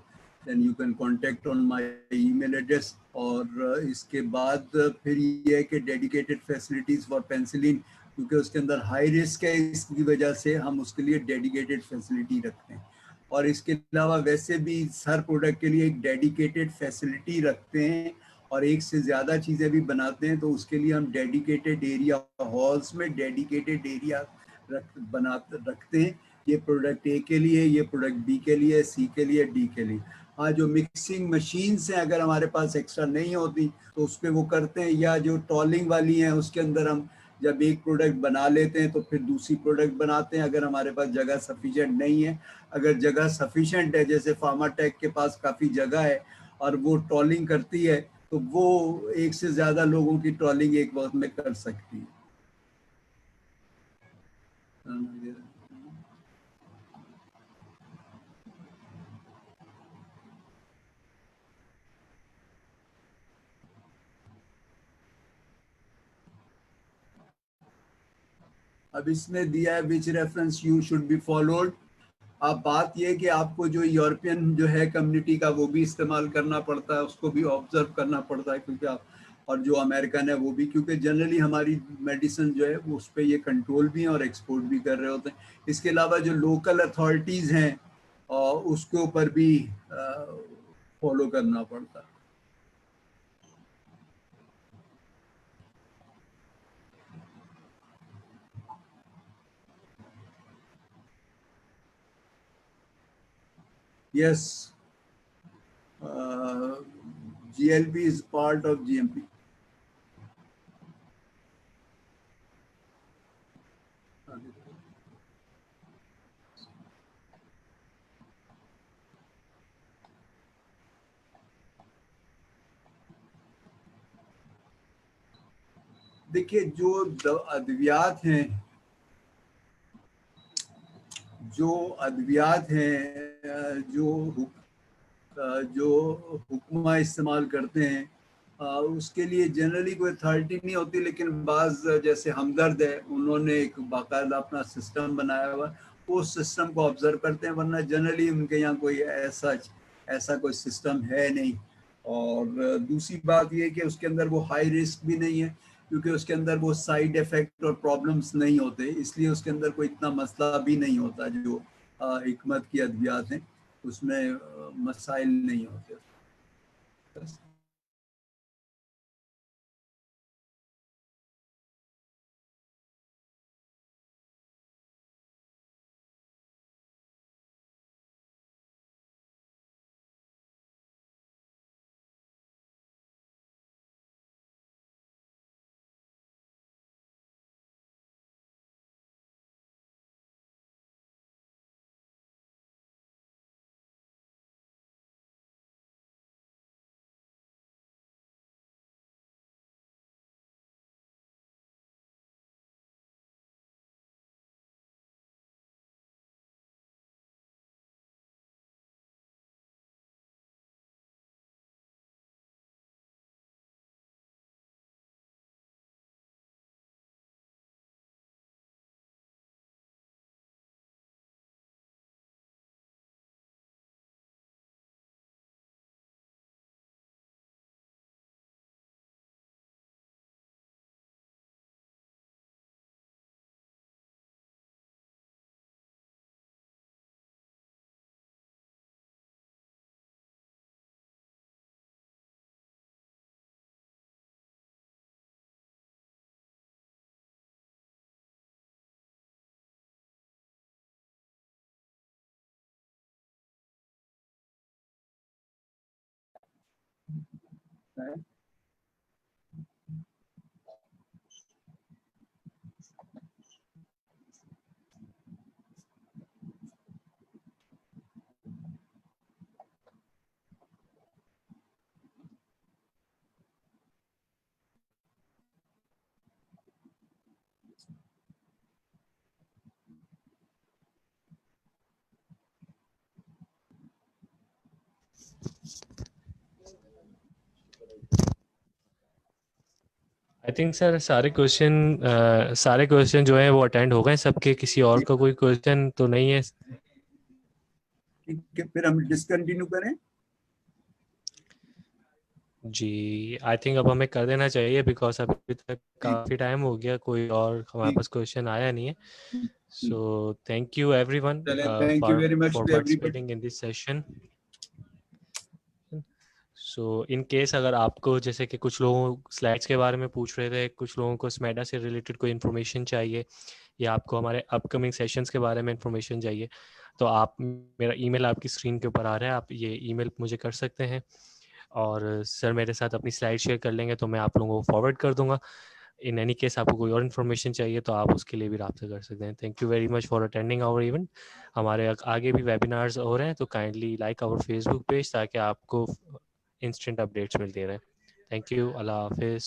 S2: then you can contact on my email address. और इसके बाद फिर ये है कि डेडिकेटेड फैसिलिटीज़ फॉर पेंसिलिन, क्योंकि उसके अंदर हाई रिस्क है, इसकी वजह से हम उसके लिए डेडिकेटेड फैसिलिटी रखते हैं। और इसके अलावा वैसे भी हर प्रोडक्ट के लिए एक डेडिकेटेड फैसिलिटी रखते हैं, और एक से ज़्यादा चीज़ें भी बनाते हैं तो उसके लिए हम डेडिकेटेड एरिया, हॉल्स में डेडिकेटेड एरिया रखते हैं। ये प्रोडक्ट ए के लिए, ये प्रोडक्ट बी के लिए, सी के लिए, डी के लिए। हाँ, जो मिक्सिंग मशीन्स हैं अगर हमारे पास एक्स्ट्रा नहीं होती तो उस पर वो करते हैं, या जो टॉलिंग वाली हैं उसके अंदर हम जब एक प्रोडक्ट बना लेते हैं तो फिर दूसरी प्रोडक्ट बनाते हैं अगर हमारे पास जगह सफिशिएंट नहीं है। अगर जगह सफिशिएंट है, जैसे फार्माटेक के पास काफ़ी जगह है और वो टॉलिंग करती है, तो वो एक से ज़्यादा लोगों की ट्रॉलिंग एक वक्त में कर सकती है। अब इसमें दिया है which reference you should be followed. अब बात ये कि आपको जो यूरोपियन जो है कम्युनिटी का वो भी इस्तेमाल करना पड़ता है, उसको भी ऑब्जर्व करना पड़ता है, क्योंकि आप और जो अमेरिकन है वो भी, क्योंकि जनरली हमारी मेडिसिन जो है वो उस पर ये कंट्रोल भी है और एक्सपोर्ट भी कर रहे होते हैं। इसके अलावा जो लोकल अथॉरिटीज़ हैं उसके ऊपर भी फॉलो करना पड़ता है। Yes, GLP is part of GMP. देखिए जो अद्वियात हैं, जो अद्वियात हैं जो हुक्मा इस्तेमाल करते हैं उसके लिए जनरली कोई अथॉरिटी नहीं होती, लेकिन बाज जैसे हमदर्द है उन्होंने एक बाकायदा अपना सिस्टम बनाया हुआ, वो सिस्टम को ऑब्जर्व करते हैं, वरना जनरली उनके यहाँ कोई ऐसा कोई सिस्टम है नहीं। और दूसरी बात ये कि उसके अंदर वो हाई रिस्क भी नहीं है, क्योंकि उसके अंदर वो साइड इफेक्ट और प्रॉब्लम्स नहीं होते, इसलिए उसके अंदर कोई इतना मसला भी नहीं होता। जो हिकमत की अद्वियात हैं उसमें मसाइल नहीं होते।
S1: आई थिंक सर सारे क्वेश्चन जो है वो अटेंड हो गए सबके, किसी और का कोई क्वेश्चन तो नहीं है?
S2: ठीक है, फिर हम डिसकंटिन्यू करें।
S1: जी, आई थिंक अब हमें कर देना चाहिए, बिकॉज अभी तक
S2: ठीक
S1: काफ़ी टाइम हो गया, कोई और हमारे
S2: ठीक
S1: पास क्वेश्चन आया नहीं है।
S2: ठीक।
S1: सो थैंक यू एवरीवन
S2: चलें, thank you
S1: for
S2: very much
S1: for
S2: to everybody.
S1: Participating in this session. So in case अगर आपको, जैसे कि कुछ लोगों स्लाइड्स के बारे में पूछ रहे थे, कुछ लोगों को स्मेडा से रिलेटेड कोई इन्फॉर्मेशन चाहिए, या आपको हमारे अपकमिंग सेशंस के बारे में इन्फॉर्मेशन चाहिए, तो आप, मेरा ईमेल आपकी स्क्रीन के ऊपर आ रहा है, आप ये ईमेल मुझे कर सकते हैं, और सर मेरे साथ अपनी स्लाइड शेयर कर लेंगे तो मैं आप लोगों को फॉरवर्ड कर दूंगा। इन एनी केस आपको कोई और इन्फॉर्मेशन चाहिए तो आप उसके लिए भी रब्ता कर सकते हैं। Thank you very much for attending our event. हमारे आगे भी वेबिनार्स हो रहे हैं, तो kindly like our Facebook page, ताकि आपको इंस्टेंट अपडेट्स मिलते रहें। थैंक यू, अल्लाह हाफिज़।